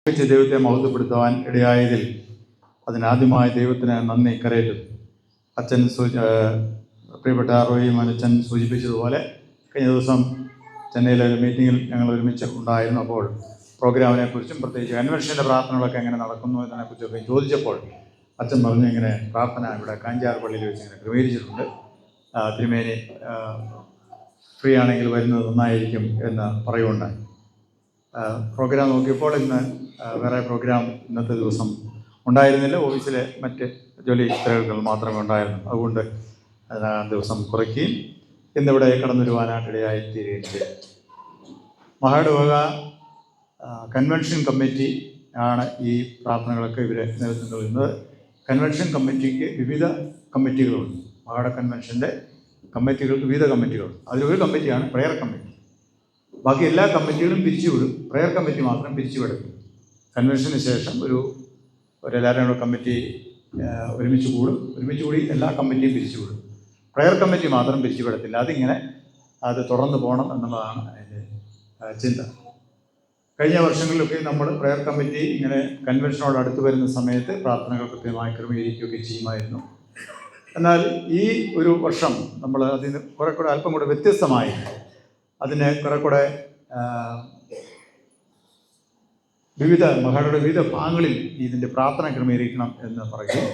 വെച്ച് ദൈവത്തെ മഹത്വപ്പെടുത്തുവാൻ ഇടയായതിൽ അതിനാദ്യമായി ദൈവത്തിന് നന്ദി കരയറ്റുന്നു. അച്ഛൻ പ്രിയപ്പെട്ട റോയിയും അച്ഛൻ സൂചിപ്പിച്ചതുപോലെ കഴിഞ്ഞ ദിവസം ചെന്നൈയിലെ ഒരു മീറ്റിങ്ങിൽ ഞങ്ങൾ ഒരുമിച്ച് ഉണ്ടായിരുന്നു. അപ്പോൾ പ്രോഗ്രാമിനെ കുറിച്ചും പ്രത്യേകിച്ച് കൺവെൻഷൻ്റെ പ്രാർത്ഥനകളൊക്കെ എങ്ങനെ നടക്കുന്നു എന്നതിനെക്കുറിച്ചൊക്കെ ചോദിച്ചപ്പോൾ അച്ഛൻ പറഞ്ഞു ഇങ്ങനെ പ്രാർത്ഥന ഇവിടെ കാഞ്ചാർ പള്ളിയിൽ വെച്ച് ഇങ്ങനെ ക്രമീകരിച്ചിട്ടുണ്ട്, തിരുമേനി ഫ്രീ ആണെങ്കിൽ വരുന്നത് നന്നായിരിക്കും എന്ന് പറയുകയുണ്ടായി. പ്രോഗ്രാം നോക്കിയപ്പോൾ ഇന്ന് വേറെ പ്രോഗ്രാം ഇന്നത്തെ ദിവസം ഉണ്ടായിരുന്നില്ല. ഓഫീസിലെ മറ്റ് ജോലി തിരക്കുകൾ മാത്രമേ ഉണ്ടായിരുന്നു. അതുകൊണ്ട് ദിവസം കുറയ്ക്കുകയും ഇന്നിവിടെ കടന്നു വരുവാനായിട്ടിടയായി തീരുകയും ചെയ്തു. മഹായിടവക കൺവെൻഷൻ കമ്മിറ്റി ആണ് ഈ പ്രാർത്ഥനകളൊക്കെ ഇവരെ നേതൃത്വം നൽകുന്നത്. കൺവെൻഷൻ കമ്മിറ്റിക്ക് വിവിധ കമ്മിറ്റികളുണ്ട്. മഹാട കൺവെൻഷൻ്റെ കമ്മിറ്റികൾക്ക് വിവിധ കമ്മിറ്റികളുണ്ട്. അതിലൊരു കമ്മിറ്റിയാണ് പ്രെയർ കമ്മിറ്റി. ബാക്കി എല്ലാ കമ്മിറ്റികളും പിരിച്ചുവിടും. പ്രെയർ കമ്മിറ്റി മാത്രം പിരിച്ചുവിടും. കൺവെൻഷന് ശേഷം എല്ലാവരും കൂടെ കമ്മിറ്റി ഒരുമിച്ച് കൂടി എല്ലാ കമ്മിറ്റിയും പിരിച്ചുവിടും. പ്രെയർ കമ്മിറ്റി മാത്രം പിരിച്ചുവിടത്തില്ല. അത് തുടർന്ന് പോകണം എന്നുള്ളതാണ് അതിൻ്റെ ചിന്ത. കഴിഞ്ഞ വർഷങ്ങളിലൊക്കെ നമ്മൾ പ്രെയർ കമ്മിറ്റി ഇങ്ങനെ കൺവെൻഷനോട് അടുത്ത് വരുന്ന സമയത്ത് പ്രാർത്ഥനകൾ കൃത്യമായി ക്രമീകരിക്കുകയൊക്കെ ചെയ്യുമായിരുന്നു. എന്നാൽ ഈ ഒരു വർഷം നമ്മൾ അതിന് കുറെ കൂടെ അല്പം കൂടെ വ്യത്യസ്തമായി അതിനെ കുറെ കൂടെ മഹായുടെ വിവിധ ഭാഗങ്ങളിൽ ഇതിൻ്റെ പ്രാർത്ഥന ക്രമീകരിക്കണം എന്ന് പറയുകയും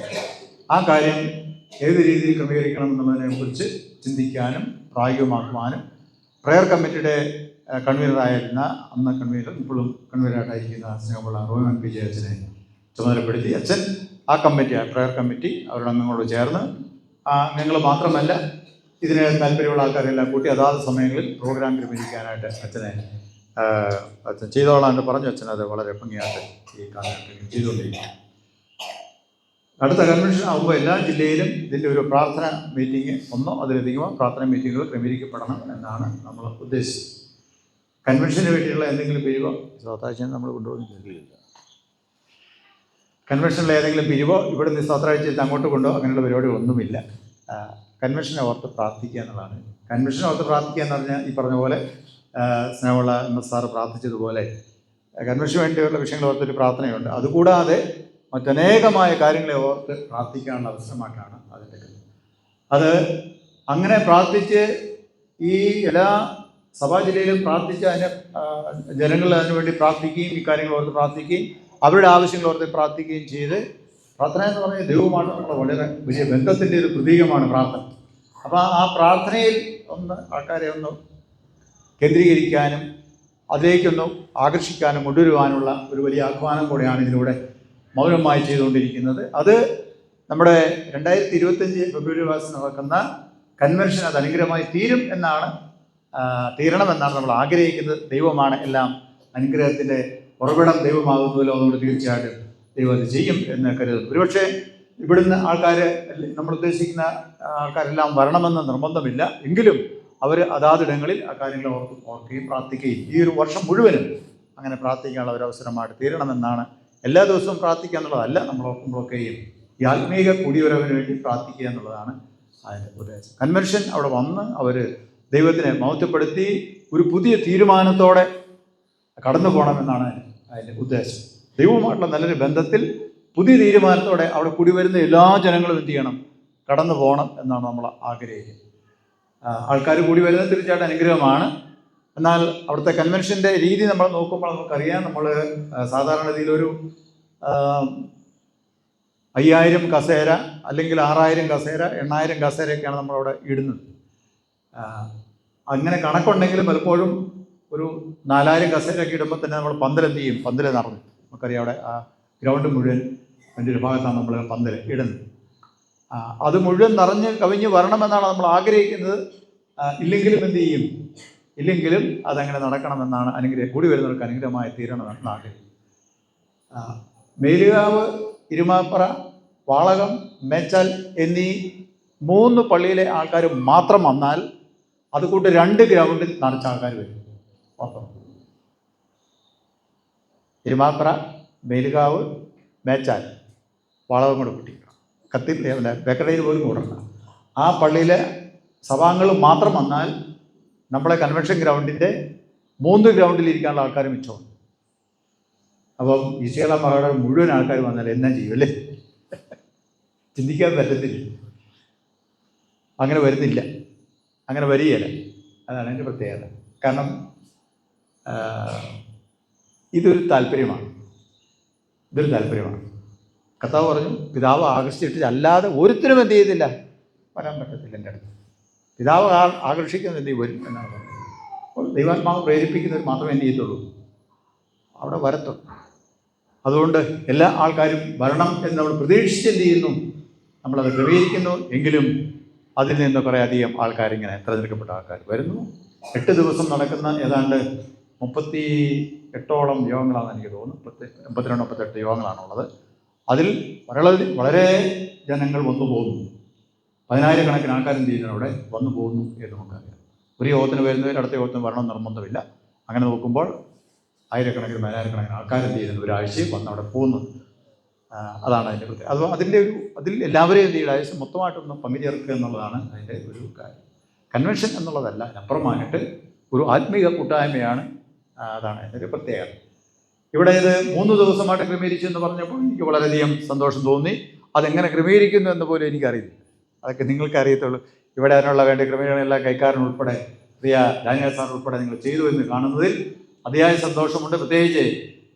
ആ കാര്യം ഏത് രീതിയിൽ ക്രമീകരിക്കണം എന്നുള്ളതിനെക്കുറിച്ച് ചിന്തിക്കാനും പ്രായോഗികമാക്കുവാനും പ്രെയർ കമ്മിറ്റിയുടെ കൺവീനറായിരുന്ന ഇപ്പോഴും കൺവീനറായിട്ടായിരിക്കുന്ന സ്നേഹമുള്ള റോമൻ പി ജെ അച്ഛനെ ചുമതലപ്പെടുത്തി അച്ഛൻ ആ കമ്മിറ്റി പ്രെയർ കമ്മിറ്റി അവരുടെ അംഗങ്ങളോട് ചേർന്ന് അംഗങ്ങൾ മാത്രമല്ല ഇതിന് താല്പര്യമുള്ള ആൾക്കാരെല്ലാം കൂട്ടി അതാത് സമയങ്ങളിൽ പ്രോഗ്രാം ക്രമീകരിക്കാനായിട്ട് അച്ഛൻ ചെയ്തോളാം എന്ന് പറഞ്ഞു. അച്ഛൻ അത് വളരെ ഭംഗിയായിട്ട് ഈ കാലഘട്ടത്തിൽ ചെയ്തുകൊണ്ടിരിക്കും. അടുത്ത കൺവെൻഷൻ ആകുമ്പോൾ എല്ലാ ജില്ലയിലും ഇതിൻ്റെ ഒരു പ്രാർത്ഥന മീറ്റിംഗ് ഒന്നോ അതിലധികമോ പ്രാർത്ഥന മീറ്റിങ്ങുകൾ ക്രമീകരിക്കപ്പെടണം എന്നാണ് നമ്മൾ ഉദ്ദേശിച്ചത്. കൺവെൻഷന് വേണ്ടിയുള്ള എന്തെങ്കിലും പിരിവോ സ്വത്താഴ്ച നമ്മൾ കൊണ്ടുപോകുന്നില്ല. കൺവെൻഷനിൽ ഏതെങ്കിലും പിരിവോ ഇവിടെ നിന്ന് സ്വത്താഴ്ചയിൽ അങ്ങോട്ട് കൊണ്ടോ അങ്ങനെയുള്ള പരിപാടികളൊന്നുമില്ല. കൺവെൻഷനെ ഓർത്ത് പ്രാർത്ഥിക്കുക എന്നുള്ളതാണ്. കൺവെൻഷനെ ഓർത്ത് പ്രാർത്ഥിക്കുക എന്ന് പറഞ്ഞാൽ ഈ പറഞ്ഞ പോലെ സ്നേഹമുള്ള MS സാറ് പ്രാർത്ഥിച്ചതുപോലെ കൺവെൻഷന് വേണ്ടിയുള്ള വിഷയങ്ങൾ ഓർത്തൊരു പ്രാർത്ഥനയുണ്ട്. അതുകൂടാതെ മറ്റനേകമായ കാര്യങ്ങളെ ഓർത്ത് പ്രാർത്ഥിക്കാനുള്ള അവസരമായിട്ടാണ് അതിൻ്റെ അത് അങ്ങനെ പ്രാർത്ഥിച്ച് ഈ എല്ലാ സഭാ ജില്ലയിലും പ്രാർത്ഥിച്ച് അതിനെ ജനങ്ങൾ അതിനുവേണ്ടി പ്രാർത്ഥിക്കുകയും ഈ കാര്യങ്ങൾ ഓർത്ത് പ്രാർത്ഥിക്കുകയും അവരുടെ ആവശ്യങ്ങൾ ഓർത്ത് പ്രാർത്ഥിക്കുകയും ചെയ്ത് പ്രാർത്ഥന എന്ന് പറഞ്ഞാൽ ദൈവമാണ് നമ്മൾ വളരെ വലിയ ബന്ധത്തിൻ്റെ ഒരു പ്രതീകമാണ് പ്രാർത്ഥന. അപ്പോൾ ആ പ്രാർത്ഥനയിൽ ആൾക്കാരെ ഒന്ന് കേന്ദ്രീകരിക്കാനും അതിലേക്കൊന്ന് ആകർഷിക്കാനും കൊണ്ടുവരുവാനുള്ള ഒരു വലിയ ആഹ്വാനം കൂടെയാണ് ഇതിലൂടെ മൗനമായി ചെയ്തുകൊണ്ടിരിക്കുന്നത്. അത് നമ്മുടെ 2025 ഫെബ്രുവരി മാസം നടക്കുന്ന കൺവെൻഷൻ അത് അനുഗ്രഹമായി തീരണമെന്നാണ് നമ്മൾ ആഗ്രഹിക്കുന്നത്. ദൈവമാണ് എല്ലാം അനുഗ്രഹത്തിൻ്റെ ഉറവിടം ദൈവമാകുന്നതിലോ അതുകൊണ്ട് തീർച്ചയായിട്ടും ദൈവം അത് ചെയ്യും എന്ന് കരുതുന്നു. ഒരുപക്ഷെ ഇവിടുന്ന് നമ്മൾ ഉദ്ദേശിക്കുന്ന ആൾക്കാരെല്ലാം വരണമെന്ന് നിർബന്ധമില്ല. എങ്കിലും അവർ അതാതിടങ്ങളിൽ ആ കാര്യങ്ങൾ ഓർക്കുകയും പ്രാർത്ഥിക്കുകയും ഈ ഒരു വർഷം മുഴുവനും അങ്ങനെ പ്രാർത്ഥിക്കാനുള്ള ഒരു അവസരമായിട്ട് തീരണമെന്നാണ്. എല്ലാ ദിവസവും പ്രാർത്ഥിക്കുക എന്നുള്ളതല്ല, നമ്മൾ ഓർക്കുമ്പോഴൊക്കെയും ഈ ആത്മീക കുടിവരവിന് വേണ്ടി പ്രാർത്ഥിക്കുക എന്നുള്ളതാണ് അതിൻ്റെ ഉദ്ദേശം. കൺവെൻഷൻ അവിടെ വന്ന് അവർ ദൈവത്തിനെ മഹത്വപ്പെടുത്തി ഒരു പുതിയ തീരുമാനത്തോടെ കടന്നു പോകണമെന്നാണ് അതിൻ്റെ ഉദ്ദേശം. ദൈവവുമായിട്ടുള്ള നല്ലൊരു ബന്ധത്തിൽ പുതിയ തീരുമാനത്തോടെ അവിടെ കൂടി വരുന്ന എല്ലാ ജനങ്ങളും എന്ത് ചെയ്യണം, കടന്നു പോകണം എന്നാണ് നമ്മൾ ആഗ്രഹിക്കുന്നത്. ആൾക്കാർ കൂടി വരുന്നത് തീർച്ചയായിട്ടും അനുഗ്രഹമാണ്. എന്നാൽ അവിടുത്തെ കൺവെൻഷൻ്റെ രീതി നമ്മൾ നോക്കുമ്പോൾ നമുക്കറിയാം, നമ്മൾ സാധാരണ രീതിയിലൊരു 5000 കസേര അല്ലെങ്കിൽ 6000 കസേര 8000 കസേരയൊക്കെയാണ് നമ്മളവിടെ ഇടുന്നത്. അങ്ങനെ കണക്കുണ്ടെങ്കിലും പലപ്പോഴും ഒരു 4000 കസേരയൊക്കെ ഇടുമ്പോൾ തന്നെ നമ്മൾ പന്തലെന്ത് ചെയ്യും, പന്തൽ നിറഞ്ഞു. നമുക്കറിയാം അവിടെ ആ ഗ്രൗണ്ട് മുഴുവൻ അതിൻ്റെ ഒരു ഭാഗത്താണ് നമ്മൾ പന്തൽ ഇടുന്നത്. അത് മുഴുവൻ നിറഞ്ഞ് കവിഞ്ഞ് വരണമെന്നാണ് നമ്മൾ ആഗ്രഹിക്കുന്നത്. ഇല്ലെങ്കിലും എന്ത് ചെയ്യും, ഇല്ലെങ്കിലും അതങ്ങനെ നടക്കണമെന്നാണ് കൂടി വരുന്നവർക്ക് അനുഗ്രഹമായി തീരണമെന്നാണ് ആഗ്രഹം. മേലുകാവ്, ഇരുമാപ്പറ, വാളകം, മേച്ചാൽ എന്നീ 3 പള്ളിയിലെ ആൾക്കാർ മാത്രം വന്നാൽ അതുകൊണ്ട് 2 ഗ്രൗണ്ടിൽ നിറച്ച ആൾക്കാർ വരും. ഇരുമാപ്പറ, മേലുകാവ്, മേച്ചാൽ, വാളകം കൂടെ കൂട്ടി ബേക്കറിയിൽ പോലും കൂടണം. ആ പള്ളിയിലെ സഭാംഗങ്ങൾ മാത്രം വന്നാൽ നമ്മളെ കൺവെൻഷൻ ഗ്രൗണ്ടിൻ്റെ 3 ഗ്രൗണ്ടിൽ ഇരിക്കാനുള്ള ആൾക്കാർ മിച്ചമുണ്ട്. അപ്പം ഈശോയുടെ മകളുടെ മുഴുവൻ ആൾക്കാർ വന്നാൽ എന്നാ ചെയ്യും അല്ലേ? ചിന്തിക്കാൻ പറ്റത്തില്ല. അങ്ങനെ വരുന്നില്ല, അങ്ങനെ വരികയില്ല. അതാണ് എൻ്റെ പ്രത്യേകത. കാരണം ഇതൊരു താല്പര്യമാണ്. കർത്താവ് പറഞ്ഞു, പിതാവ് ആകർഷിച്ചിട്ട് അല്ലാതെ ഒരുത്തരും എന്ത് ചെയ്തില്ല, വരാൻ പറ്റത്തില്ല എൻ്റെ അടുത്ത്. പിതാവ് ആകർഷിക്കുന്നത് എന്ത് വരും എന്നാണ് പറഞ്ഞത്. അപ്പോൾ ദൈവാത്മാവ് പ്രേരിപ്പിക്കുന്നവർ മാത്രമേ എന്ത് ചെയ്യത്തുള്ളൂ, അവിടെ വരത്തുള്ളൂ. അതുകൊണ്ട് എല്ലാ ആൾക്കാരും വരണം എന്ന് നമ്മൾ പ്രതീക്ഷിച്ച് എന്ത് ചെയ്യുന്നു, നമ്മളത് ക്രമീകരിക്കുന്നു. എങ്കിലും അതിൽ നിന്ന് കുറേ അധികം ആൾക്കാരിങ്ങനെ തിരഞ്ഞെടുക്കപ്പെട്ട ആൾക്കാർ വരുന്നു. 8 ദിവസം നടക്കുന്ന ഏതാണ്ട് 38ഓളം യോഗങ്ങളാണെന്ന് എനിക്ക് തോന്നുന്നു. 82-38 യോഗങ്ങളാണുള്ളത്. അതിൽ വളരെ ജനങ്ങൾ വന്നു പോകുന്നു. 10,000 കണക്കിന് ആൾക്കാരെന്ത് ചെയ്യുന്നു, അവിടെ വന്നു പോകുന്നു എന്ന് നമുക്കറിയാം. ഒരു യോഗത്തിന് വരുന്നവർ അടുത്ത യോഗത്തിന് വരണം നിർബന്ധമില്ല. അങ്ങനെ നോക്കുമ്പോൾ 1000-കണക്കിന് 10,000-കണക്കിന് ആൾക്കാരെന്ത് ചെയ്യുന്നു, ഒരാഴ്ചയും വന്ന് അവിടെ പോകുന്നു. അതാണ് അതിൻ്റെ പ്രത്യേകത. അത് അതിൽ എല്ലാവരെയും എന്ത് ചെയ്യുക, ആഴ്ച മൊത്തമായിട്ടൊന്ന് പങ്കുചേർക്കുക എന്നുള്ളതാണ് അതിൻ്റെ ഒരു കാര്യം. കൺവെൻഷൻ എന്നുള്ളതല്ല, അപ്പുറമായിട്ട് ഒരു ആത്മീക കൂട്ടായ്മയാണ്. അതാണ് അതിൻ്റെ ഒരു പ്രത്യേകത. ഇവിടെ ഇത് 3 ദിവസമായിട്ട് ക്രമീകരിച്ചു എന്ന് പറഞ്ഞപ്പോൾ എനിക്ക് വളരെയധികം സന്തോഷം തോന്നി. അതെങ്ങനെ ക്രമീകരിക്കുന്നു എന്ന് പോലും എനിക്കറിയില്ല. അതൊക്കെ നിങ്ങൾക്ക് അറിയത്തുള്ളൂ. ഇവിടെ അതിനുള്ള വേണ്ട ക്രമീകരണമെല്ലാം കൈക്കാരൻ ഉൾപ്പെടെ, പ്രിയ ഡാനിയൽ സാർ ഉൾപ്പെടെ നിങ്ങൾ ചെയ്തു എന്ന് കാണുന്നതിൽ അതിയായ സന്തോഷമുണ്ട്. പ്രത്യേകിച്ച്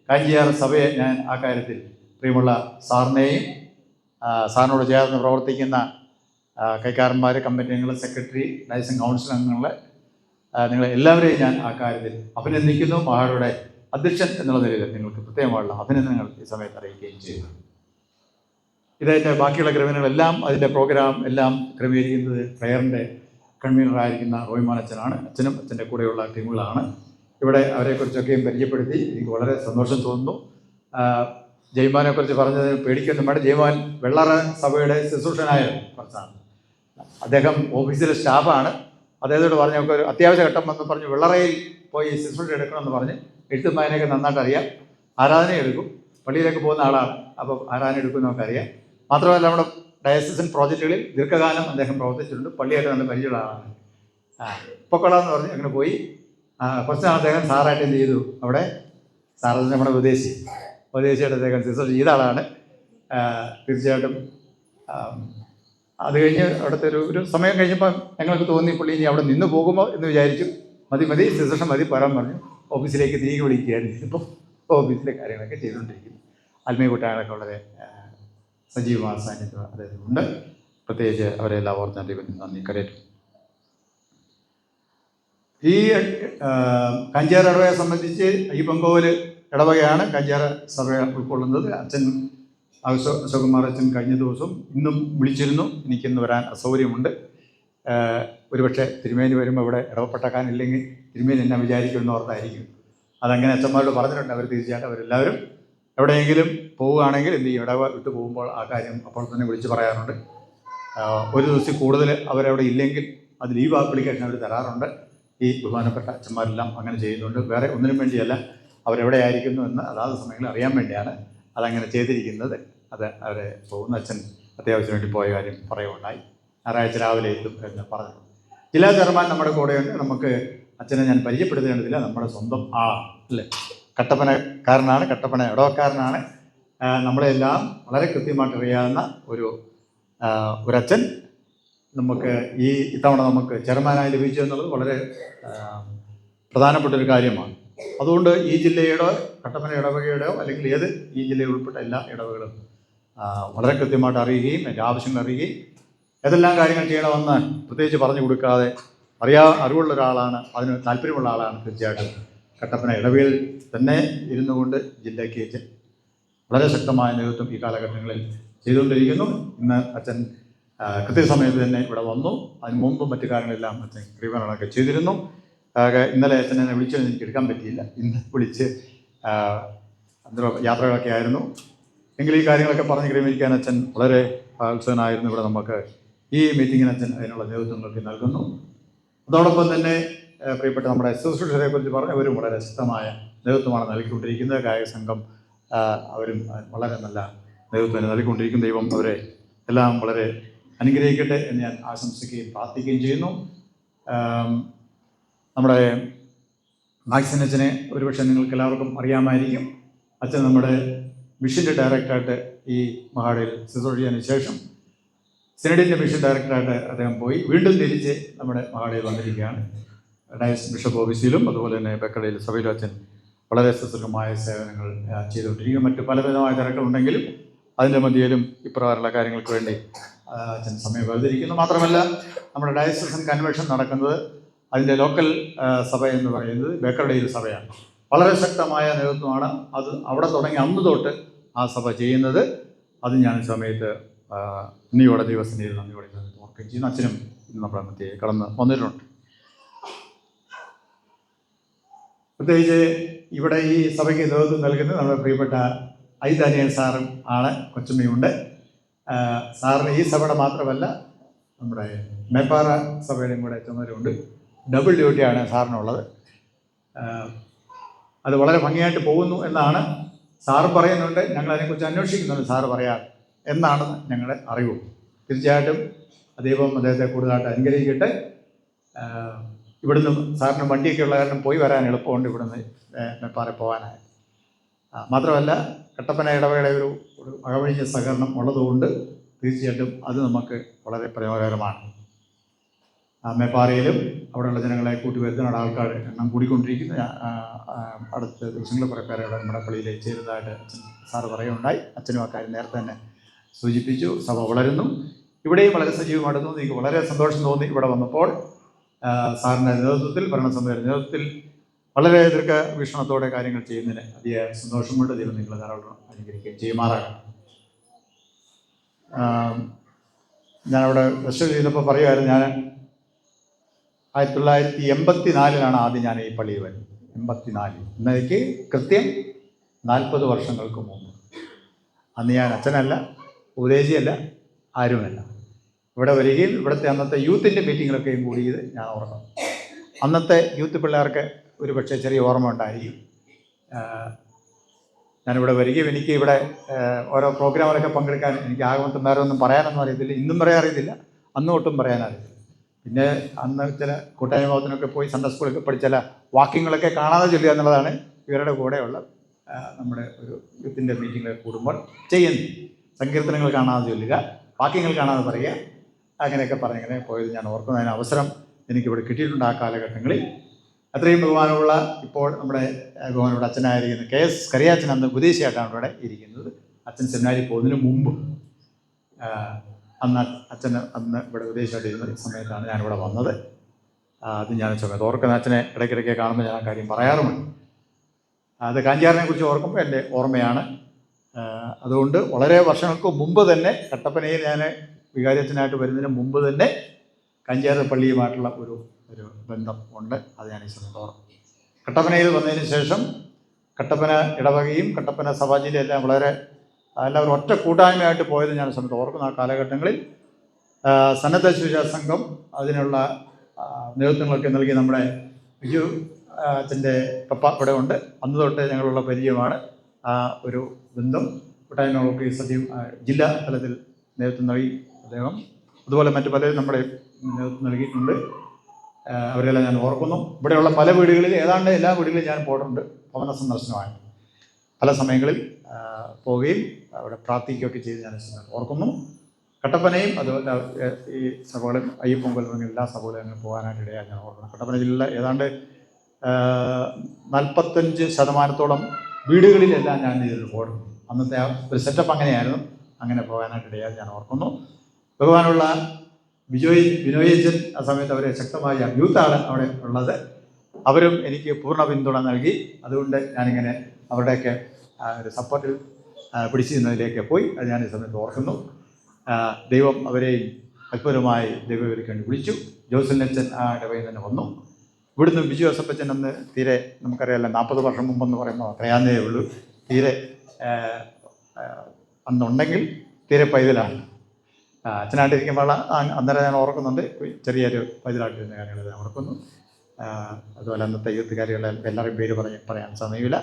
കാഞ്ചിയാർ സഭയെ ഞാൻ ആ കാര്യത്തിൽ പ്രിയമുള്ള സാറിനെയും സാറിനോട് ചേർന്ന് പ്രവർത്തിക്കുന്ന കൈക്കാരന്മാർ, കമ്മിറ്റി അംഗങ്ങൾ, സെക്രട്ടറി, ലൈസൻസ് കൗൺസിൽ അംഗങ്ങളെ, നിങ്ങളെ എല്ലാവരെയും ഞാൻ ആ കാര്യത്തിൽ അഭിനന്ദിക്കുന്നു. മഹാരുടെ അധ്യക്ഷൻ എന്നുള്ള നിലയിൽ നിങ്ങൾക്ക് പ്രത്യേകമായുള്ള അഭിനന്ദനങ്ങൾ ഈ സമയത്ത് അറിയിക്കുകയും ചെയ്യുന്നു. ഇതിൻ്റെ ബാക്കിയുള്ള ക്രമീകരണങ്ങളെല്ലാം, അതിൻ്റെ പ്രോഗ്രാം എല്ലാം ക്രമീകരിക്കുന്നത് പ്രയറിൻ്റെ കൺവീനറായിരിക്കുന്ന റോയ്മാൻ അച്ഛനാണ്. അച്ഛനും അച്ഛൻ്റെ കൂടെയുള്ള ടീമുകളാണ്. ഇവിടെ അവരെക്കുറിച്ചൊക്കെയും പരിചയപ്പെടുത്തി എനിക്ക് വളരെ സന്തോഷം തോന്നുന്നു. ജയ്മാനെക്കുറിച്ച് പറഞ്ഞത് പേടിക്കൊന്നും വേണ്ട. ജയ്മാൻ വെള്ളറ സഭയുടെ ശുശ്രൂഷനായ കുറച്ചാണ്. അദ്ദേഹം ഓഫീസിലെ സ്റ്റാഫാണ്. അദ്ദേഹത്തോട് പറഞ്ഞൊക്കെ ഒരു അത്യാവശ്യ ഘട്ടം വന്ന് പറഞ്ഞു, വെള്ളറയിൽ പോയി ശുശ്രൂഷ എടുക്കണമെന്ന് പറഞ്ഞ്. എഴുത്തും വായനയൊക്കെ നന്നായിട്ട് അറിയാം. ആരാധന എടുക്കും. പള്ളിയിലേക്ക് പോകുന്ന ആളാണ്. അപ്പോൾ ആരാധന എടുക്കുന്നതൊക്കെ അറിയാം. മാത്രമല്ല നമ്മുടെ ഡയസിസൻ പ്രോജക്റ്റുകളിൽ ദീർഘകാലം അദ്ദേഹം പ്രവർത്തിച്ചിട്ടുണ്ട്. പള്ളിയായിട്ട് നല്ല പരിചയമുള്ള ആളാണ്. പൊക്കോളാന്ന് പറഞ്ഞ് അങ്ങനെ പോയി. കുറച്ച് നാൾ അദ്ദേഹം സാറായിട്ട് എന്ത് ചെയ്തു, അവിടെ സാറ് നമ്മുടെ ഉപദേശിയായിട്ട് അദ്ദേഹം ശുശ്രൂഷ ചെയ്ത ആളാണ്. തീർച്ചയായിട്ടും അത് കഴിഞ്ഞ് അവിടുത്തെ ഒരു സമയം കഴിഞ്ഞപ്പോൾ ഞങ്ങൾക്ക് തോന്നി പുള്ളി ഇനി അവിടെ നിന്ന് പോകുമോ എന്ന് വിചാരിച്ചു. മതി ശുശ്രൂഷ മതി പോരാൻ പറഞ്ഞു. ഓഫീസിലേക്ക് തിരികെ വിളിക്കുകയായിരുന്നു. ഇപ്പോൾ ഓഫീസിലെ കാര്യങ്ങളൊക്കെ ചെയ്തുകൊണ്ടിരിക്കുന്നു. ആത്മീയ കൂട്ടായ്മകളൊക്കെ വളരെ സജീവമായ സാന്നിധ്യം അദ്ദേഹത്തിനുണ്ട്. പ്രത്യേകിച്ച് അവരെല്ലാം ഓർത്ത് ദൈവത്തിന് നന്ദി കരയറ്റും. ഈ കഞ്ചേർ ഇടവകയെ സംബന്ധിച്ച് ഈ പങ്കോവൽ ഇടവകയാണ് കഞ്ചേർ സഭ ഉൾക്കൊള്ളുന്നത്. അച്ഛൻ അശോകുമാർ അച്ഛൻ കഴിഞ്ഞ ദിവസം ഇന്നും വിളിച്ചിരുന്നു. എനിക്കിന്ന് വരാൻ അസൗകര്യമുണ്ട്. ഒരുപക്ഷെ തിരുമേനി വരുമ്പോൾ ഇവിടെ ഇടവപ്പെട്ടക്കാനില്ലെങ്കിൽ തിരുമേനി എന്നെ വിചാരിക്കുമെന്ന് ഓർത്തായിരിക്കും. അതങ്ങനെ അച്ഛന്മാരോട് പറഞ്ഞിട്ടുണ്ട്. അവർ തീർച്ചയായിട്ടും അവരെല്ലാവരും എവിടെയെങ്കിലും പോവുകയാണെങ്കിൽ എന്ത് ചെയ്യും, ഇടവ വിട്ടു പോകുമ്പോൾ ആ കാര്യം അപ്പോൾ തന്നെ വിളിച്ച് പറയാറുണ്ട്. ഒരു ദിവസം കൂടുതൽ അവരവിടെ ഇല്ലെങ്കിൽ അത് ലീവ് ആപ്ലിക്കേഷൻ അവർ തരാറുണ്ട്. ഈ ബഹുമാനപ്പെട്ട അച്ഛന്മാരെല്ലാം അങ്ങനെ ചെയ്യുന്നുണ്ട്. വേറെ ഒന്നിനും വേണ്ടിയല്ല, അവരെവിടെ ആയിരിക്കുന്നു എന്ന് അതാത് സമയങ്ങളിൽ അറിയാൻ വേണ്ടിയാണ് അതങ്ങനെ ചെയ്തിരിക്കുന്നത്. അത് അവരെ പോകുന്ന അച്ഛൻ അത്യാവശ്യം വേണ്ടി പോയ കാര്യം പറയുകയുണ്ടായി. ഞായറാഴ്ച രാവിലെ എത്തും എന്ന് പറഞ്ഞു. ജില്ലാ ചെയർമാൻ നമ്മുടെ കൂടെയുണ്ട്. നമുക്ക് അച്ഛനെ ഞാൻ പരിചയപ്പെടുത്തേണ്ടതില്ല, നമ്മുടെ സ്വന്തം അല്ലേ, കട്ടപ്പനക്കാരനാണ്, കട്ടപ്പന ഇടവക്കാരനാണ്. നമ്മളെല്ലാം വളരെ കൃത്യമായിട്ട് അറിയാവുന്ന ഒരച്ഛൻ നമുക്ക് ഇത്തവണ നമുക്ക് ചെയർമാനായി ലഭിച്ചു എന്നുള്ളത് വളരെ പ്രധാനപ്പെട്ടൊരു കാര്യമാണ്. അതുകൊണ്ട് ഈ ജില്ലയുടെ, കട്ടപ്പന ഇടവകയുടെയോ അല്ലെങ്കിൽ ഈ ജില്ലയിൽ ഉൾപ്പെട്ട എല്ലാ ഇടവകളും വളരെ കൃത്യമായിട്ട് അറിയുകയും എൻ്റെ ആവശ്യങ്ങൾ അറിയുകയും ഏതെല്ലാം കാര്യങ്ങൾ ചെയ്യണമെന്ന് പ്രത്യേകിച്ച് പറഞ്ഞു കൊടുക്കാതെ അറിവുള്ള ഒരാളാണ്, അതിന് താല്പര്യമുള്ള ആളാണ്. തീർച്ചയായിട്ടും കട്ടപ്പന ഇടവകയിൽ തന്നെ ഇരുന്നു കൊണ്ട് ജില്ലയ്ക്ക് വളരെ ശക്തമായ നേതൃത്വം ഈ കാലഘട്ടങ്ങളിൽ ചെയ്തുകൊണ്ടിരിക്കുന്നു. ഇന്ന് അച്ഛൻ കൃത്യസമയത്ത് തന്നെ ഇവിടെ വന്നു. അതിന് മുമ്പ് മറ്റു കാര്യങ്ങളെല്ലാം അച്ഛൻ ക്രമീകരണമൊക്കെ ചെയ്തിരുന്നു. ഇന്നലെ അച്ഛനെ വിളിച്ചത് എനിക്ക് എടുക്കാൻ പറ്റിയില്ല. ഇന്ന് വിളിച്ച് യാത്രകളൊക്കെ ആയിരുന്നു. എങ്കിൽ ഈ കാര്യങ്ങളൊക്കെ പറഞ്ഞ് ക്രമീകരിക്കാൻ അച്ഛൻ വളരെ ഉത്സുകനായിരുന്നു. ഇവിടെ നമുക്ക് ഈ മീറ്റിങ്ങിന് അച്ഛൻ അതിനുള്ള നേതൃത്വങ്ങൾക്ക് നൽകുന്നു. അതോടൊപ്പം തന്നെ പ്രിയപ്പെട്ട നമ്മുടെ ശുശ്രൂഷരെ കുറിച്ച് പറഞ്ഞവരും വളരെ ശക്തമായ നേതൃത്വമാണ് നൽകിക്കൊണ്ടിരിക്കുന്നത്. ഗായക സംഘം അവരും വളരെ നല്ല നേതൃത്വം നൽകിക്കൊണ്ടിരിക്കും. ദൈവം അവരെ എല്ലാം വളരെ അനുഗ്രഹിക്കട്ടെ എന്ന് ഞാൻ ആശംസിക്കുകയും പ്രാർത്ഥിക്കുകയും ചെയ്യുന്നു. നമ്മുടെ മാക്സിനച്ചനെ ഒരുപക്ഷെ നിങ്ങൾക്ക് എല്ലാവർക്കും അറിയാമായിരിക്കും. അച്ഛൻ നമ്മുടെ മിഷൻ്റെ ഡയറക്ടറായിട്ട് ഈ മഹാടയിൽ ശുശ്രൂഷ ചെയ്തതിന് ശേഷം സിനഡിൻ്റെ മിഷൻ ഡയറക്ടറായിട്ട് അദ്ദേഹം പോയി വീണ്ടും തിരിച്ച് നമ്മുടെ മഹാടയിൽ വന്നിരിക്കുകയാണ്. ഡയസ് ബിഷപ്പ് ഓഫീസിലും അതുപോലെ തന്നെ ബക്കടയിൽ സഭയിലും അച്ഛൻ വളരെ സുസൃഢമായ സേവനങ്ങൾ ചെയ്തുകൊണ്ടിരിക്കുക. മറ്റ് പലവിധമായ തിരക്കുകളുണ്ടെങ്കിലും അതിൻ്റെ മധ്യയിലും ഇപ്രകാരമുള്ള കാര്യങ്ങൾക്ക് വേണ്ടി അച്ഛൻ സമയം വേർതിരിക്കുന്നു. മാത്രമല്ല നമ്മുടെ ഡയസസൻ കൺവെൻഷൻ നടക്കുന്നത് അതിൻ്റെ ലോക്കൽ സഭ എന്ന് പറയുന്നത് ബേക്കറുടെയിൽ സഭയാണ്. വളരെ ശക്തമായ നേതൃത്വമാണ് അത്. അവിടെ തുടങ്ങി അന്ന് തൊട്ട് ആ സഭ ചെയ്യുന്നത്. അത് ഞാൻ സമയത്ത് നന്ദിയോടെ ദൈവസന്നിധിയിൽ നന്ദിയോടെ ഓർക്കുകയും ചെയ്യുന്നു. അച്ഛനും ഇന്ന് നമ്മുടെ മധ്യേ കടന്ന് വന്നിട്ടുണ്ട്. പ്രത്യേകിച്ച് ഇവിടെ ഈ സഭയ്ക്ക് നേതൃത്വം നൽകുന്നത് നമ്മുടെ പ്രിയപ്പെട്ട ഐ ദാനിയൽ സാറും ആണ്. കൊച്ചുമ്മയുണ്ട്. സാറിന് ഈ സഭയുടെ മാത്രമല്ല നമ്മുടെ മേപ്പാറ സഭയുടെയും കൂടെ ചുമതലയുണ്ട്. ഡബിൾ ഡ്യൂട്ടിയാണ് സാറിനുള്ളത്. അത് വളരെ ഭംഗിയായിട്ട് പോകുന്നു എന്നാണ് സാറ് പറയുന്നുണ്ട്. ഞങ്ങളതിനെക്കുറിച്ച് അന്വേഷിക്കുന്നുണ്ട് സാറ് പറയാം എന്നാണ് ഞങ്ങളുടെ അറിവ്. തീർച്ചയായിട്ടും ദൈവം അദ്ദേഹത്തെ കൂടുതലായിട്ട് അനുഗ്രഹിക്കട്ടെ. ഇവിടുന്ന് സാറിന് വണ്ടിയൊക്കെ ഉള്ള കാരണം പോയി വരാൻ എളുപ്പമുണ്ട് ഇവിടുന്ന് മേപ്പാറ പോകാനായി. മാത്രമല്ല കട്ടപ്പന ഇടവകയുടെ ഒരു അകവഴിഞ്ഞ സഹകരണം ഉള്ളതുകൊണ്ട് തീർച്ചയായിട്ടും അത് നമുക്ക് വളരെ പ്രയോജനകരമാണ്. മേപ്പാറയിലും അവിടെയുള്ള ജനങ്ങളെ കൂട്ടിവരുത്തുന്ന ആൾക്കാർ എണ്ണം കൂടിക്കൊണ്ടിരിക്കുന്നു. അടുത്ത ദിവസങ്ങളിൽ കുറേ പേരെ നമ്മുടെ പള്ളിയിലേക്ക് ചേരുന്നതായിട്ട് അച്ഛൻ സാറ് പറയുകയുണ്ടായി. അച്ഛനും ആ കാര്യം നേരത്തെ തന്നെ സൂചിപ്പിച്ചു. സഭ വളരുന്നു. ഇവിടെയും വളരെ സജീവമായിരുന്നു. എനിക്ക് വളരെ സന്തോഷം തോന്നി ഇവിടെ വന്നപ്പോൾ. സാറിൻ്റെ നേതൃത്വത്തിൽ, ഭരണസമിതിയുടെ നേതൃത്വത്തിൽ വളരെ ദീർഘവീക്ഷണത്തോടെ കാര്യങ്ങൾ ചെയ്യുന്നതിന് അധിക സന്തോഷം കൊണ്ട് ദൈവം നിങ്ങൾ ധാരാളം അനുഗ്രഹിക്കുകയും ചെയ്യുമാറാകണം. ഞാനവിടെ രജിസ്റ്റർ ചെയ്തപ്പോൾ പറയുമായിരുന്നു, ഞാൻ 1984 ആദ്യം ഞാൻ ഈ പള്ളിയിൽ വരുന്നത്. 84 ഇന്നേക്ക് കൃത്യം 40 വർഷങ്ങൾക്ക് മുമ്പ്. അന്ന് ഞാൻ അച്ഛനല്ല, ഉപദേശിയല്ല, ആരുമല്ല. ഇവിടെ വരികയും ഇവിടുത്തെ അന്നത്തെ യൂത്തിൻ്റെ മീറ്റിങ്ങിലൊക്കെയും കൂടിയത് ഞാൻ ഓർക്കണം. അന്നത്തെ യൂത്ത് പിള്ളേർക്ക് ഒരു പക്ഷേ ചെറിയ ഓർമ്മ ഉണ്ടായിരിക്കും. ഞാനിവിടെ വരികയും എനിക്ക് ഇവിടെ ഓരോ പ്രോഗ്രാമിലൊക്കെ പങ്കെടുക്കാൻ എനിക്ക് ആകുമത്തും വേറെ ഒന്നും പറയാനൊന്നും അറിയത്തില്ല. ഇന്നും പറയാൻ അറിയത്തില്ല, അന്നും ഒട്ടും പറയാനറിയത്തില്ല. പിന്നെ അന്ന് ചില കൂട്ടായ്മത്തിനൊക്കെ പോയി സൺഡേ സ്കൂളൊക്കെ പഠിച്ച ചില വാക്യങ്ങളൊക്കെ കാണാതെ ചൊല്ലുക എന്നുള്ളതാണ് ഇവരുടെ കൂടെയുള്ള നമ്മുടെ ഒരു യൂത്തിൻ്റെ മീറ്റിങ്ങിലൊക്കെ കൂടുമ്പോൾ ചെയ്യുന്നത്. സങ്കീർത്തനങ്ങൾ കാണാതെ ചൊല്ലുക, വാക്യങ്ങൾ കാണാതെ പറയുക, അങ്ങനെയൊക്കെ പറഞ്ഞിങ്ങനെ പോയത് ഞാൻ ഓർക്കുന്നതിന് അവസരം എനിക്കിവിടെ കിട്ടിയിട്ടുണ്ട്. ആ കാലഘട്ടങ്ങളിൽ അത്രയും ബഹുമാനമുള്ള ഇപ്പോൾ നമ്മുടെ ബഹുമാനമുള്ള അച്ഛനായിരിക്കുന്ന KS കറിയാച്ചൻ അന്ന് ഉപദേശിയായിട്ടാണ് ഇവിടെ ഇരിക്കുന്നത്. അച്ഛൻ സെമിനാരിൽ പോകുന്നതിന് മുമ്പ് അന്ന് ഇവിടെ ഉപദേശമായിട്ട് ഇരുന്ന സമയത്താണ് ഞാനിവിടെ വന്നത്. അത് ഞാൻ സമയത്ത് ഓർക്കുന്ന അച്ഛനെ ഇടയ്ക്കിടയ്ക്ക് കാണുമ്പോൾ ഞാൻ ആ കാര്യം പറയാറുമുണ്ട്. അത് കാഞ്ചാറിനെ കുറിച്ച് ഓർക്കുമ്പോൾ എൻ്റെ ഓർമ്മയാണ്. അതുകൊണ്ട് വളരെ വർഷങ്ങൾക്ക് മുമ്പ് തന്നെ കട്ടപ്പനയിൽ ഞാൻ വികാരിയച്ഛനായിട്ട് വരുന്നതിന് മുമ്പ് തന്നെ കാഞ്ചാറ് പള്ളിയുമായിട്ടുള്ള ഒരു ബന്ധം ഉണ്ട്. അത് ഞാൻ ഈ സമയത്ത് ഓർക്കും. കട്ടപ്പനയിൽ വന്നതിന് ശേഷം കട്ടപ്പന ഇടവകയും കട്ടപ്പന സഭാജിയിലും എല്ലാം എല്ലാവരും ഒറ്റ കൂട്ടായ്മയായിട്ട് പോയത് ഞാൻ സമയത്ത് ഓർക്കുന്ന. ആ കാലഘട്ടങ്ങളിൽ സന്നദ്ധ സുവിശേഷ സംഘം അതിനുള്ള നേതൃത്വങ്ങളൊക്കെ നൽകി നമ്മുടെ ബിജു അച്ഛൻ്റെ പപ്പ ഇവിടെ ഉണ്ട്. അന്ന് തൊട്ട് ഞങ്ങളുള്ള പരിചയമാണ്. ആ ഒരു ബന്ധം കൂട്ടായ്മകളൊക്കെ ജില്ലാ തലത്തിൽ നേതൃത്വം നൽകി അദ്ദേഹം. അതുപോലെ മറ്റു പലരും നമ്മുടെ നേതൃത്വം നൽകിയിട്ടുണ്ട്. അവരെല്ലാം ഞാൻ ഓർക്കുന്നു. ഇവിടെയുള്ള പല വീടുകളിൽ, ഏതാണ്ട് എല്ലാ വീടുകളിലും ഞാൻ പോയിട്ടുണ്ട് ഭവന സന്ദർശനമായിട്ട്. പല സമയങ്ങളിൽ പോവുകയും അവിടെ പ്രാർത്ഥിക്കുകയൊക്കെ ചെയ്ത് ഞാൻ ഓർക്കുന്നു. കട്ടപ്പനയും അതുപോലെ ഈ സഭകളും അയ്യപ്പൊങ്കൽ തുടങ്ങിയ എല്ലാ സഭകളും അങ്ങനെ പോകാനായിട്ട് ഇടയായി ഞാൻ ഓർക്കുന്നു. കട്ടപ്പന ജില്ല ഏതാണ്ട് 45% വീടുകളിലെല്ലാം ഞാൻ ഇതിൽ പോയിട്ടുണ്ട്. അന്നത്തെ ആ ഒരു സെറ്റപ്പ് അങ്ങനെയായിരുന്നു. അങ്ങനെ പോകാനായിട്ട് ഇടയായി ഞാൻ ഓർക്കുന്നു. ബഹുമാനുള്ള ബിനോയച്ചൻ ആ സമയത്ത് അവരെ ശക്തമായ യൂത്താണ് അവിടെ ഉള്ളത്. അവരും എനിക്ക് പൂർണ്ണ പിന്തുണ നൽകി. അതുകൊണ്ട് ഞാനിങ്ങനെ അവരുടെയൊക്കെ ഒരു സപ്പോർട്ടിൽ പിടിച്ചു നിന്നതിലേക്ക് പോയി. അത് ഞാൻ ഈ സമയത്ത് ഓർക്കുന്നു. ദൈവം അവരെയും അത്ഭുതമായി ദൈവവിളിക്ക് വേണ്ടി വിളിച്ചു. ജോസലച്ചൻ ആ ഇടവയിൽ തന്നെ വന്നു. ഇവിടുന്ന് ബിജു ജോസഫച്ചൻ അന്ന് തീരെ നമുക്കറിയാമല്ലോ, 40 വർഷം മുമ്പെന്ന് പറയുമ്പോൾ അത്രയാന്നേ ഉള്ളൂ. തീരെ അന്നുണ്ടെങ്കിൽ തീരെ പൈതലാണ്. അച്ഛനായിട്ടിരിക്കുമ്പോൾ അന്നേരം ഞാൻ ഓർക്കുന്നുണ്ട്. ചെറിയൊരു പൈതലായിട്ടിരുന്ന കാര്യങ്ങൾ ഞാൻ ഓർക്കുന്നു. അതുപോലെ അന്നത്തെ യൂത്തുകാരികളെ എല്ലാവരുടെയും പേര് പറയാൻ സമയമില്ല.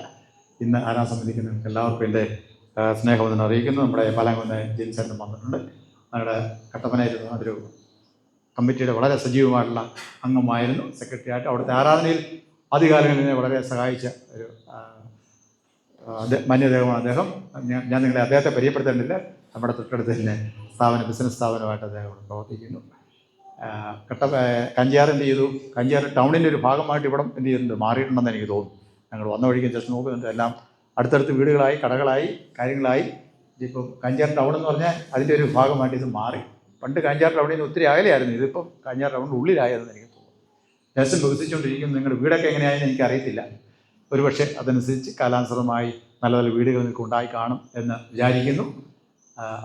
ഇന്ന് ആരാ സമ്മതിക്കുന്ന എല്ലാവർക്കും എൻ്റെ സ്നേഹമൊന്നും അറിയിക്കുന്നു. നമ്മുടെ പാലാങ്കുന്ന് ജെയിംസേട്ടൻ വന്നിട്ടുണ്ട്. നമ്മുടെ കട്ടപ്പനയായിരുന്നു. അതൊരു കമ്മിറ്റിയുടെ വളരെ സജീവമായിട്ടുള്ള അംഗമായിരുന്നു. സെക്രട്ടറി ആയിട്ട് അവിടുത്തെ ആരാധനയിൽ ആദ്യകാലങ്ങളിൽ വളരെ സഹായിച്ച ഒരു മാന്യദേഹമാണ് അദ്ദേഹം. ഞാൻ നിങ്ങളെ അദ്ദേഹത്തെ പരിചയപ്പെടുത്തേണ്ടില്ല. നമ്മുടെ തൊട്ടടുത്ത് തന്നെ ബിസിനസ് സ്ഥാപനമായിട്ട് അദ്ദേഹം പ്രവർത്തിക്കുന്നു. കഞ്ചിയാർ എന്ത് ചെയ്തു? കഞ്ചിയാർ ടൗണിൻ്റെ ഒരു ഭാഗമായിട്ട് ഇവിടം എന്ത് ചെയ്തിട്ടുണ്ട്, മാറിയിട്ടുണ്ടെന്ന് എനിക്ക് തോന്നുന്നു. ഞങ്ങൾ വന്ന വഴിക്ക് ജസ്റ്റ് നോക്കുന്നുണ്ട്, എല്ലാം അടുത്തടുത്ത് വീടുകളായി, കടകളായി, കാര്യങ്ങളായി. ഇതിപ്പം കഞ്ചിയാർ ടൗൺ എന്ന് പറഞ്ഞാൽ അതിൻ്റെ ഒരു ഭാഗമായിട്ട് ഇത് മാറി. പണ്ട് കഞ്ചിയാർ ടൗണിൽ നിന്ന് ഒത്തിരി അകലെയായിരുന്നു, ഇതിപ്പം കഞ്ചിയാർ ടൗണിൻ്റെ ഉള്ളിലായതെന്ന് എനിക്ക് തോന്നുന്നു. ദേശം വികസിച്ചുകൊണ്ടിരിക്കുന്നു. നിങ്ങളുടെ വീടൊക്കെ എങ്ങനെയായെന്ന് എനിക്കറിയത്തില്ല. ഒരുപക്ഷെ അതനുസരിച്ച് കാലാനുസൃതമായി നല്ല നല്ല വീടുകൾ നിങ്ങൾക്ക് ഉണ്ടായി കാണും എന്ന് വിചാരിക്കുന്നു.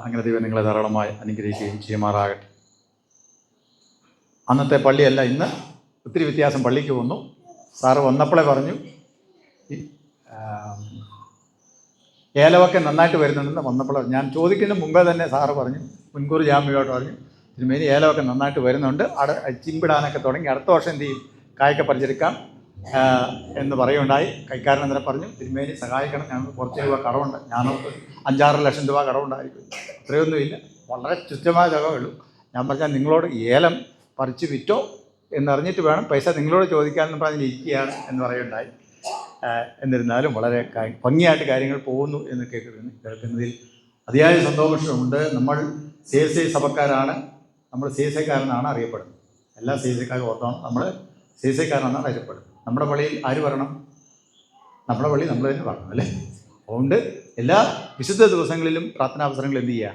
അങ്ങനെ ദൈവം നിങ്ങളെ ധാരാളമായി അനുഗ്രഹിക്കുകയും ചെയ്യുമാറാകട്ടെ. അന്നത്തെ പള്ളിയല്ല ഇന്ന്, ഒത്തിരി വ്യത്യാസം പള്ളിക്ക് വന്നു. സാറ് വന്നപ്പോഴേ പറഞ്ഞു ഏലമൊക്കെ നന്നായിട്ട് വരുന്നുണ്ടെന്ന്. വന്നപ്പോൾ ഞാൻ ചോദിക്കുന്നതിന് മുമ്പേ തന്നെ സാറ് പറഞ്ഞു, മുൻകൂർ ജാമ്യമായിട്ട് പറഞ്ഞു, തിരുമേനി ഏലമൊക്കെ നന്നായിട്ട് വരുന്നുണ്ട്, ചിമ്പിടാനൊക്കെ തുടങ്ങി, അടുത്ത വർഷം എന്ത് ചെയ്യും, കായൊക്കെ പറിച്ചെടുക്കാം എന്ന് പറയുണ്ടായി. കൈക്കാരൻ അന്നേരം പറഞ്ഞു, തിരുമേനി സഹായിക്കണം, ഞങ്ങൾക്ക് കുറച്ച് രൂപ കടമുണ്ട്. ഞാനോർക്ക് 5-6 ലക്ഷം രൂപ കടമുണ്ടായിരിക്കും. അത്രയൊന്നുമില്ല, വളരെ തുച്ഛമായ തുകയേ ഉള്ളൂ. ഞാൻ പറഞ്ഞാൽ നിങ്ങളോട് ഏലം പറിച്ച് വിറ്റോ എന്നറിഞ്ഞിട്ട് വേണം പൈസ നിങ്ങളോട് ചോദിക്കാമെന്ന് പറഞ്ഞ് ഇരിക്കുകയാണ് എന്ന് പറയുണ്ടായി. എന്നിരുന്നാലും വളരെ ഭംഗിയായിട്ട് കാര്യങ്ങൾ പോകുന്നു എന്ന് കേൾക്കുന്നതിൽ അതിയായ സന്തോഷമുണ്ട്. നമ്മൾ CSI സഭക്കാരാണ്, നമ്മൾ CSIക്കാരെന്നാണ് അറിയപ്പെടുന്നത്. എല്ലാ CSIക്കാരും ഓർക്കണം, നമ്മൾ CSIക്കാരെന്നാണ് അറിയപ്പെടുന്നത്. നമ്മുടെ പള്ളിയിൽ ആര് വരണം? നമ്മുടെ പള്ളി നമ്മൾ തന്നെ വരണം, അല്ലേ? അതുകൊണ്ട് എല്ലാ വിശുദ്ധ ദിവസങ്ങളിലും പ്രാർത്ഥനാവസരങ്ങൾ എന്ത് ചെയ്യുക,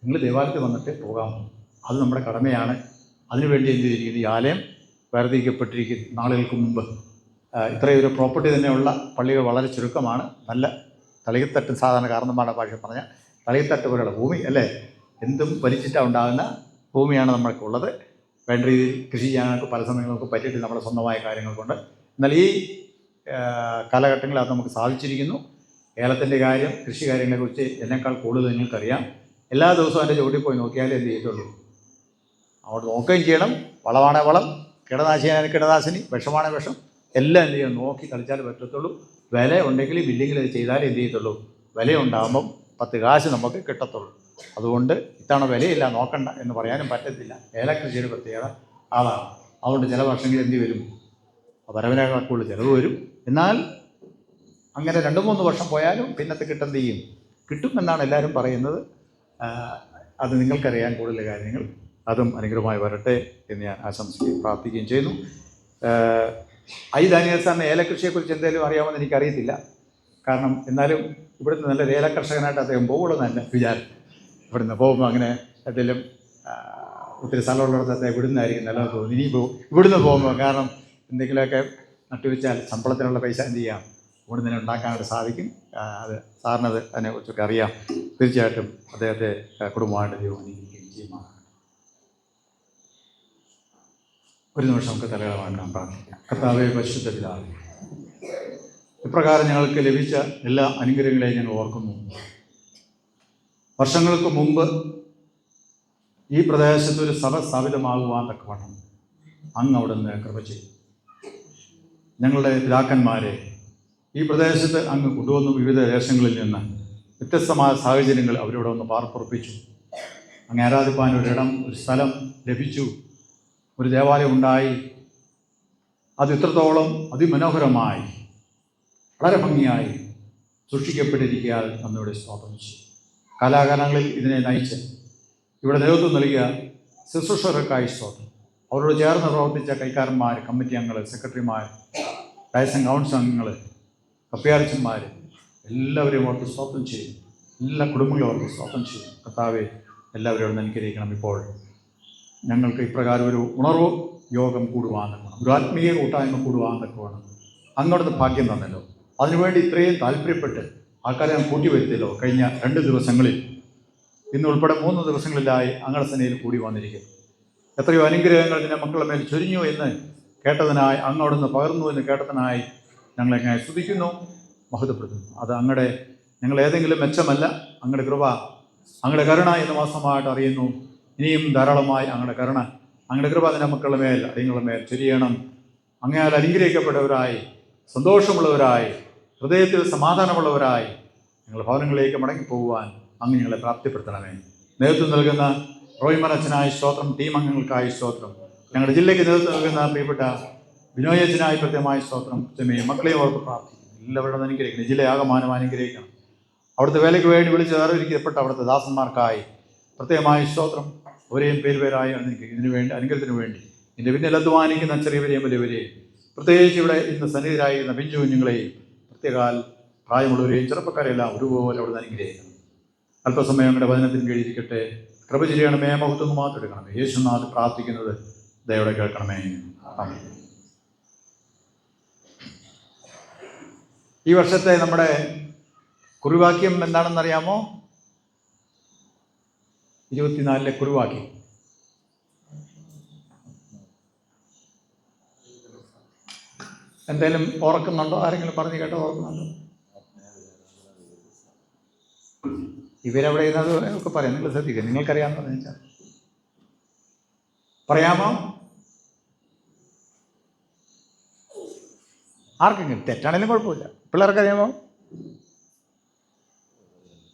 നിങ്ങൾ ദേവാലയത്തിൽ വന്നിട്ട് പോകാം. അത് നമ്മുടെ കടമയാണ്. അതിനുവേണ്ടി എന്ത് ചെയ്തിരിക്കുന്നു, ഈ ആലയം വേർതിരിക്കപ്പെട്ടിരിക്കുന്നു. നാളുകൾക്ക് മുമ്പ് ഇത്രയൊരു പ്രോപ്പർട്ടി തന്നെയുള്ള പള്ളികൾ വളരെ ചുരുക്കമാണ്. നല്ല തളികത്തട്ട്, സാധാരണ കാരണന്മാരുടെ ഭാഷ പറഞ്ഞാൽ തളികത്തട്ട് പോലെയുള്ള ഭൂമി, അല്ലേ? എന്തും വലിച്ചിട്ടാണ് ഉണ്ടാകുന്ന ഭൂമിയാണ് നമ്മൾക്കുള്ളത്. വേണ്ട രീതിയിൽ കൃഷി ചെയ്യാനൊക്കെ പല സമയങ്ങളിൽ നമുക്ക് പറ്റിയിട്ട് നമ്മുടെ സ്വന്തമായ കാര്യങ്ങൾ കൊണ്ട്. എന്നാൽ ഈ കാലഘട്ടങ്ങളിൽ അത് നമുക്ക് സാധിച്ചിരിക്കുന്നു. ഏലത്തിൻ്റെ കാര്യം, കൃഷി കാര്യങ്ങളെക്കുറിച്ച് എന്നെക്കാൾ കൂടുതൽ നിങ്ങൾക്കറിയാം. എല്ലാ ദിവസവും എൻ്റെ ചുവട്ടിൽ പോയി നോക്കിയാലേ എന്ത് ചെയ്യത്തുള്ളൂ, അവിടെ നോക്കുകയും ചെയ്യണം. വളമാണേ വളം, കീടനാശിനി കീടനാശിനി, വിഷമാണേ വിഷം, എല്ലാം എന്ത് ചെയ്യണം, നോക്കി കളിച്ചാലേ പറ്റത്തുള്ളൂ. വില ഉണ്ടെങ്കിൽ ബില്ലിങ്ങിൽ അത് ചെയ്താലേ എന്ത് ചെയ്യത്തുള്ളൂ, വിലയുണ്ടാകുമ്പം 10 കാശ് നമുക്ക് കിട്ടത്തുള്ളൂ. അതുകൊണ്ട് ഇത്തവണ വിലയില്ല നോക്കണ്ട എന്ന് പറയാനും പറ്റത്തില്ല. ഏലക്കൃഷിയുടെ പ്രത്യേകത അതാണ്. അതുകൊണ്ട് ചില വർഷങ്ങളിൽ എന്ത് വരും, വരവിനേക്കാൾ ചിലവ് വരും. എന്നാൽ അങ്ങനെ 2-3 വർഷം പോയാലും പിന്നത്തെ കിട്ടും ചെയ്യും, കിട്ടുമെന്നാണ് എല്ലാവരും പറയുന്നത്. അത് നിങ്ങൾക്കറിയാൻ കൂടുതൽ കാര്യങ്ങൾ, അതും അനുഗ്രഹമായി വരട്ടെ എന്ന് ഞാൻ ആശംസിക്കുകയും പ്രാർത്ഥിക്കുകയും ചെയ്യുന്നു. ദാനിയേൽ സാറിന് ഏലകൃഷിയെക്കുറിച്ച് എന്തെങ്കിലും അറിയാമെന്ന് എനിക്കറിയത്തില്ല. കാരണം എന്നാലും ഇവിടുന്ന് നല്ല ഏലകർഷകനായിട്ട് അദ്ദേഹം പോകുള്ളൂ എന്നല്ല വിചാരം. ഇവിടുന്ന് പോകുമ്പോൾ അങ്ങനെ എന്തെങ്കിലും ഒത്തിരി സ്ഥലമുള്ളിടത്ത് അദ്ദേഹം ഇവിടുന്നായിരിക്കും നല്ലത് തോന്നുന്നു. ഇനി ഇവിടുന്ന് പോകുമ്പോൾ, കാരണം എന്തെങ്കിലുമൊക്കെ നട്ടുവെച്ചാൽ ശമ്പളത്തിനുള്ള പൈസ എന്ത് ചെയ്യാം, ഇവിടെ തന്നെ ഉണ്ടാക്കാനായിട്ട് സാധിക്കും. അത് സാറിനത് അതിനെക്കുറിച്ചൊക്കെ അറിയാം. തീർച്ചയായിട്ടും അദ്ദേഹത്തെ കുടുംബമായിട്ട് ദൈവം അനുഗ്രഹിക്കുകയും ചെയ്യുമാണ്. ഒരു നിമിഷം നമുക്ക് തലകളാക്കാൻ പ്രാർത്ഥിക്കാം. കർത്താവേ, പരിശുദ്ധ പിതാവേ, ഇപ്രകാരം ഞങ്ങൾക്ക് ലഭിച്ച എല്ലാ അനുഗ്രഹങ്ങളെയും ഞങ്ങൾ ഓർക്കുന്നു. വർഷങ്ങൾക്ക് മുമ്പ് ഈ പ്രദേശത്ത് ഒരു സഭ സ്ഥാപിതമാകുവാൻ തക്കവണ്ണം അങ്ങ് അവിടുന്ന് കൃപ ചെയ്തു. ഞങ്ങളുടെ പിതാക്കന്മാരെ ഈ പ്രദേശത്ത് അങ്ങ് കൊണ്ടുവന്നു. വിവിധ ദേശങ്ങളിൽ നിന്ന് വ്യത്യസ്തമായ സാഹചര്യങ്ങൾ അവരോട് ഒന്ന് പാർപ്പുറപ്പിച്ചു. അങ്ങ് ആരാധിപ്പാൻ ഒരിടം, ഒരു സ്ഥലം ലഭിച്ചു. ഒരു ദേവാലയം ഉണ്ടായി. അത് ഇത്രത്തോളം അതിമനോഹരമായി വളരെ ഭംഗിയായി സൂക്ഷിക്കപ്പെട്ടിരിക്കാൻ നമ്മിവിടെ സ്തോത്രം ചെയ്യും. കാലാകാലങ്ങളിൽ ഇതിനെ നയിച്ച് ഇവിടെ നേതൃത്വം നൽകിയ ശുശ്രൂഷകർക്കായി സ്തോത്രം. അവരോട് ചേർന്ന് പ്രവർത്തിച്ച കൈക്കാരന്മാർ, കമ്മിറ്റി അംഗങ്ങൾ, സെക്രട്ടറിമാർ, ഡയസൻ കൗൺസിൽ അംഗങ്ങൾ, കപ്പ്യാർച്ചന്മാർ, എല്ലാവരെയും ഓർത്ത് സ്തോത്രം ചെയ്യും. എല്ലാ കുടുംബങ്ങളും ഓർത്ത് സ്തോത്രം ചെയ്യും. കർത്താവെ, എല്ലാവരോടും അനുഗ്രഹിക്കണം. ഇപ്പോൾ ഞങ്ങൾക്ക് ഇപ്രകാരം ഒരു ഉണർവ് യോഗം കൂടുവാൻ തക്കണം, ഒരു ആത്മീയ കൂട്ടായ്മ കൂടുവാൻ തക്കണം. അങ്ങോട്ട് ഭാഗ്യം തന്നല്ലോ. അതിനുവേണ്ടി ഇത്രയും താല്പര്യപ്പെട്ട് ആൾക്കാരെ ഞാൻ കൂട്ടി വരുത്തിയല്ലോ. കഴിഞ്ഞ 2 ദിവസങ്ങളിൽ, ഇന്നുൾപ്പെടെ 3 ദിവസങ്ങളിലായി അങ്ങയുടെ സേനയിൽ കൂടി വന്നിരിക്കുന്നു. എത്രയോ അനുഗ്രഹങ്ങൾ നിന്റെ മക്കളുടെ മേൽ ചൊരിഞ്ഞു എന്ന് കേട്ടതിനായി, അങ്ങോടൊന്ന് പകർന്നു എന്ന് കേട്ടതിനായി ഞങ്ങളെങ്ങനെ സ്തുതിക്കുന്നു, മഹത്വപ്പെടുത്തുന്നു. അത് ഞങ്ങൾ ഏതെങ്കിലും മെച്ചമല്ല, അങ്ങയുടെ കൃപ, അങ്ങയുടെ കരുണ എന്ന് വാസ്തവമായിട്ട് അറിയുന്നു. ഇനിയും ധാരാളമായി അങ്ങയുടെ കരുണ, അങ്ങയുടെ കൃപ നിന്റെ മക്കളുടെ മേൽ, അടിയങ്ങളുടെ മേൽ ചൊരിയണം. അങ്ങയാൽ അനുഗ്രഹിക്കപ്പെട്ടവരായി, സന്തോഷമുള്ളവരായി, ഹൃദയത്തിൽ സമാധാനമുള്ളവരായി ഞങ്ങൾ ഭവനങ്ങളിലേക്ക് മടങ്ങിപ്പോകുവാൻ അങ്ങ് ഞങ്ങളെ പ്രാപ്തിപ്പെടുത്തണമേ. നേതൃത്വം നൽകുന്ന റോയ്മനച്ചനായി സ്തോത്രം, ടീം അംഗങ്ങൾക്കായി സ്തോത്രം, ഞങ്ങളുടെ ജില്ലയ്ക്ക് നേതൃത്വം നൽകുന്ന പ്രിയപ്പെട്ട ബിനോയച്ചനായി പ്രത്യേകമായി സ്തോത്രം. മക്കളെയും ഓർത്ത് പ്രാർത്ഥിക്കുന്നു. എല്ലാവരോടും അനുഗ്രഹിക്കണം. ജില്ലയാകമാനം അനുഗ്രഹിക്കണം. അവിടുത്തെ വേലയ്ക്ക് വേണ്ടി വിളിച്ച് വേർതിരിക്കപ്പെട്ട അവിടുത്തെ ദാസന്മാർക്കായി പ്രത്യേകമായ സ്തോത്രം. അവരെയും പേരുപേരായി ഇതിനു വേണ്ടി അനുഗ്രഹത്തിന് വേണ്ടി ഇതിൻ്റെ പിന്നിൽ അധ്വാനിക്കുന്ന ചെറിയവരെയും വലിയവരെയും, പ്രത്യേകിച്ച് ഇവിടെ ഇന്ന് സന്നിധിയിലായിരുന്ന പിഞ്ചു കുഞ്ഞുങ്ങളെയും പ്രത്യേകാൽ പ്രായമുള്ളവരെയും ചെറുപ്പക്കാരെല്ലാം ഒരുപോലെ അവിടുന്ന് അനുഗ്രഹിക്കണം. അല്പസമയം ഞങ്ങളുടെ വചനത്തിന് കഴിയിരിക്കട്ടെ. കൃപ ചെയ്യണമേ, മഹത്വം മാത്രം എടുക്കണമേ. യേശുനാഥ് പ്രാർത്ഥിക്കുന്നത് ദയയോടെ കേൾക്കണമേ. ആമേൻ. ഈ വർഷത്തെ നമ്മുടെ കുറിവാക്യം എന്താണെന്നറിയാമോ? 24 കുറിവാക്യം. എന്തായാലും ഓർക്കുന്നുണ്ടോ? ആരെങ്കിലും പറഞ്ഞു കേട്ടോ? ഓർക്കുന്നുണ്ടോ? ഇവരവിടെ ഇരുന്നത് ഒക്കെ പറയാം. നിങ്ങൾ ശ്രദ്ധിക്കുക. നിങ്ങൾക്കറിയാമെന്ന് വെച്ചാൽ പറയാമോ? ആർക്കെങ്കിലും തെറ്റാണെങ്കിലും കുഴപ്പമില്ല. പിള്ളേർക്കറിയാമോ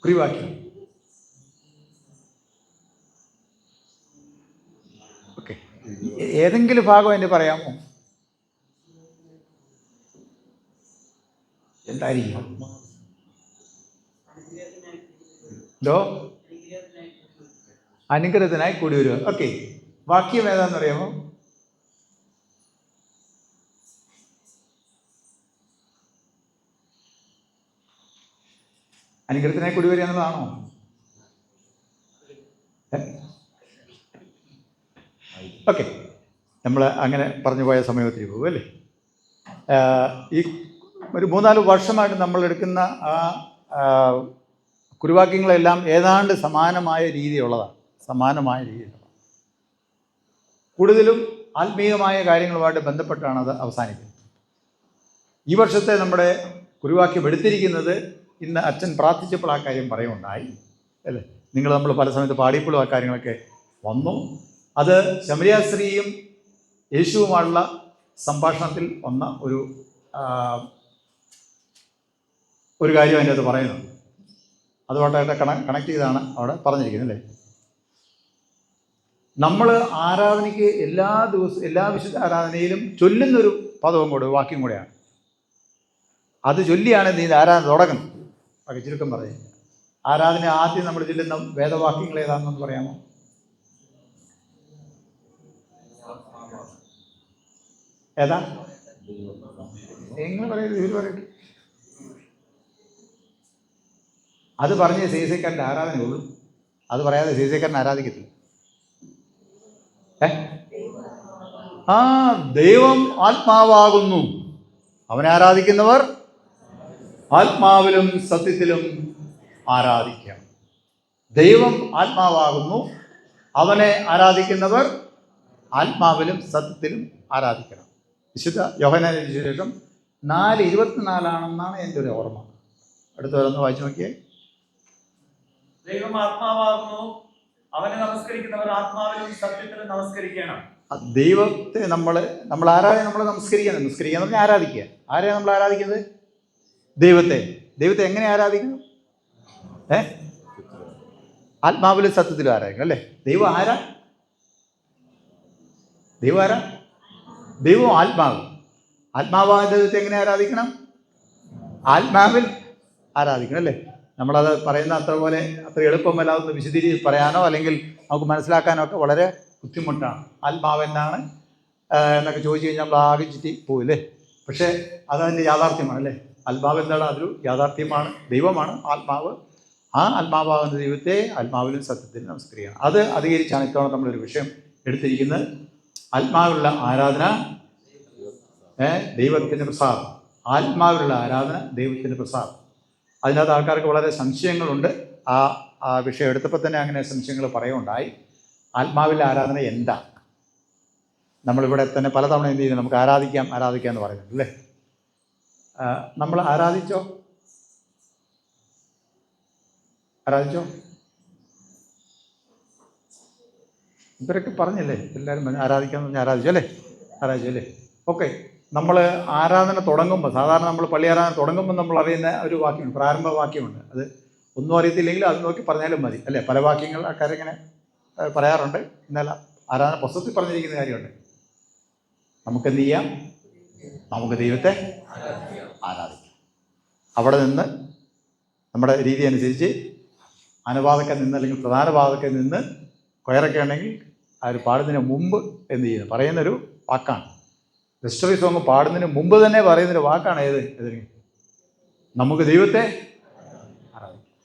കുറിവാക്യം? ഓക്കെ, ഏതെങ്കിലും ഭാഗം എന്നെ പറയാമോ? എന്തായിരിക്കും? എന്തോ? അനുഗ്രഹത്തിനായി കൂടി വരിക. ഓക്കെ, വാക്യം ഏതാണെന്നറിയാമോ? അനുഗ്രഹത്തിനായി കൂടി വരിക എന്നുള്ളതാണോ? ഓക്കെ, നമ്മൾ അങ്ങനെ പറഞ്ഞു പോയ സമയത്തിൽ പോകും അല്ലേ. ഈ ഒരു 3-4 വർഷമായിട്ട് നമ്മൾ എടുക്കുന്ന ആ കുറിവാക്യങ്ങളെല്ലാം ഏതാണ്ട് സമാനമായ രീതിയുള്ളതാണ്. കൂടുതലും ആത്മീയമായ കാര്യങ്ങളുമായിട്ട് ബന്ധപ്പെട്ടാണ് അത് അവസാനിക്കുന്നത്. ഈ വർഷത്തെ നമ്മുടെ കുറിവാക്യം എടുത്തിരിക്കുന്നത് ഇന്ന് അച്ഛൻ പ്രാർത്ഥിച്ചപ്പോൾ ആ കാര്യം പറയുണ്ടായി അല്ലേ. നമ്മൾ പല സമയത്ത് പാടിയപ്പോഴും ആ കാര്യങ്ങളൊക്കെ വന്നു. അത് ശമരിയ സ്ത്രീയും യേശുവുമായുള്ള സംഭാഷണത്തിൽ വന്ന ഒരു കാര്യം അതിൻ്റെ അത് പറയുന്നുണ്ട്. അതുമായിട്ടൊക്കെ കണക്ട് ചെയ്താണ് അവിടെ പറഞ്ഞിരിക്കുന്നത് അല്ലേ. നമ്മൾ ആരാധനയ്ക്ക് എല്ലാ ദിവസവും എല്ലാ വിശുദ്ധ ആരാധനയിലും ചൊല്ലുന്നൊരു പദവും കൂടെ, വാക്യം കൂടെയാണ്. അത് ചൊല്ലിയാണ് നീ ആരാധന തുടങ്ങുന്നത്. ഒക്കെ ചുരുക്കം പറയും. ആരാധന ആദ്യം നമ്മൾ ചൊല്ലുന്ന വേദവാക്യങ്ങൾ ഏതാണെന്ന് പറയാമോ? ഏതാ? എങ്ങനെ പറയുന്നത്? ഇവർ പറയട്ടെ. അത് പറഞ്ഞ് സീസക്കാരൻ്റെ ആരാധന ഉള്ളൂ. അത് പറയാതെ സീസക്കാരൻ ആരാധിക്കത്തില്ല. ദൈവം ആത്മാവാകുന്നു, അവനെ ആരാധിക്കുന്നവർ ആത്മാവിലും സത്യത്തിലും ആരാധിക്കണം. ദൈവം ആത്മാവാകുന്നു, അവനെ ആരാധിക്കുന്നവർ ആത്മാവിലും സത്യത്തിലും ആരാധിക്കണം. വിശുദ്ധ യോഹന്നാന്റെ സുവിശേഷം 4:24 എൻ്റെ ഒരു ഓർമ്മ. അടുത്ത വരന്ന് വായിച്ചു നോക്കിയേ. ദൈവം ആത്മാവാകുന്നു, അവനെ നമസ്കരിക്കുന്നവർ ആത്മാവിലും സത്യത്തിലും നമസ്കരിക്കണം. ദൈവത്തെ നമ്മൾ ആരാധന നമ്മൾ നമസ്കരിക്കണം. നമസ്കരിക്കുക എന്ന് പറഞ്ഞാൽ ആരാധിക്കുക. ആരെയാണ് നമ്മൾ ആരാധിക്കുന്നത്? ദൈവത്തെ എങ്ങനെ ആരാധിക്കണം? ആത്മാവിലും സത്യത്തിലും ആരാധിക്കണം അല്ലേ. ദൈവം ആരാ? ദൈവം ആത്മാവായ ദൈവത്തെ എങ്ങനെ ആരാധിക്കണം? ആത്മാവിൽ ആരാധിക്കണം അല്ലേ. നമ്മളത് പറയുന്ന അത്ര എളുപ്പമല്ല. അതൊന്ന് വിശദീകരിച്ച് പറയാനോ അല്ലെങ്കിൽ നമുക്ക് മനസ്സിലാക്കാനോ ഒക്കെ വളരെ ബുദ്ധിമുട്ടാണ്. ആത്മാവ് എന്താണ് എന്നൊക്കെ ചോദിച്ചു കഴിഞ്ഞാൽ നമ്മൾ ആകെ ചുറ്റി പോവില്ലേ. പക്ഷേ അതതിൻ്റെ യാഥാർത്ഥ്യമാണ് അല്ലേ. ആത്മാവ് എന്താണ്? അതൊരു യാഥാർത്ഥ്യമാണ്. ദൈവമാണ് ആത്മാവ്. ആ ആത്മാവാകുന്ന ദൈവത്തെ ആത്മാവിലും സത്യത്തിലും നമസ്കരിക്കണം. അത് അധികരിച്ചാണ് ഇത്തവണ നമ്മളൊരു വിഷയം എടുത്തിരിക്കുന്നത്. ആത്മാവിലുള്ള ആരാധന ദൈവത്തിൻ്റെ പ്രസാദം. ആത്മാവിലുള്ള ആരാധന ദൈവത്തിൻ്റെ പ്രസാദം. അതിനകത്ത് ആൾക്കാർക്ക് വളരെ സംശയങ്ങളുണ്ട്. ആ വിഷയം എടുത്തപ്പോൾ തന്നെ അങ്ങനെ സംശയങ്ങൾ പറയുകയുണ്ടായി. ആത്മാവിലെ ആരാധന എന്താ? നമ്മളിവിടെ തന്നെ പലതവണ എന്ത് ചെയ്യുന്നു? നമുക്ക് ആരാധിക്കാം എന്ന് പറയുന്നുണ്ട് അല്ലേ. നമ്മൾ ആരാധിച്ചോ? ഇവരൊക്കെ പറഞ്ഞല്ലേ, എല്ലാവരും ആരാധിക്കാമെന്ന് പറഞ്ഞാൽ ആരാധിച്ചു അല്ലേ. ഓക്കെ, നമ്മൾ ആരാധന തുടങ്ങുമ്പോൾ, സാധാരണ നമ്മൾ പള്ളി ആരാധന തുടങ്ങുമ്പോൾ നമ്മൾ അറിയുന്ന ഒരു വാക്യമുണ്ട്, പ്രാരംഭ വാക്യമുണ്ട്. അത് ഒന്നും അറിയത്തില്ലെങ്കിലും അത് നോക്കി പറഞ്ഞാലും മതി അല്ലേ. പല വാക്യങ്ങൾ ആൾക്കാരിങ്ങനെ പറയാറുണ്ട്. എന്നാൽ ആരാധന പുസ്തകത്തിൽ പറഞ്ഞിരിക്കുന്ന കാര്യമുണ്ട്. നമുക്കെന്ത് ചെയ്യാം? നമുക്ക് ദൈവത്തെ ആരാധിക്കാം. അവിടെ നിന്ന് നമ്മുടെ രീതി അനുസരിച്ച് അനുവാദക്ക നിന്ന് അല്ലെങ്കിൽ പ്രധാന വാദക്ക നിന്ന് കൊയറൊക്കെ ഉണ്ടെങ്കിൽ അവർ പാടുന്നതിന് മുമ്പ് എന്ത് ചെയ്യുന്നത് പറയുന്നൊരു വാക്കാണ്. മിസ്റ്ററി സോങ് പാടുന്നതിന് മുമ്പ് തന്നെ പറയുന്നൊരു വാക്കാണ് ഏതിന് നമുക്ക് ദൈവത്തെ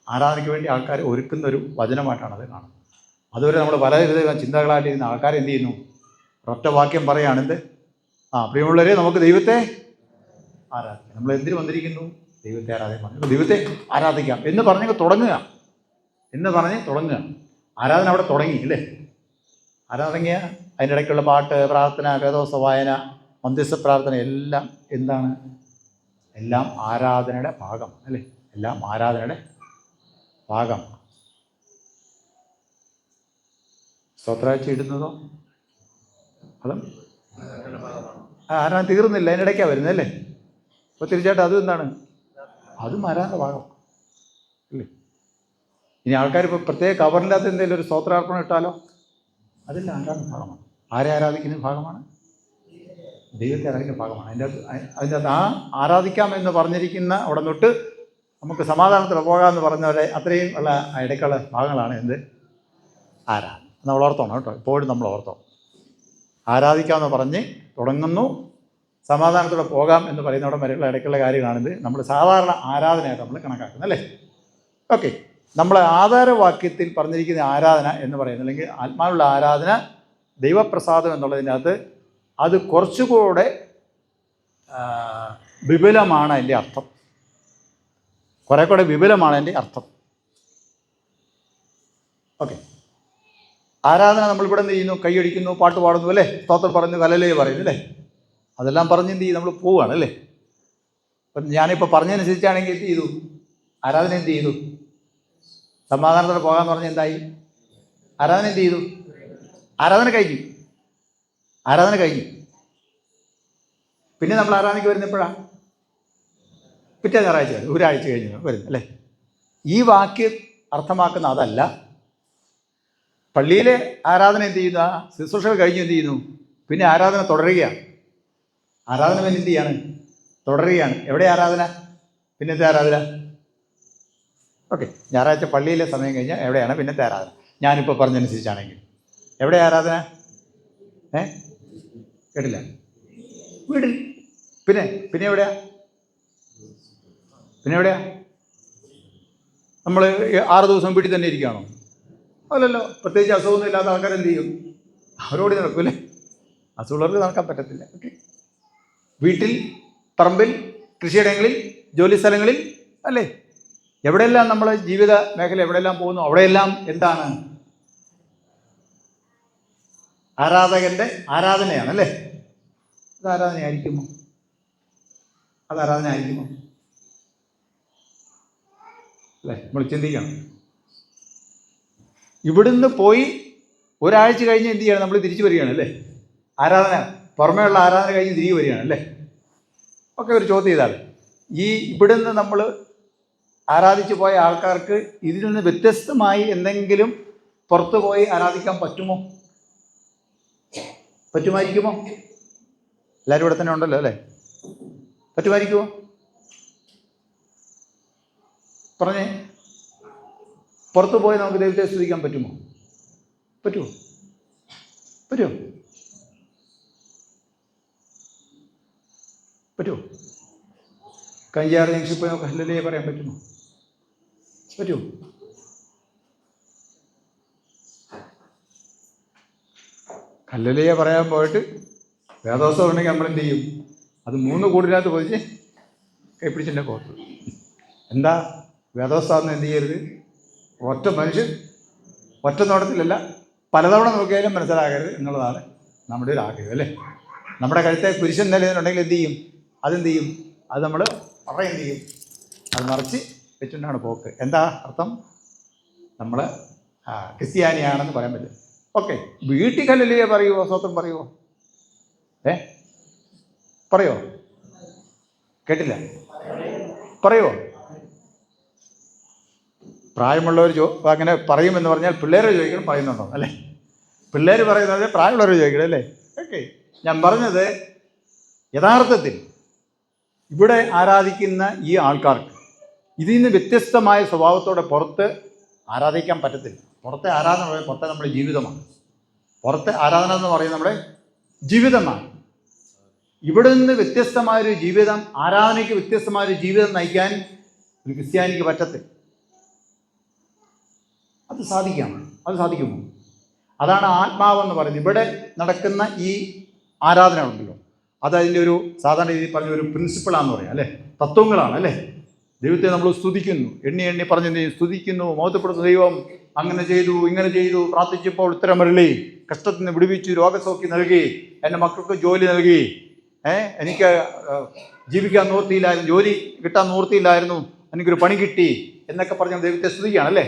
ആരാധനയ്ക്ക് വേണ്ടി ആൾക്കാർ ഒരുക്കുന്ന ഒരു വചനമായിട്ടാണ് അത് കാണുന്നത്. അതുവരെ നമ്മൾ പലവിധ ചിന്തകളായിട്ടിരുന്ന ആൾക്കാർ എന്ത് ചെയ്യുന്നു? ഒറ്റ വാക്യം പറയുകയാണ് എന്ത്? പ്രിയമുള്ളവരെ നമുക്ക് ദൈവത്തെ ആരാധിക്കാം. നമ്മൾ എന്തിനു വന്നിരിക്കുന്നു? ദൈവത്തെ ആരാധിക്കാം. ദൈവത്തെ ആരാധിക്കാം എന്ന് പറഞ്ഞ് തുടങ്ങുക. ആരാധന അവിടെ തുടങ്ങി അല്ലേ? ആരാധന അതിൻ്റെ ഇടയ്ക്കുള്ള പാട്ട്, പ്രാർത്ഥന, വേദോസ വായന, മധ്യസ്ഥ പ്രാർത്ഥന എല്ലാം എന്താണ്? എല്ലാം ആരാധനയുടെ ഭാഗം അല്ലേ? എല്ലാം ആരാധനയുടെ ഭാഗം. സ്തോത്രാഴ്ച ഇടുന്നതോ അതും ആരാധന തീർന്നില്ല, അതിനിടയ്ക്കാണ് വരുന്നത് അല്ലേ? അപ്പോൾ തീർച്ചയായിട്ടും അതും എന്താണ്? അതും ആരാധന ഭാഗം അല്ലേ? ഇനി ആൾക്കാർ ഇപ്പോൾ പ്രത്യേക കവറില്ലാത്ത എന്തെങ്കിലും ഒരു സ്തോത്രാർപ്പണം ഇട്ടാലോ അതെല്ലാം ആരാധന ഭാഗമാണ്. ആരെ ആരാധിക്കുന്ന ഭാഗമാണ്? ദൈവത്തെ ആരാധിക്കുന്ന ഭാഗമാണ്. അതിൻ്റെ അകത്ത് ആരാധിക്കാം എന്ന് പറഞ്ഞിരിക്കുന്ന അവിടെ തൊട്ട് നമുക്ക് സമാധാനത്തിൽ പോകാമെന്ന് പറഞ്ഞവരെ അത്രയും ഉള്ള ഇടയ്ക്കുള്ള ഭാഗങ്ങളാണ് എന്ത്? ആരാധന. നമ്മൾ ഓർത്തോണം കേട്ടോ, ഇപ്പോഴും നമ്മൾ ഓർത്തോ. ആരാധിക്കാമെന്ന് പറഞ്ഞ് തുടങ്ങുന്നു, സമാധാനത്തോടെ പോകാം എന്ന് പറയുന്നവിടെ വരെയുള്ള ഇടയ്ക്കുള്ള കാര്യമാണിത്. നമ്മൾ സാധാരണ ആരാധനയായിട്ട് നമ്മൾ കണക്കാക്കുന്നത് അല്ലേ? ഓക്കെ, നമ്മൾ ആധാരവാക്യത്തിൽ പറഞ്ഞിരിക്കുന്ന ആരാധന എന്ന് പറയുന്നത്, അല്ലെങ്കിൽ ആത്മാവിലുള്ള ആരാധന, ദൈവപ്രസാദം എന്നുള്ളതിൻ്റെ അകത്ത് അത് കുറച്ചുകൂടെ വിപുലമാണ് അതിൻ്റെ അർത്ഥം. കുറേ കൂടെ വിപുലമാണ് അതിൻ്റെ അർത്ഥം. ഓക്കെ, ആരാധന നമ്മളിവിടെ എന്ത് ചെയ്യുന്നു? കൈയടിക്കുന്നു, പാട്ട് പാടുന്നു അല്ലേ? സ്തോത്രം പറയുന്നു, ഹല്ലേലൂയ പറയുന്നു അല്ലേ? അതെല്ലാം പറഞ്ഞ് എന്ത് ചെയ്യും? നമ്മൾ പോവുകയാണ് അല്ലേ? അപ്പം ഞാനിപ്പോൾ പറഞ്ഞതനുസരിച്ചാണെങ്കിൽ എന്ത് ചെയ്തു? ആരാധന എന്ത് ചെയ്തു? സമാധാനത്തോടെ പോകാമെന്ന് പറഞ്ഞ് എന്തായി? ആരാധന എന്ത് ചെയ്തു? ആരാധന കഴിഞ്ഞു. പിന്നെ നമ്മൾ ആരാധനയ്ക്ക് വരുന്നപ്പോഴാണ് പിറ്റേ ഞായറാഴ്ച വരും, ഒരാഴ്ച കഴിഞ്ഞ് വരുന്നു അല്ലേ? ഈ വാക്യം അർത്ഥമാക്കുന്ന അതല്ല. പള്ളിയിലെ ആരാധന എന്ത് ചെയ്യുന്ന? ശുശ്രൂഷകൾ കഴിഞ്ഞ് എന്ത് ചെയ്യുന്നു? പിന്നെ ആരാധന തുടരുകയാണ്. ആരാധന പിന്നെ എന്ത് ചെയ്യാണ്? തുടരുകയാണ്. എവിടെ ആരാധന? പിന്നത്തെ ആരാധന? ഓക്കെ, ഞായറാഴ്ച പള്ളിയിലെ സമയം കഴിഞ്ഞാൽ എവിടെയാണ് പിന്നത്തെ ആരാധന? ഞാനിപ്പോൾ പറഞ്ഞതനുസരിച്ചാണെങ്കിൽ എവിടെ ആരാധന? കേട്ടില്ല? വീട്ടിൽ. പിന്നെ എവിടെയാ? നമ്മൾ 6 ദിവസം വീട്ടിൽ തന്നെ ഇരിക്കുകയാണോ? അല്ലല്ലോ. പ്രത്യേകിച്ച് അസുഖമൊന്നും ഇല്ലാത്ത ആൾക്കാർ എന്ത് ചെയ്യും? അവരോട് നടക്കൂല്ലേ? അസുഖമുള്ളവർക്ക് നടക്കാൻ പറ്റത്തില്ല. ഓക്കെ, വീട്ടിൽ, പറമ്പിൽ, കൃഷിയിടങ്ങളിൽ, ജോലി സ്ഥലങ്ങളിൽ അല്ലേ? എവിടെയെല്ലാം നമ്മൾ ജീവിത മേഖല എവിടെയെല്ലാം പോകുന്നു അവിടെയെല്ലാം എന്താണ്? ആരാധകൻ്റെ ആരാധനയാണ് അല്ലേ? അത് ആരാധനയായിരിക്കുമോ? അല്ലേ? നമ്മൾ ചിന്തിക്കണം. ഇവിടുന്ന് പോയി ഒരാഴ്ച കഴിഞ്ഞ് എന്ത് ചെയ്യണം? നമ്മൾ തിരിച്ചു വരികയാണ് അല്ലേ? ആരാധന പുറമേയുള്ള ആരാധന കഴിഞ്ഞ് തിരികെ വരികയാണ് അല്ലേ? ഒക്കെ ഒരു ചോദ്യം ചെയ്താൽ, ഈ ഇവിടുന്ന് നമ്മൾ ആരാധിച്ചു പോയ ആൾക്കാർക്ക് ഇതിൽ നിന്ന് വ്യത്യസ്തമായി എന്തെങ്കിലും പുറത്തു പോയി ആരാധിക്കാൻ പറ്റുമായിരിക്കുമോ? എല്ലാവരും ഇവിടെ തന്നെ ഉണ്ടല്ലോ അല്ലേ? പറ്റുമായിരിക്കുമോ? പറഞ്ഞേ, പുറത്തു പോയി നമുക്ക് ദൈവത്തെ സ്തുതിക്കാൻ പറ്റുമോ? കഞ്ചാറ് ജംഗ്ഷനിൽ പോയി നമുക്ക് ഹല്ലേലൂയ പറയാൻ പറ്റുമോ? ഹല്ലേലൂയ പറയാൻ പോയിട്ട് വേദോസം ഉണ്ടെങ്കിൽ നമ്മൾ എന്ത് ചെയ്യും? അത് 3 കൂടിനകത്ത് പോയിച്ച് കൈപ്പിടിച്ചിൻ്റെ കോർത്ത്. എന്താ വേദോസാന്ന് എന്ത് ചെയ്യരുത്? ഒറ്റ മനുഷ്യൻ ഒറ്റ നോട്ടത്തിലല്ല പലതവണ നോക്കിയാലും മനസ്സിലാകരുത് എന്നുള്ളതാണ് നമ്മുടെ ഒരു ആഗ്രഹം അല്ലേ? നമ്മുടെ കഴുത്തെ കുരിശൻ നിലനിന്നുണ്ടെങ്കിൽ എന്ത് ചെയ്യും? അത് നമ്മൾ എന്ത് ചെയ്യും? അത് മറിച്ച് വെച്ചുകൊണ്ടാണ് പോക്ക്. എന്താ അർത്ഥം? നമ്മൾ ക്രിസ്ത്യാനിയാണെന്ന് പറയാൻ പറ്റും. ഓക്കെ, വീട്ടിൽ ഹല്ലേലൂയ പറയുമോ? സ്തോത്രം പറയുമോ? പറയോ? കേട്ടില്ല? പറയുമോ? പ്രായമുള്ളവർ അങ്ങനെ പറയുമെന്ന് പറഞ്ഞാൽ പിള്ളേരെ ചോദിക്കണം പറയുന്നുണ്ടോ അല്ലേ? പിള്ളേർ പറയുന്നത് പ്രായമുള്ളവർ ചോദിക്കണം അല്ലേ? ഓക്കെ, ഞാൻ പറഞ്ഞത് യഥാർത്ഥത്തിൽ ഇവിടെ ആരാധിക്കുന്ന ഈ ആൾക്കാർക്ക് ഇതിൽ നിന്ന് വ്യത്യസ്തമായ സ്വഭാവത്തോടെ പുറത്ത് ആരാധിക്കാൻ പറ്റത്തില്ല. പുറത്തെ ആരാധന പറയുന്നത് പുറത്തെ നമ്മുടെ ജീവിതമാണ്. പുറത്തെ ആരാധന എന്ന് പറയുന്നത് നമ്മുടെ ജീവിതമാണ്. ഇവിടെ നിന്ന് വ്യത്യസ്തമായൊരു ജീവിതം, ആരാധനയ്ക്ക് വ്യത്യസ്തമായൊരു ജീവിതം നയിക്കാൻ ഒരു ക്രിസ്ത്യാനിക്ക് പറ്റത്തില്ല. അത് സാധിക്കുമോ? അതാണ് ആത്മാവെന്ന് പറയുന്നത്. ഇവിടെ നടക്കുന്ന ഈ ആരാധന ഉണ്ടല്ലോ, അത് അതിൻ്റെ ഒരു സാധാരണ രീതിയിൽ പറഞ്ഞ ഒരു പ്രിൻസിപ്പിളാന്ന് പറയാം അല്ലേ, തത്വങ്ങളാണ് അല്ലേ. ദൈവത്തെ നമ്മൾ സ്തുതിക്കുന്നു, എണ്ണി പറഞ്ഞ് സ്തുതിക്കുന്നു, മഹത്വപ്പെടുന്ന ദൈവം അങ്ങനെ ചെയ്തു, ഇങ്ങനെ ചെയ്തു, പ്രാർത്ഥിച്ചപ്പോൾ ഉത്തരമരുളി, കഷ്ടത്തിൽ നിന്ന് വിടുവിച്ചു, രോഗസൗഖ്യം നൽകി, എൻ്റെ മക്കൾക്ക് ജോലി നൽകി, എനിക്ക് ജീവിക്കാൻ നിവൃത്തിയില്ലായിരുന്നു, ജോലി കിട്ടാൻ നിവൃത്തിയില്ലായിരുന്നു, എനിക്കൊരു പണി കിട്ടി എന്നൊക്കെ പറഞ്ഞ് ദൈവത്തെ സ്തുതിക്കുകയാണല്ലേ.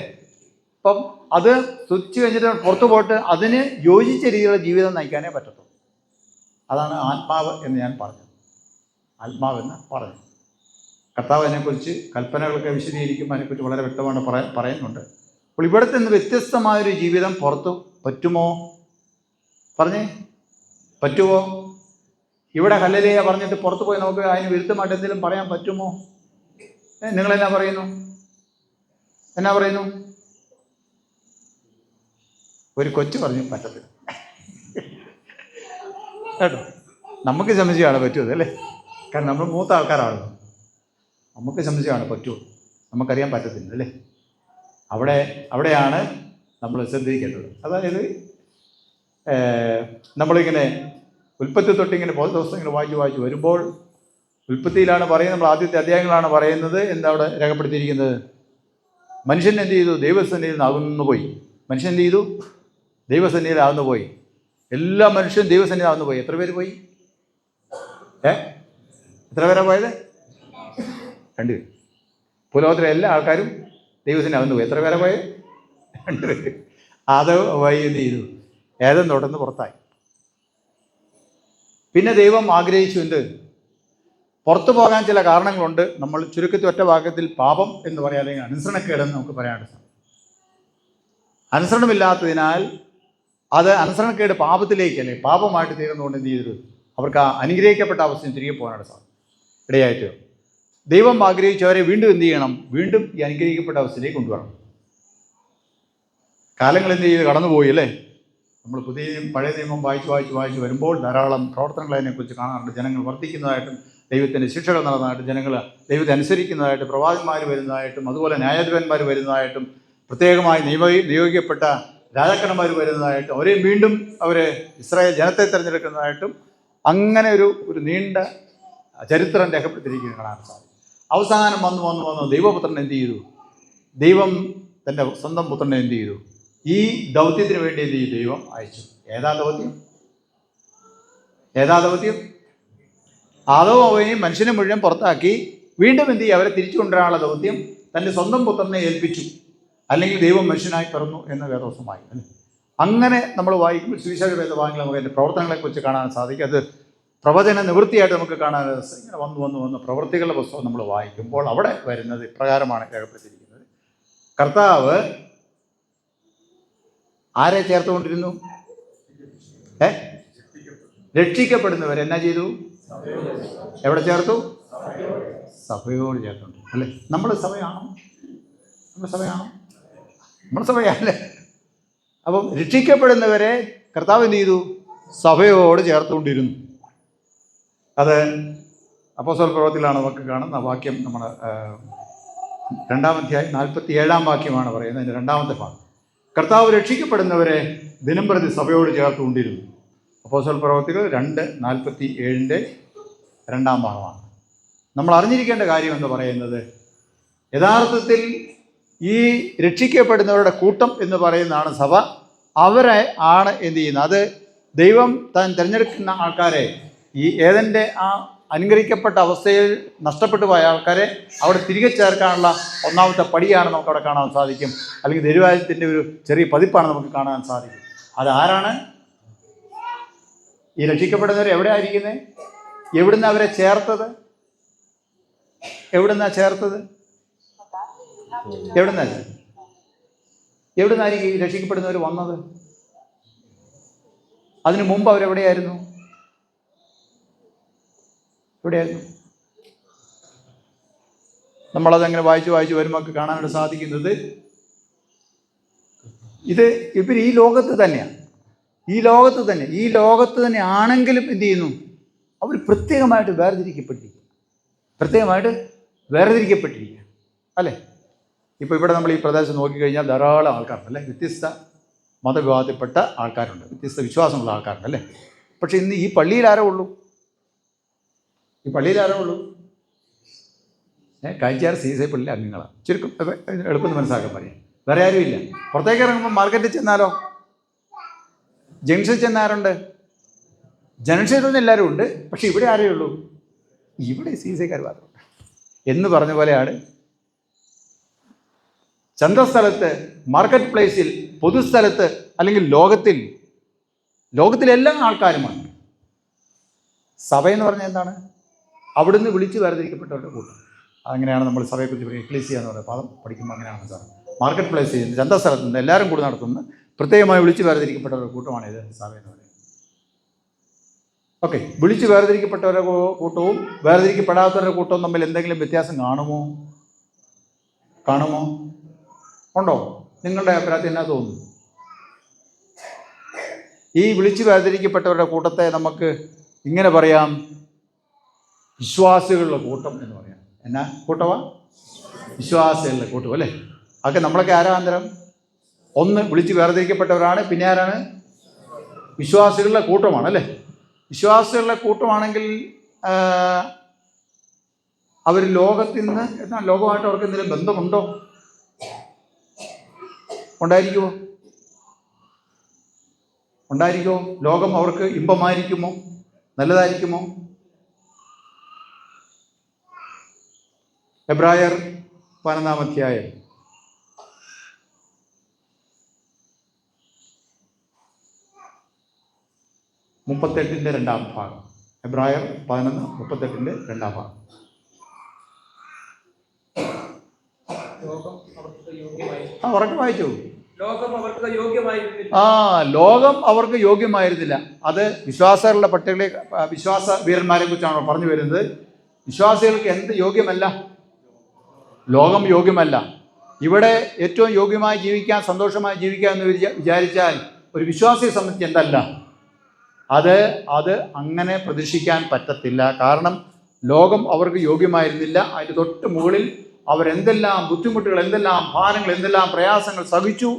അപ്പം അത് സ്തുതിച്ച് കഴിഞ്ഞിട്ട് പുറത്തു പോയിട്ട് അതിന് യോജിച്ച രീതിയിലുള്ള ജീവിതം നയിക്കാനേ പറ്റത്തുള്ളൂ. അതാണ് ആത്മാവ് എന്ന് ഞാൻ പറഞ്ഞത്. ആത്മാവെന്ന് പറഞ്ഞു. കർത്താവ് അതിനെക്കുറിച്ച് കൽപ്പനകളൊക്കെ വിശദീകരിക്കുമ്പോൾ അതിനെക്കുറിച്ച് വളരെ വ്യക്തമായിട്ട് പറയുന്നുണ്ട്. അപ്പോൾ ഇവിടുത്തെ നിന്ന് വ്യത്യസ്തമായൊരു ജീവിതം പുറത്ത് പറ്റുമോ? പറ്റുമോ? ഇവിടെ ഹല്ലേലൂയ പറഞ്ഞിട്ട് പുറത്ത് പോയി നമുക്ക് അതിന് വിരുദ്ധമായിട്ട് എന്തെങ്കിലും പറയാൻ പറ്റുമോ? നിങ്ങളെന്നാ പറയുന്നു? ഒരു കൊച്ചു പറഞ്ഞു പറ്റത്തില്ല കേട്ടോ. നമുക്ക് സംശയമാണ് പറ്റുമത് അല്ലേ, കാരണം നമ്മൾ മൂത്ത ആൾക്കാരാണല്ലോ. നമുക്ക് സംശയമാണ് പറ്റുമോ, നമുക്കറിയാൻ പറ്റത്തില്ല അല്ലേ. അവിടെയാണ് നമ്മൾ ശ്രദ്ധിക്കേണ്ടത്. അതായത് നമ്മളിങ്ങനെ ഉൽപ്പത്തി തൊട്ടിങ്ങനെ പല ദിവസം ഇങ്ങനെ വായിച്ച് വരുമ്പോൾ ഉൽപ്പത്തിയിലാണ് പറയുന്നത്, നമ്മൾ ആദ്യത്തെ അധ്യായങ്ങളാണ് പറയുന്നത്. എന്താ അവിടെ രേഖപ്പെടുത്തിയിരിക്കുന്നത്? മനുഷ്യൻ എന്ത് ചെയ്തു? ദൈവസന്നിധിയിൽ നിന്ന് അകന്നു പോയി. മനുഷ്യൻ എന്ത് ചെയ്തു? ദൈവസന്നിധിയിൽ അകന്നു പോയി. എല്ലാ മനുഷ്യരും ദൈവസന്നിധിയിൽ അകന്നു പോയി. എത്ര പേര് പോയി? എത്ര പേരാണ് പോയത്? 2 പേര്. ഭൂലോകത്തിലെ എല്ലാ ആൾക്കാരും ദൈവസന്നിധിയിൽ അകന്നു പോയി. എത്ര പേരെ പോയത്? 2 പേര്. അത് വഴി എന്ത് ചെയ്തു? ഏദൻ തോട്ടത്തിൽ പുറത്തായി. പിന്നെ ദൈവം ആഗ്രഹിച്ചു എന്ത്? പുറത്തു പോകാൻ ചില കാരണങ്ങളുണ്ട്. നമ്മൾ ചുരുക്കത്തിൽ ഒറ്റ വാക്യത്തിൽ പാപം എന്ന് പറയാം, അല്ലെങ്കിൽ അനുസരണക്കേടെന്ന് നമുക്ക് പറയാനായിട്ട് സാധിക്കും. അനുസരണമില്ലാത്തതിനാൽ അത് അനുസരണക്കേട് പാപത്തിലേക്കല്ലേ, പാപമായിട്ട് തീരുന്നതുകൊണ്ട് എന്ത് ചെയ്തു? അവർക്ക് ആ അനുഗ്രഹിക്കപ്പെട്ട അവസ്ഥയും തിരികെ പോകാനായിട്ട് സാധിക്കും ഇടയായിട്ട്. ദൈവം ആഗ്രഹിച്ചവരെ വീണ്ടും എന്ത് ചെയ്യണം? വീണ്ടും ഈ അനുഗ്രഹിക്കപ്പെട്ട അവസ്ഥയിലേക്ക് കൊണ്ടുവരണം. കാലങ്ങൾ എന്ത് ചെയ്ത് കടന്നുപോയി അല്ലേ. നമ്മൾ പുതിയ പഴയ നിയമം വായിച്ച് വരുമ്പോൾ ധാരാളം പ്രവർത്തനങ്ങൾ അതിനെക്കുറിച്ച് കാണാറുണ്ട്. ജനങ്ങൾ വർദ്ധിക്കുന്നതായിട്ടും ദൈവത്തിൻ്റെ ശിക്ഷകൾ നടന്നതായിട്ടും ജനങ്ങൾ ദൈവത്തെ അനുസരിക്കുന്നതായിട്ടും പ്രവാചകന്മാർ വരുന്നതായിട്ടും അതുപോലെ ന്യായാധിപന്മാർ വരുന്നതായിട്ടും പ്രത്യേകമായി നിയോഗിക്കപ്പെട്ട രാജാക്കന്മാർ വരുന്നതായിട്ടും അവരെയും വീണ്ടും ഇസ്രായേൽ ജനത്തെ തിരഞ്ഞെടുക്കുന്നതായിട്ടും അങ്ങനെ ഒരു നീണ്ട ചരിത്രം രേഖപ്പെടുത്തിയിരിക്കുന്നത് കാണാൻ സാധിക്കും. അവസാനം വന്നു ദൈവപുത്രൻ എന്ത് ചെയ്തു? ദൈവം തൻ്റെ സ്വന്തം പുത്രനെ എന്ത് ചെയ്തു? ഈ ദൗത്യത്തിന് വേണ്ടി എന്ത് ചെയ്തു? ദൈവം അയച്ചു. ഏതാ ദൗത്യം? ആദവും ഹവ്വയെയും മനുഷ്യനെ മുഴുവൻ പുറത്താക്കി വീണ്ടും എന്ത് ചെയ്യും? അവരെ തിരിച്ചു കൊണ്ടുവരാനുള്ള ദൗത്യം തൻ്റെ സ്വന്തം പുത്രനെ ഏൽപ്പിച്ചു. അല്ലെങ്കിൽ ദൈവം മനുഷ്യനായി പിറന്നു എന്ന് വേദോസമായി അല്ലേ. അങ്ങനെ നമ്മൾ വായിക്കുമ്പോൾ സുവിശേഷ വേദഭാഗങ്ങൾ നമുക്ക് അതിൻ്റെ പ്രവർത്തനങ്ങളെക്കുറിച്ച് കാണാൻ സാധിക്കും. അത് പ്രവചന നിവൃത്തിയായിട്ട് നമുക്ക് കാണാൻ ഇങ്ങനെ വന്നു പ്രവൃത്തികളുടെ പുസ്തകം നമ്മൾ വായിക്കുമ്പോൾ അവിടെ വരുന്നത് ഇപ്രകാരമാണ് രേഖപ്പെടുത്തിയിരിക്കുന്നത്. കർത്താവ് ആരെ ചേർത്തുകൊണ്ടിരുന്നു? രക്ഷിക്കപ്പെടുന്നവർ എന്നാ ചെയ്തു? എവിടെ ചേർത്തു? സഭയോട് ചേർത്തുണ്ട് അല്ലേ. നമ്മുടെ സഭയാണോ? നമ്മുടെ സഭയല്ലേ. അപ്പം രക്ഷിക്കപ്പെടുന്നവരെ കർത്താവ് എന്ത് ചെയ്തു? സഭയോട് ചേർത്തുകൊണ്ടിരുന്നു. അത് അപ്പോസ്തല പ്രവൃത്തിയിലാണ് നമുക്ക് കാണുന്ന വാക്യം. നമ്മൾ 2-ാം അധ്യായം 47-ാം വാക്യമാണ് പറയുന്നത്. അതിൻ്റെ 2-ാമത്തെ ഭാഗം. കർത്താവ് രക്ഷിക്കപ്പെടുന്നവരെ ദിനംപ്രതി സഭയോട് ചേർത്തുകൊണ്ടിരുന്നു. അപ്പോസ്തല പ്രവൃത്തികൾ 2:47 2-ാം ഭാഗമാണ്. നമ്മൾ അറിഞ്ഞിരിക്കേണ്ട കാര്യം എന്ന് പറയുന്നത്, യഥാർത്ഥത്തിൽ ഈ രക്ഷിക്കപ്പെടുന്നവരുടെ കൂട്ടം എന്ന് പറയുന്നതാണ് സഭ. അവരെ ആണ് എന്ത് ചെയ്യുന്നത്? അത് ദൈവം താൻ തിരഞ്ഞെടുക്കുന്ന ആൾക്കാരെ, ഈ ഏദൻ്റെ ആ അനുഗ്രഹിക്കപ്പെട്ട അവസ്ഥയിൽ നഷ്ടപ്പെട്ടു പോയ ആൾക്കാരെ അവിടെ തിരികെ ചേർക്കാനുള്ള ഒന്നാമത്തെ പടിയാണ് നമുക്കവിടെ കാണാൻ സാധിക്കും. അല്ലെങ്കിൽ ദൈവരാജ്യത്തിൻ്റെ ഒരു ചെറിയ പതിപ്പാണ് നമുക്ക് കാണാൻ സാധിക്കും. അതാരാണ് ഈ രക്ഷിക്കപ്പെടുന്നവർ? എവിടെ ആയിരിക്കുന്നത്? എവിടുന്ന് അവരെ ചേർത്തത്? എവിടുന്നായിരിക്കും ഈ രക്ഷിക്കപ്പെടുന്നവർ വന്നത്? അതിനു മുമ്പ് അവരെവിടെയായിരുന്നു? നമ്മളതങ്ങനെ വായിച്ച് വരുമ്പോൾ കാണാനായിട്ട് സാധിക്കുന്നത് ഇവർ ഈ ലോകത്ത് തന്നെയാണ്. ഈ ലോകത്ത് തന്നെ ആണെങ്കിലും എന്ത് ചെയ്യുന്നു? അവർ പ്രത്യേകമായിട്ട് വേർതിരിക്കപ്പെട്ടിരിക്കുക അല്ലേ? ഇപ്പോൾ ഇവിടെ നമ്മൾ ഈ പ്രദേശം നോക്കിക്കഴിഞ്ഞാൽ ധാരാളം ആൾക്കാരുണ്ട് അല്ലേ? വ്യത്യസ്ത മതവിഭാഗത്തിൽപ്പെട്ട ആൾക്കാരുണ്ട്, വ്യത്യസ്ത വിശ്വാസമുള്ള ആൾക്കാരുണ്ട് അല്ലേ? പക്ഷെ ഇന്ന് ഈ പള്ളിയിൽ ആരോ ഉള്ളൂ? കാഴ്ചയാർ CSI പള്ളിയിലെ അംഗങ്ങളാണ്. ചുരുക്കം എളുപ്പം മനസ്സിലാക്കാൻ പറയാം. വേറെ ആരുമില്ല. പുറത്തേക്ക് ഇറങ്ങുമ്പോൾ മാർക്കറ്റിൽ ചെന്നാലോ, ജംഗ്ഷനിൽ ചെന്നാരുണ്ട്? ജംഗ്ഷനിൽ എല്ലാവരും ഉണ്ട്. പക്ഷെ ഇവിടെ ആരേ ഉള്ളൂ? ഇവിടെ CSIക്കാർ മാത്രം എന്ന് പറഞ്ഞ പോലെയാണ്. ചന്തസ്ഥലത്ത്, മാർക്കറ്റ് പ്ലേസിൽ, പൊതുസ്ഥലത്ത്, അല്ലെങ്കിൽ ലോകത്തിലെല്ലാ ആൾക്കാരുമാണ്. സഭയെന്ന് പറഞ്ഞാൽ എന്താണ്? അവിടുന്ന് വിളിച്ച് വേർതിരിക്കപ്പെട്ടവരുടെ കൂട്ടം. അങ്ങനെയാണ് നമ്മൾ സഭയെക്കുറിച്ച് എക്ലീസിയ എന്ന് പറയുന്ന പദം പഠിക്കുമ്പോൾ അങ്ങനെയാണ് സാർ. മാർക്കറ്റ് പ്ലേസിൽ നിന്ന്, ചന്തസ്ഥലത്ത് നിന്ന് എല്ലാവരും കൂടി നടത്തുന്ന പ്രത്യേകമായി വിളിച്ച് വേർതിരിക്കപ്പെട്ടവരുടെ കൂട്ടമാണ് ഇത് സഭയെന്ന് പറയുന്നത്. ഓക്കെ, വിളിച്ച് വേർതിരിക്കപ്പെട്ടവരുടെ കൂട്ടവും വേർതിരിക്കപ്പെടാത്തവരുടെ കൂട്ടവും തമ്മിൽ എന്തെങ്കിലും വ്യത്യാസം കാണുമോ? ഉണ്ടോ? നിങ്ങളുടെ അഭിപ്രായത്തിൽ എന്നാ തോന്നുന്നു? ഈ വിളിച്ച് വേർതിരിക്കപ്പെട്ടവരുടെ കൂട്ടത്തെ നമുക്ക് ഇങ്ങനെ പറയാം, വിശ്വാസികളുടെ കൂട്ടം എന്ന് പറയാം. എന്നാ കൂട്ടമാ? വിശ്വാസികളുടെ കൂട്ടം അല്ലേ? അതൊക്കെ നമ്മളൊക്കെ ആരാന്തരം? ഒന്ന് വിളിച്ച് വേർതിരിക്കപ്പെട്ടവരാണ്, പിന്നെ ആരാണ്? വിശ്വാസികളുടെ കൂട്ടമാണ് അല്ലേ? വിശ്വാസികളുടെ കൂട്ടമാണെങ്കിൽ അവർ ലോകത്തിൽ നിന്ന് എന്നാൽ ലോകമായിട്ട് അവർക്ക് എന്തെങ്കിലും ബന്ധമുണ്ടോ? ഉണ്ടായിരിക്കുമോ? ലോകം അവർക്ക് ഇമ്പമായിരിക്കുമോ? നല്ലതായിരിക്കുമോ? എബ്രായർ 11-ാം അധ്യായം 38-ന്റെ 2-ാം ഭാഗം. എബ്രായർ 11:38-ന്റെ 2-ാം ഭാഗം. ഉറക്കെ വായിച്ചു. ലോകം അവർക്ക് യോഗ്യമായിരുന്നില്ല. അത് വിശ്വാസികളുടെ പട്ടികളെ, വിശ്വാസ വീരന്മാരെ കുറിച്ചാണ് പറഞ്ഞു വരുന്നത്. വിശ്വാസികൾക്ക് എന്ത് യോഗ്യമല്ല? ലോകം യോഗ്യമല്ല. ഇവിടെ ഏറ്റവും യോഗ്യമായി ജീവിക്കാൻ, സന്തോഷമായി ജീവിക്കാൻ എന്ന് വിചാരിച്ചാൽ ഒരു വിശ്വാസിയെ സംബന്ധിച്ച് എന്തല്ല അത് അങ്ങനെ പ്രതീക്ഷിക്കാൻ പറ്റത്തില്ല. കാരണം ലോകം അവർക്ക് യോഗ്യമായിരുന്നില്ല. അതിൻ്റെ തൊട്ട് മുകളിൽ അവരെന്തെല്ലാം ബുദ്ധിമുട്ടുകൾ, എന്തെല്ലാം ഭാരങ്ങൾ, എന്തെല്ലാം പ്രയാസങ്ങൾ സഹിച്ചു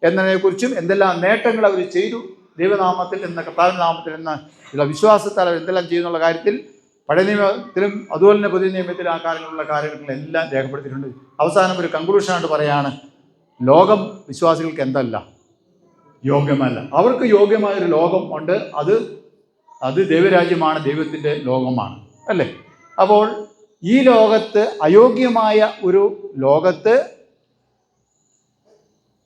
എന്നതിനെക്കുറിച്ചും എന്തെല്ലാം നേട്ടങ്ങൾ അവർ ചെയ്തു ദൈവനാമത്തിൽ എന്ന കർത്താവിൻ്റെ നാമത്തിൽ എന്ന ചില വിശ്വാസത്താൽ അവർ എന്തെല്ലാം ചെയ്യുന്നുള്ള കാര്യത്തിൽ പഴയ നിയമത്തിലും അതുപോലെ തന്നെ പുതിയ നിയമത്തിലും ആ കാര്യങ്ങളുള്ള കാര്യങ്ങളെല്ലാം രേഖപ്പെടുത്തിയിട്ടുണ്ട്. അവസാനം ഒരു കൺക്ലൂഷനായിട്ട് പറയാണ്, ലോകം വിശ്വാസികൾക്ക് എന്തല്ല? യോഗ്യമല്ല. അവർക്ക് യോഗ്യമായൊരു ലോകം ഉണ്ട്. അത് ദൈവരാജ്യമാണ്, ദൈവത്തിൻ്റെ ലോകമാണ് അല്ലേ? അപ്പോൾ ഈ ലോകത്ത്, അയോഗ്യമായ ഒരു ലോകത്ത്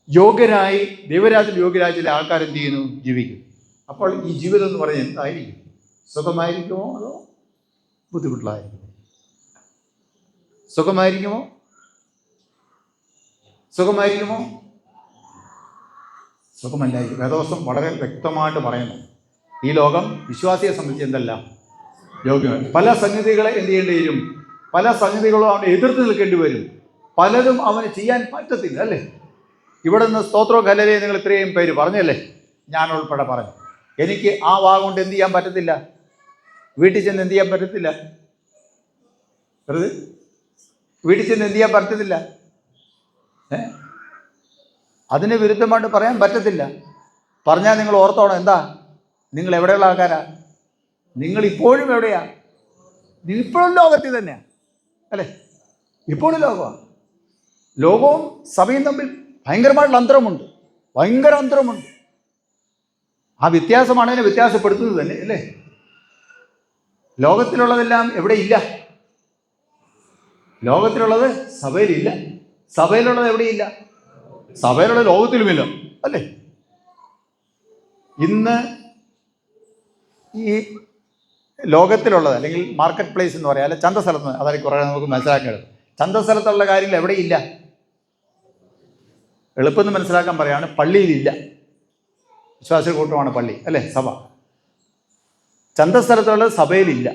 യോഗ്യരായി, ദൈവരാജ്യത്തിൽ യോഗ്യരായ ചില ആൾക്കാർ എന്ത് ചെയ്യുന്നു? ജീവിക്കും. അപ്പോൾ ഈ ജീവിതം എന്ന് പറയുന്നത് എന്തായിരിക്കും? സുഖമായിരിക്കുമോ അതോ ബുദ്ധിമുട്ടുള്ളതായിരിക്കും? സുഖമായിരിക്കുമോ? സുഖമല്ലായിരിക്കും. വേദവസ്തം വളരെ വ്യക്തമായിട്ട് പറയുന്നു, ഈ ലോകം വിശ്വാസിയെ സംബന്ധിച്ച് എന്തല്ല? യോഗ്യമാണ്. പല സംഗതികളെ എന്ത് ചെയ്യേണ്ടി വരും? പല സംഗതികളും അവനെ എതിർത്ത് നിൽക്കേണ്ടി വരും. പലതും അവന് ചെയ്യാൻ പറ്റത്തില്ല അല്ലേ? ഇവിടെ നിന്ന് സ്തോത്രോ ഹല്ലേലൂയ നിങ്ങൾ ഇത്രയും പേര് പറഞ്ഞല്ലേ, ഞാൻ ഉൾപ്പെടെ പറഞ്ഞു. എനിക്ക് ആ വാഗ കൊണ്ട് എന്ത് ചെയ്യാൻ പറ്റത്തില്ല? വീട്ടിൽ ചെന്ന് എന്ത് ചെയ്യാൻ പറ്റത്തില്ല? അതിന് വിരുദ്ധമായിട്ട് പറയാൻ പറ്റത്തില്ല. പറഞ്ഞാൽ നിങ്ങൾ ഓർത്തോണം, എന്താ? നിങ്ങൾ എവിടെയുള്ള ആൾക്കാരാ? നിങ്ങൾ ഇപ്പോഴും എവിടെയാ? നിങ്ങൾ ഇപ്പോഴും ലോകത്തിൽ തന്നെയാണ് അല്ലേ? ഇപ്പോഴും ലോകവും സഭയും തമ്മിൽ ഭയങ്കരമായിട്ടുള്ള അന്തരമുണ്ട്. ആ വ്യത്യാസമാണ് അതിനെ വ്യത്യാസപ്പെടുത്തുന്നത് തന്നെ അല്ലേ? ലോകത്തിലുള്ളതെല്ലാം എവിടെ ഇല്ല? ലോകത്തിലുള്ളത് സഭയിലില്ല. സഭയിലുള്ളത് എവിടെയില്ല? സഭയിലുള്ള ലോകത്തിലുമില്ല അല്ലേ? ഇന്ന് ഈ ലോകത്തിലുള്ളത്, അല്ലെങ്കിൽ മാർക്കറ്റ് പ്ലേസ് എന്ന് പറയാം, അല്ലെ ചന്തസ്ഥലത്ത്, അതായത് കുറേ നമുക്ക് മനസ്സിലാക്കേണ്ടത്. ചന്തസ്ഥലത്തുള്ള കാര്യങ്ങൾ എവിടെയില്ല? എളുപ്പം മനസ്സിലാക്കാൻ പറയാണ്, പള്ളിയിലില്ല. വിശ്വാസികൾ കൂട്ടമാണ് പള്ളി അല്ലേ, സഭ. ചന്തസ്ഥലത്തുള്ളത് സഭയിലില്ല.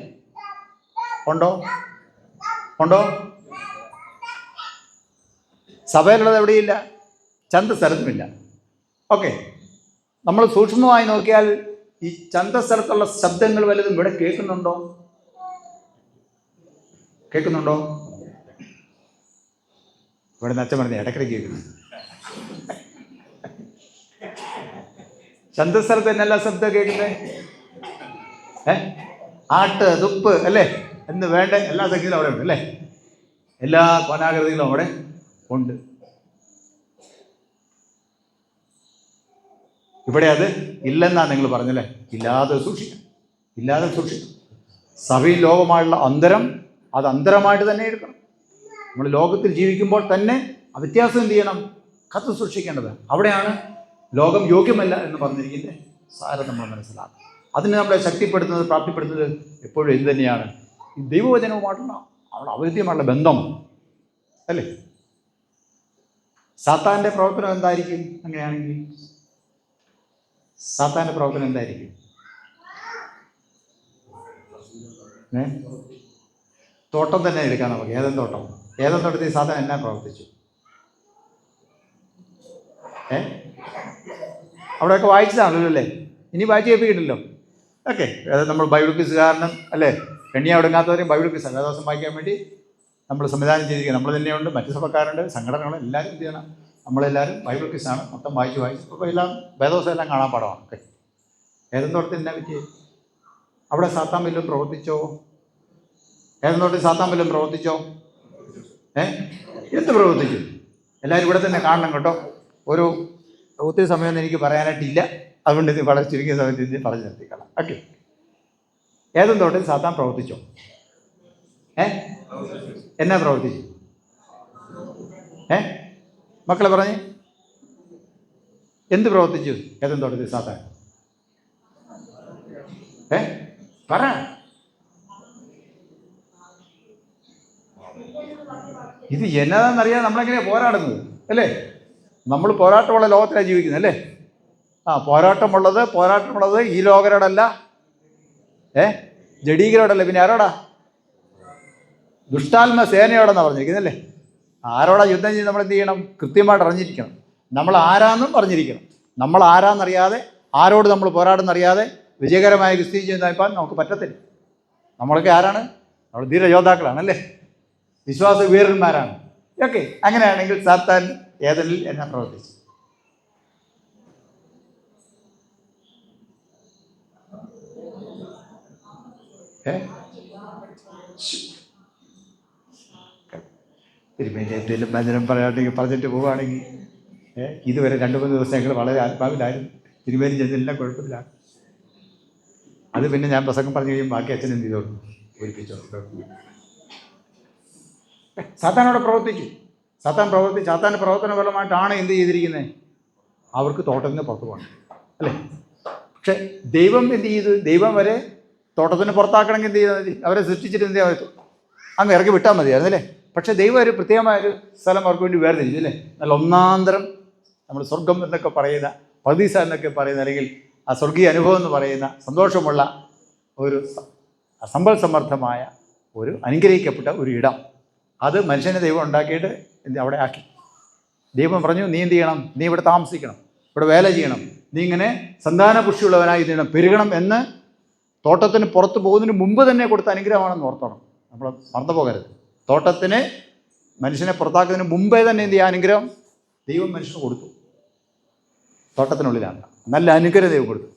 ഉണ്ടോ? സഭയിലുള്ളത് എവിടെയില്ല, ചന്തസ്ഥലത്തുമില്ല. ഓക്കെ, നമ്മൾ സൂക്ഷ്മമായി നോക്കിയാൽ ഈ ചന്തസ്ഥലത്തുള്ള ശബ്ദങ്ങൾ വല്ലതും ഇവിടെ കേൾക്കുന്നുണ്ടോ? കേൾക്കുന്നുണ്ടോ? ഇവിടെ നച്ച പറഞ്ഞ ഇടയ്ക്കിടയ്ക്ക് കേൾക്കുന്നു. ചന്തസ്ഥലത്ത് തന്നെ എല്ലാ ശബ്ദം കേൾക്കുന്നത്. ആട്ട്, തുപ്പ് അല്ലേ എന്ന് വേണ്ട എല്ലാ സംഗീതവും അവിടെ ഉണ്ട് അല്ലേ? എല്ലാ കോനാകൃതികളും അവിടെ ഉണ്ട്. ഇവിടെ അത് ഇല്ലെന്നാണ് നിങ്ങൾ പറഞ്ഞല്ലേ? ഇല്ലാതെ സൂക്ഷിക്കണം, ഇല്ലാതെ സൂക്ഷിക്കണം. സഭയും ലോകമായുള്ള അന്തരം അത് അന്തരമായിട്ട് തന്നെ എടുക്കണം. നമ്മൾ ലോകത്തിൽ ജീവിക്കുമ്പോൾ തന്നെ ആ വ്യത്യാസം എന്ത് ചെയ്യണം? കത്ത് സൂക്ഷിക്കേണ്ടത്. അവിടെയാണ് ലോകം യോഗ്യമല്ല എന്ന് പറഞ്ഞിരിക്കുന്നത് സാരം നമ്മൾ മനസ്സിലാക്കണം. അതിന് നമ്മളെ ശക്തിപ്പെടുത്തുന്നത്, പ്രാപ്തിപ്പെടുത്തുന്നത് എപ്പോഴും എന്ത് തന്നെയാണ്? ഈ ദൈവവചനവുമായിട്ടുള്ള അവിടെ അഭേദ്യമായിട്ടുള്ള ബന്ധം അല്ലേ? സാത്താൻ്റെ പ്രവർത്തനം എന്തായിരിക്കും? അങ്ങനെയാണെങ്കിൽ സാത്താൻ്റെ പ്രവർത്തനം എന്തായിരിക്കും? തോട്ടം തന്നെ എടുക്കാം നമുക്ക്. ഏതൻ തോട്ടം, ഏതൻ തോട്ടത്തിൽ സാത്താൻ എന്നാ പ്രവർത്തിച്ചു? അവിടെയൊക്കെ വായിച്ചതാണല്ലോ അല്ലേ? ഇനി വായിച്ച് കേൾപ്പിക്കില്ലല്ലോ. ഓക്കെ, അതായത് നമ്മൾ ബൈബിൾ ക്വിസ് കാരണം അല്ലേ, എണ്ണിയ ഒടുങ്ങാത്തവരെയും ബൈബിൾ ക്വിസ് വേദവസം വായിക്കാൻ വേണ്ടി നമ്മൾ സംവിധാനം ചെയ്തിരിക്കുക. നമ്മൾ തന്നെയുണ്ട്, മറ്റ് സഭക്കാരുണ്ട്, സംഘടനകൾ എല്ലാവരും എന്ത് ചെയ്യണം? നമ്മളെല്ലാവരും ബൈബിൾ ക്വിസാണ് മൊത്തം വായിച്ച് ഇപ്പോൾ എല്ലാം വേദവസം എല്ലാം കാണാൻ പാടമാണ്. ഓക്കെ, ഏതൻ തോട്ടത്തിൽ എന്നാ പറ്റി? അവിടെ സാത്താൻ വല്ലതും പ്രവർത്തിച്ചോ? ഏതൻ തോട്ടത്തിൽ സാത്താൻ വല്ലതും പ്രവർത്തിച്ചോ? എന്ത് പ്രവർത്തിച്ചു? എല്ലാവരും ഇവിടെ തന്നെ കാണണം കേട്ടോ. ഒരു ഒത്തിരി സമയമൊന്നും എനിക്ക് പറയാനായിട്ടില്ല, അതുകൊണ്ട് ഇത് വളരെ ചുരുങ്ങിയ സമയത്ത് ഇത് പറഞ്ഞു നിർത്തിക്കണം. ഓക്കെ, ഏതൻ തോട്ടത്തിൽ സാത്താൻ പ്രവർത്തിച്ചോ? എന്നാ പ്രവർത്തിച്ചു? മക്കളെ പറഞ്ഞേ, എന്ത് പ്രവർത്തിച്ചു ഏതൻ തോട്ടത്തിൽ സാത്താൻ? പറ. ഇത് എന്നതാണെന്നറിയാതെ നമ്മളെങ്ങനെയാണ് പോരാടുന്നത് അല്ലേ? നമ്മൾ പോരാട്ടമുള്ള ലോകത്തിലാണ് ജീവിക്കുന്നത് അല്ലേ? പോരാട്ടമുള്ളത് ഈ ലോകരോടല്ല, ജഡീകരോടല്ല, പിന്നെ ആരോടാ? ദുഷ്ടാത്മ സേനയോടെന്നാണ് പറഞ്ഞിരിക്കുന്നല്ലേ? ആരോടാ യുദ്ധം ചെയ്ത് നമ്മൾ എന്ത് ചെയ്യണം? കൃത്യമായിട്ട് അറിഞ്ഞിരിക്കണം. നമ്മൾ ആരാന്നും അറിഞ്ഞിരിക്കണം. നമ്മൾ ആരാന്നറിയാതെ, ആരോട് നമ്മൾ പോരാടുന്നറിയാതെ വിജയകരമായ ക്രിസ്ത്യൻ ജീവിതം നയിപ്പാൻ നമുക്ക് പറ്റത്തില്ല. നമ്മളൊക്കെ ആരാണ്? നമ്മൾ ധീരയോദ്ധാക്കളാണല്ലേ, വിശ്വാസ വീരന്മാരാണ്. ഓക്കെ, അങ്ങനെയാണെങ്കിൽ സാത്താൻ ഏതനിൽ എന്നാ പ്രവർത്തിച്ചു? തിരുമേനി എന്തെങ്കിലും വചനം പറയാണെങ്കിൽ പറഞ്ഞിട്ട് പോവുകയാണെങ്കിൽ ഇതുവരെ 2-3 ദിവസം ഞങ്ങൾ വളരെ ആത്മാവിലായിരുന്നു. തിരുമേനി ചെന്നെല്ലാം കുഴപ്പമില്ലാണ്. അത് പിന്നെ ഞാൻ പ്രസംഗം പറഞ്ഞു കഴിയും ബാക്കി അച്ഛൻ എന്ത് ചെയ്തോളൂ, പൂരിപ്പിച്ചോ. സാത്താനോടെ പ്രവർത്തിച്ചു. സാത്താൻ്റെ പ്രവർത്തന ഫലമായിട്ടാണ് എന്ത് ചെയ്തിരിക്കുന്നത്? അവർക്ക് തോട്ടത്തിന് പുറത്ത് പോകണം അല്ലേ? പക്ഷെ ദൈവം എന്ത് ചെയ്തു? ദൈവം വരെ തോട്ടത്തിന് പുറത്താക്കണമെങ്കിൽ എന്ത് ചെയ്താൽ മതി? അവരെ സൃഷ്ടിച്ചിട്ട് എന്ത് ചെയ്യാൻ പറ്റും? അങ്ങ് ഇറക്കി വിട്ടാൽ മതിയായിരുന്നല്ലേ? പക്ഷേ ദൈവം ഒരു പ്രത്യേകമായൊരു സ്ഥലം അവർക്ക് വേണ്ടി വേർതിരിച്ചു അല്ലേ? നല്ല ഒന്നാന്തരം, നമ്മൾ സ്വർഗം എന്നൊക്കെ പറയുന്ന, പർദീസ എന്നൊക്കെ പറയുന്ന, അല്ലെങ്കിൽ ആ സ്വർഗീയ അനുഭവം എന്ന് പറയുന്ന സന്തോഷമുള്ള ഒരു സമ്പൽ സമർത്ഥമായ ഒരു അനുഗ്രഹിക്കപ്പെട്ട ഒരു ഇടം, അത് മനുഷ്യനെ ദൈവം ഉണ്ടാക്കിയിട്ട് അവിടെ ആക്കി. ദൈവം പറഞ്ഞു, നീ എന്ത് ചെയ്യണം? നീ ഇവിടെ താമസിക്കണം, ഇവിടെ വേല ചെയ്യണം, നീ ഇങ്ങനെ സന്താനപുഷ്ടിയുള്ളവനായി തീരണം, പെരുകണം എന്ന് തോട്ടത്തിന് പുറത്ത് പോകുന്നതിന് മുമ്പ് തന്നെ കൊടുത്ത അനുഗ്രഹമാണെന്ന് ഓർത്തോണം. നമ്മൾ മറന്നു പോകരുത്. തോട്ടത്തിന് മനുഷ്യനെ പുറത്താക്കുന്നതിന് മുമ്പേ തന്നെ എന്ത് ചെയ്യുക? അനുഗ്രഹം ദൈവം മനുഷ്യന് കൊടുത്തു. തോട്ടത്തിനുള്ളിലാണ് നല്ല അനുഗ്രഹം ദൈവം കൊടുത്തു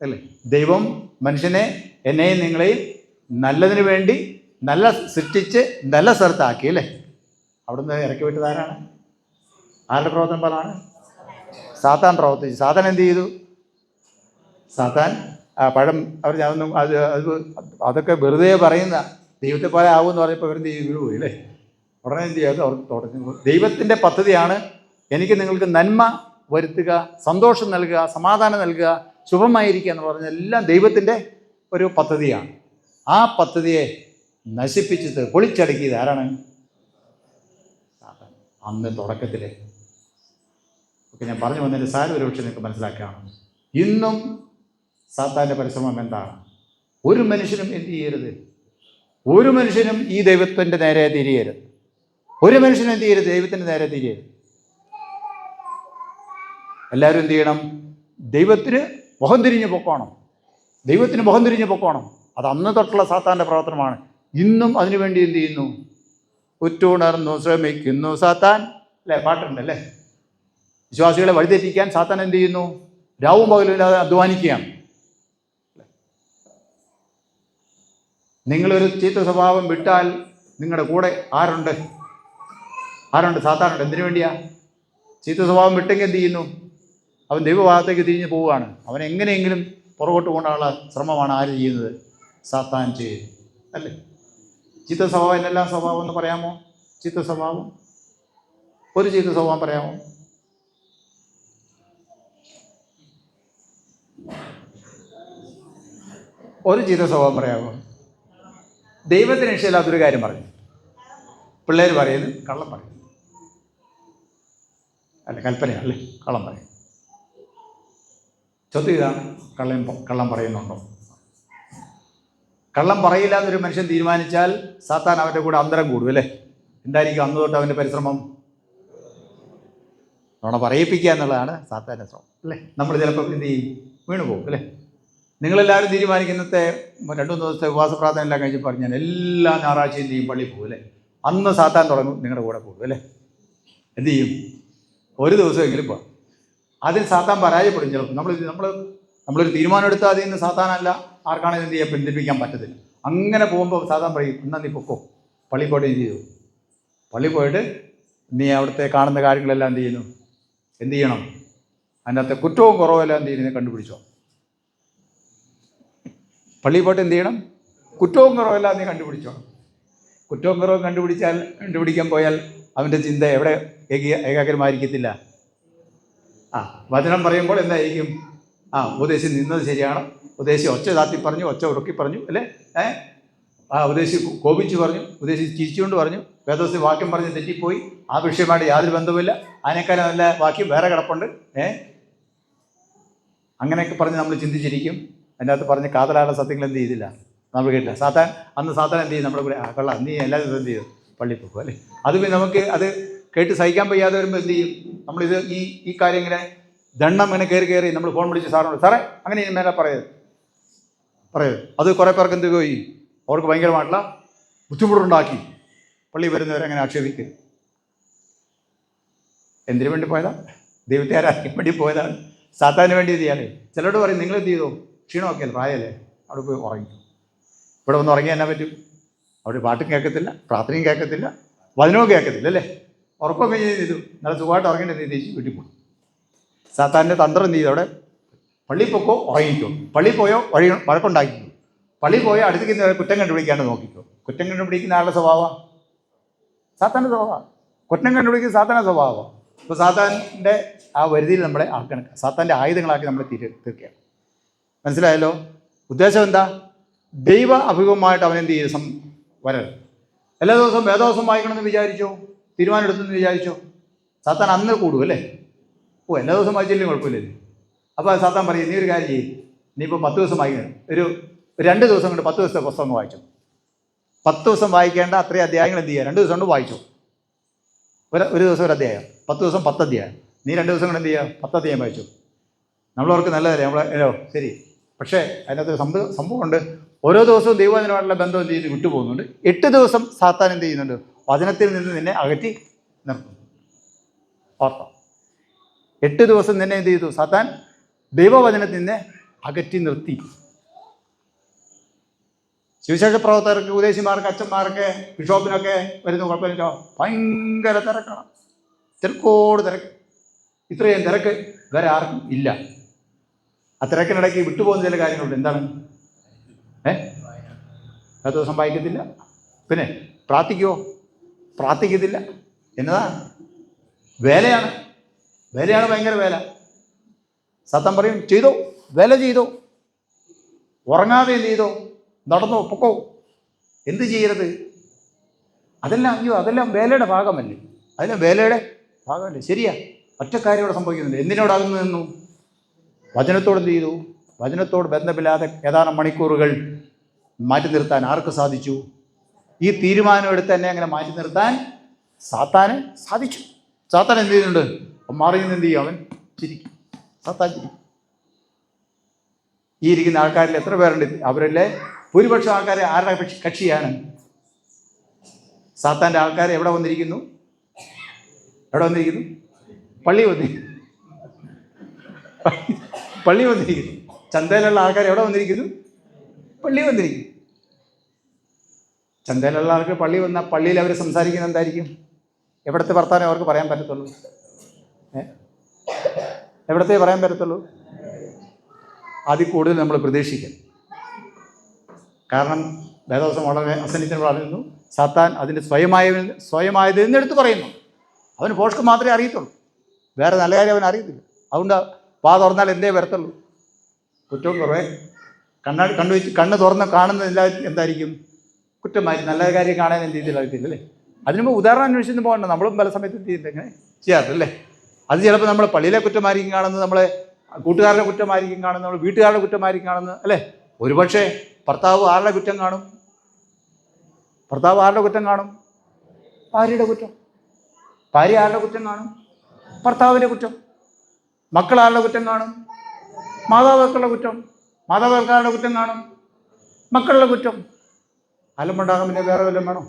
അല്ലേ? ദൈവം മനുഷ്യനെ, എന്നെയും നിങ്ങളെയും നല്ലതിന് വേണ്ടി നല്ല സൃഷ്ടിച്ച് നല്ല സ്ഥലത്താക്കി അല്ലേ? അവിടുന്ന് ഇറക്കി വിട്ടത് ആരാണ്? ആരുടെ പ്രവർത്തനം ഫലമാണ്? സാത്താൻ പ്രവർത്തിച്ചു. സാത്താൻ എന്ത് ചെയ്തു? സാത്താൻ പഴം അവർ അതൊക്കെ വെറുതെ പറയുന്ന, ദൈവത്തെ പോലെ ആവുമെന്ന് പറഞ്ഞപ്പോൾ ഇവരെന്ത് ചെയ്തു? വീഴുപോയി അല്ലേ? ഉടനെ എന്ത് ചെയ്യാതെ അവർക്ക് തോട്ടത്തിന്. ദൈവത്തിൻ്റെ പദ്ധതിയാണ് എനിക്ക് നിങ്ങൾക്ക് നന്മ വരുത്തുക, സന്തോഷം നൽകുക, സമാധാനം നൽകുക, ശുഭമായിരിക്കുക എന്ന് പറഞ്ഞ എല്ലാം ദൈവത്തിൻ്റെ ഒരു പദ്ധതിയാണ്. ആ പദ്ധതിയെ നശിപ്പിച്ചത്, പൊളിച്ചടക്കിയത് ആരാണ്? സാത്താൻ. അന്ന് തുടക്കത്തിൽ ഒക്കെ ഞാൻ പറഞ്ഞു വന്നതിൻ്റെ സാരം ഒരു പക്ഷേ നിങ്ങൾക്ക് മനസ്സിലാക്കുകയാണ്. ഇന്നും സാത്താൻ്റെ പരിശ്രമം എന്താണ്? ഒരു മനുഷ്യനും എന്ത് ചെയ്യരുത്? ഒരു മനുഷ്യനും ഈ ദൈവത്തിൻ്റെ നേരെ തിരിയരുത്. ഒരു മനുഷ്യനും എന്ത് ചെയ്യരുത്? ദൈവത്തിന് നേരെ തിരിയരുത്. എല്ലാവരും എന്ത് ചെയ്യണം? ദൈവത്തിന് മുഖം തിരിഞ്ഞ് പൊക്കോണം. ദൈവത്തിന് മുഖം തിരിഞ്ഞ് പൊക്കോണം. അത് അന്ന് തൊട്ടുള്ള സാത്താൻ്റെ പ്രവർത്തനമാണ്. ഇന്നും അതിനുവേണ്ടി എന്ത് ചെയ്യുന്നു? ഉറ്റുണർന്നു ശ്രമിക്കുന്നു സാത്താൻ. അല്ലേ, പാട്ടുണ്ടല്ലേ? വിശ്വാസികളെ വഴിതെറ്റിക്കാൻ സാത്താൻ എന്ത് ചെയ്യുന്നു? രാവും പകലും ഇല്ലാതെ അധ്വാനിക്കുകയാണ്. നിങ്ങളൊരു ചീത്ത സ്വഭാവം വിട്ടാൽ നിങ്ങളുടെ കൂടെ ആരുണ്ട്? സാത്താനുണ്ട്. എന്തിനു വേണ്ടിയാ? ചീത്ത സ്വഭാവം വിട്ടെങ്കിൽ എന്ത് ചെയ്യുന്നു? അവൻ ദൈവഭാഗത്തേക്ക് തിരിഞ്ഞ് പോവുകയാണ്. അവൻ എങ്ങനെയെങ്കിലും പുറകോട്ട് കൊണ്ടുള്ള ശ്രമമാണ് ആര് ചെയ്യുന്നത്? സാത്താൻ ചെയ്യുന്നത്. അല്ലേ? ചീത്ത സ്വഭാവം എന്നെല്ലാം സ്വഭാവം എന്ന് പറയാമോ? ചീത്ത സ്വഭാവം, ഒരു ചീത്ത സ്വഭാവം പറയാമോ? ഒരു ചീത്ത സ്വഭാവം പറയാമോ? ദൈവത്തിന് ഇഷ്ടമില്ലാത്തൊരു കാര്യം പറഞ്ഞു. പിള്ളേർ പറയുന്നത് കള്ളം പറയും. അല്ല, കൽപ്പനയല്ലേ കള്ളം പറയും. ചോദ്യം ഇതാണ്, കള്ളം പറയുന്നുണ്ടോ? കള്ളം പറയില്ല എന്നൊരു മനുഷ്യൻ തീരുമാനിച്ചാൽ സാത്താൻ അവൻ്റെ കൂടെ അന്തരം കൂടും. അല്ലേ? എന്തായിരിക്കും അന്ന് തൊട്ട് അവൻ്റെ പരിശ്രമം? നുണ പറയിപ്പിക്കുക എന്നുള്ളതാണ് സാത്താൻ്റെ ശ്രമം. അല്ലേ? നമ്മൾ ചിലപ്പോൾ എന്ത് ചെയ്യും? വീണു പോകും. അല്ലേ? നിങ്ങളെല്ലാവരും തീരുമാനിക്കുന്നത്തെ 2-3 ദിവസത്തെ ഉപവാസ പ്രാർത്ഥന എല്ലാം കഴിച്ച് പറഞ്ഞാൽ എല്ലാ ഞായറാഴ്ചയും എന്ത് ചെയ്യും? പള്ളിയിൽ പോകും. അല്ലേ? അന്ന് സാത്താൻ തുടങ്ങും, നിങ്ങളുടെ കൂടെ പോകും. അല്ലേ? എന്ത് ചെയ്യും? ഒരു ദിവസമെങ്കിലും പോകാം. അതിൽ സാത്താൻ പരാജയപ്പെടും. ചിലപ്പോൾ നമ്മളൊരു തീരുമാനം എടുത്താൽ അതിൽ നിന്ന് സാത്താനല്ല ആർക്കാണെങ്കിലും എന്ത് ചെയ്യാൻ പിന്തിരിപ്പിക്കാൻ പറ്റത്തില്ല. അങ്ങനെ പോകുമ്പോൾ സാത്താൻ പറയും, എന്നാ നീ പൊക്കോ, പള്ളി പോയിട്ട് എന്ത് ചെയ്തു? പള്ളി പോയിട്ട് നീ അവിടുത്തെ കാണുന്ന കാര്യങ്ങളെല്ലാം എന്ത് ചെയ്യണം? അതിനകത്തെ കുറ്റവും കുറവും എല്ലാം എന്ത് ചെയ്യുന്നത് കണ്ടുപിടിച്ചോ. പള്ളിയിൽ പോയിട്ട് എന്ത് ചെയ്യണം? കുറ്റവും കുറവെല്ലാം നീ കണ്ടുപിടിച്ചോ. കുറ്റവും കുറവും കണ്ടുപിടിക്കാൻ പോയാൽ അവൻ്റെ ചിന്ത എവിടെ ഏകാഗ്രമായിരിക്കത്തില്ല. വചനം പറയുമ്പോൾ എന്തായിരിക്കും? ഉപദേശി നിന്നത് ശരിയാണ്, ഉപദേശി ഒച്ച താത്തി പറഞ്ഞു, ഒച്ച ഉറക്കി പറഞ്ഞു. അല്ലേ? ഉപദേശി കോപിച്ചു പറഞ്ഞു, ഉപദേശി ചിരിച്ചുകൊണ്ട് പറഞ്ഞു, വേദോസ്തി വാക്യം പറഞ്ഞ് തെറ്റിപ്പോയി, ആ വിഷയമായിട്ട് യാതൊരു ബന്ധവുമില്ല, അതിനേക്കാളും നല്ല വാക്യം വേറെ കിടപ്പുണ്ട്. അങ്ങനെയൊക്കെ പറഞ്ഞ് നമ്മൾ ചിന്തിച്ചിരിക്കും. അതിൻ്റെ അകത്ത് പറഞ്ഞ് കാതലായ സത്യങ്ങൾ എന്ത് ചെയ്തില്ല, നമ്മൾ കേട്ടില്ല. സാത്താൻ എന്ത് ചെയ്യും? നമ്മുടെ കൂടെ കള്ള നീ എല്ലാ ദിവസവും എന്ത് ചെയ്യും? പള്ളിയിൽ പോകും. അല്ലേ? അത് നമുക്ക് അത് കേട്ട് സഹിക്കാൻ വയ്യാതെ വരുമ്പോൾ എന്ത് ചെയ്യും? നമ്മളിത് ഈ കാര്യം ഇങ്ങനെ ദണ്ണം ഇങ്ങനെ കയറി നമ്മൾ ഫോൺ വിളിച്ച് സാറിനോട്, സാറേ അങ്ങനെ ഇനി മേലെ പറയരുത്. അത് കുറേ പേർക്ക് എന്ത് പോയി? അവർക്ക് ഭയങ്കരമായിട്ടുള്ള ബുദ്ധിമുട്ടുണ്ടാക്കി. പള്ളി വരുന്നവരെ അങ്ങനെ ആക്ഷേപിക്കരുത്. എന്തിനു വേണ്ടി പോയതാണ്? ദൈവത്തെ ആരാധിക്കാൻ വേണ്ടി പോയതാണ്. സാത്താന് വേണ്ടി ഇത് ചെയ്യാനേ. ചിലരോട് പറയും, നിങ്ങൾ എന്ത് ചെയ്തോ? ക്ഷീണമൊക്കെ അല്ലേ, പ്രായമല്ലേ, അവിടെ പോയി ഉറങ്ങി. ഇവിടെ വന്ന് ഉറങ്ങി എന്നാ പറ്റും? അവിടെ പാട്ടും കേൾക്കത്തില്ല, പ്രാർത്ഥനയും കേൾക്കത്തില്ല, വചനവും കേൾക്കത്തില്ല. അല്ലേ? ഉറക്കമൊക്കെ ചെയ്തു നല്ല സുഖമായിട്ട് ഉറങ്ങേണ്ട എന്ത് ചെയ്തു? വീട്ടിൽ പോകും. സാത്താൻ്റെ തന്ത്രം എന്ത് ചെയ്തു? അവിടെ പള്ളിയിൽ പൊക്കോ, ഉറങ്ങിക്കോ. പള്ളിയിൽ പോയോ വഴക്കുണ്ടാക്കിക്കോ. പള്ളിയിൽ പോയോ അടുത്തേക്ക് കുറ്റം കണ്ടുപിടിക്കാണ്ട് നോക്കിക്കോ. കുറ്റം കണ്ടുപിടിക്കുന്ന ആളുടെ സ്വഭാവമാണ് സാത്താൻ്റെ സ്വഭാവം. കുറ്റം കണ്ടുപിടിക്കുന്ന സാത്താൻ്റെ സ്വഭാവമാണ്. അപ്പോൾ സാത്താൻ്റെ ആ വരുതിയിൽ നമ്മളെ ആക്കണം. സാത്താൻ്റെ ആയുധങ്ങളാക്കി നമ്മളെ തീർക്കുകയാണ്. മനസ്സിലായല്ലോ? ഉദ്ദേശം എന്താ? ദൈവ അഭിമുഖമായിട്ട് അവനെന്ത് ചെയ്ത് വരരുത്. എല്ലാ ദിവസവും വേദോസം വായിക്കണമെന്ന് വിചാരിച്ചോ, തീരുമാനം എടുത്തെന്ന് വിചാരിച്ചോ, സാത്താൻ അന്ന് കൂടും. അല്ലേ? എല്ലാ ദിവസവും വായിച്ചില്ലേ കുഴപ്പമില്ലേ? അപ്പോൾ സാത്താൻ പറയും, നീ ഒരു കാര്യം ചെയ്യും, നീ ഇപ്പോൾ 10 ദിവസം വായിക്കണം, ഒരു 2 ദിവസം കൊണ്ട് 10 ദിവസത്തെ പുസ്തകം വായിച്ചു. 10 ദിവസം വായിക്കേണ്ട അത്രയും അധ്യായങ്ങൾ എന്ത് ചെയ്യുക? 2 ദിവസം കൊണ്ട് വായിച്ചു. ഒരു ദിവസം ഒരു അധ്യായം, 10 ദിവസം 10 അധ്യായം. നീ 2 ദിവസം കൊണ്ട് എന്ത് ചെയ്യുക? 10 അധ്യായം വായിച്ചു. നമ്മളവർക്ക് നല്ലതല്ലേ ശരി. പക്ഷേ അതിനകത്ത് സംഭവമുണ്ട്. ഓരോ ദിവസവും ദൈവവചനമായിട്ടുള്ള ബന്ധം എന്ത് ചെയ്ത് വിട്ടുപോകുന്നുണ്ട്. 8 ദിവസം സാത്താൻ എന്ത് ചെയ്യുന്നുണ്ട്? വചനത്തിൽ നിന്ന് നിന്നെ അകറ്റി നിർത്തുന്നു. ഓർത്തോ? 8 ദിവസം നിന്നെ എന്ത് ചെയ്തു? സാത്താൻ ദൈവവചനത്തിൽ നിന്നെ അകറ്റി നിർത്തി. സുവിശേഷ പ്രവർത്തകർക്ക്, ഉപദേശിമാർക്ക്, അച്ഛന്മാർക്ക്, ബിഷോപ്പിനൊക്കെ വരുന്ന കുഴപ്പമില്ല, ഭയങ്കര തിരക്കാണ്. തിരക്കോട് തിരക്ക്. ഇത്രയും തിരക്ക് വേറെ ആർക്കും ഇല്ല. ആ തിരക്കിനിടയ്ക്ക് വിട്ടുപോകുന്ന ചില കാര്യങ്ങളുണ്ട്. എന്താണ്? എല്ലാ ദിവസം വായിക്കത്തില്ല. പിന്നെ പ്രാർത്ഥിക്കുമോ? പ്രാർത്ഥിക്കത്തില്ല. എന്നതാ? വേലയാണ് ഭയങ്കര വേല. സത്യം പറയും, ചെയ്തോ, വേല ചെയ്തോ, ഉറങ്ങാതെ എന്ത് ചെയ്തോ, നടന്നോ, പൊക്കോ, എന്ത് ചെയ്യരുത്? അതെല്ലാം വേലയുടെ ഭാഗമല്ലേ? ശരിയാ. ഒറ്റക്കാര്യം ഇവിടെ സംഭവിക്കുന്നുണ്ട്. എന്തിനോടകന്നു നിന്നു? വചനത്തോട് എന്ത് ചെയ്തു? വചനത്തോട് ബന്ധമില്ലാതെ ഏതാനും മണിക്കൂറുകൾ മാറ്റി നിർത്താൻ ആർക്ക് സാധിച്ചു? ഈ തീരുമാനം എടുത്ത് തന്നെ അങ്ങനെ മാറ്റി നിർത്താൻ സാത്താന് സാധിച്ചു. സാത്താൻ എന്ത് ചെയ്യുന്നുണ്ട്? മാറി നിന്ന് എന്ത് ചെയ്യും? അവൻ ചിരിക്കും. സാത്താൻ ചിരിക്കും. ഈ ഇരിക്കുന്ന ആൾക്കാരിൽ എത്ര പേരുണ്ട്? അവരിലെ ഭൂരിപക്ഷം ആൾക്കാർ ആരുടെ കക്ഷിയാണ്? സാത്താൻ്റെ ആൾക്കാർ എവിടെ വന്നിരിക്കുന്നു? എവിടെ വന്നിരിക്കുന്നു? പള്ളി വന്നിരിക്കുന്നു. ചന്തയിലുള്ള ആൾക്കാർ എവിടെ വന്നിരിക്കുന്നു? പള്ളി വന്നിരിക്കുന്നു. ചന്തയിലുള്ള ആൾക്ക് പള്ളി വന്നാൽ പള്ളിയിൽ അവർ സംസാരിക്കുന്നത് എന്തായിരിക്കും? എവിടത്തെ വർത്താനം അവർക്ക് പറയാൻ പറ്റത്തുള്ളൂ? എവിടത്തെ പറയാൻ പറ്റത്തുള്ളൂ? അതിൽ കൂടുതൽ നമ്മൾ പ്രതീക്ഷിക്കും. കാരണം വേദവസം വളരെ അസന്നിഗ്ധം പറയുന്നു, സാത്താൻ അതിൻ്റെ സ്വയമായത് എന്നെടുത്ത് പറയുന്നു. അവന് പോഷ്ക്ക് മാത്രമേ അറിയത്തുള്ളൂ, വേറെ നല്ല കാര്യം അവൻ അറിയത്തില്ല. അതുകൊണ്ട് വാ തുറന്നാൽ എന്തേ വരത്തുള്ളൂ? കുറ്റവും കുറവേ. കണ്ണ് തുറന്ന് കാണുന്നതെല്ലാം എന്തായിരിക്കും? കുറ്റമായിരിക്കും. നല്ല കാര്യം കാണാൻ എന്ത് രീതിയിലാകത്തില്ല അല്ലേ? അതിനുമ്പോൾ ഉദാഹരണം അന്വേഷിച്ച് പോകണ്ട. നമ്മളും പല സമയത്ത് എന്ത് ചെയ്യുന്നത് ഇങ്ങനെ ചെയ്യാറില്ലേ? അത് ചിലപ്പോൾ നമ്മൾ പള്ളിയിലെ കുറ്റമായിരിക്കും കാണുന്നത്, നമ്മളെ കൂട്ടുകാരുടെ കുറ്റമായിരിക്കും കാണുന്നത്, നമ്മൾ വീട്ടുകാരുടെ കുറ്റമായിരിക്കും കാണുന്നത് അല്ലേ? ഒരുപക്ഷെ ഭർത്താവ് ആരുടെ കുറ്റം കാണും? ഭർത്താവ് ആരുടെ കുറ്റം കാണും? ഭാര്യയുടെ കുറ്റം. ഭാര്യ ആരുടെ കുറ്റം കാണും? ഭർത്താവിൻ്റെ കുറ്റം. മക്കൾ ആരുടെ കുറ്റം കാണും? മാതാപിതാക്കളുടെ കുറ്റം. മാതാപിതാക്കളുടെ കുറ്റം കാണും. മക്കളുടെ കുറ്റം. അലമ്പുണ്ടാകാൻ പിന്നെ വേറെ വല്ലതും വേണോ?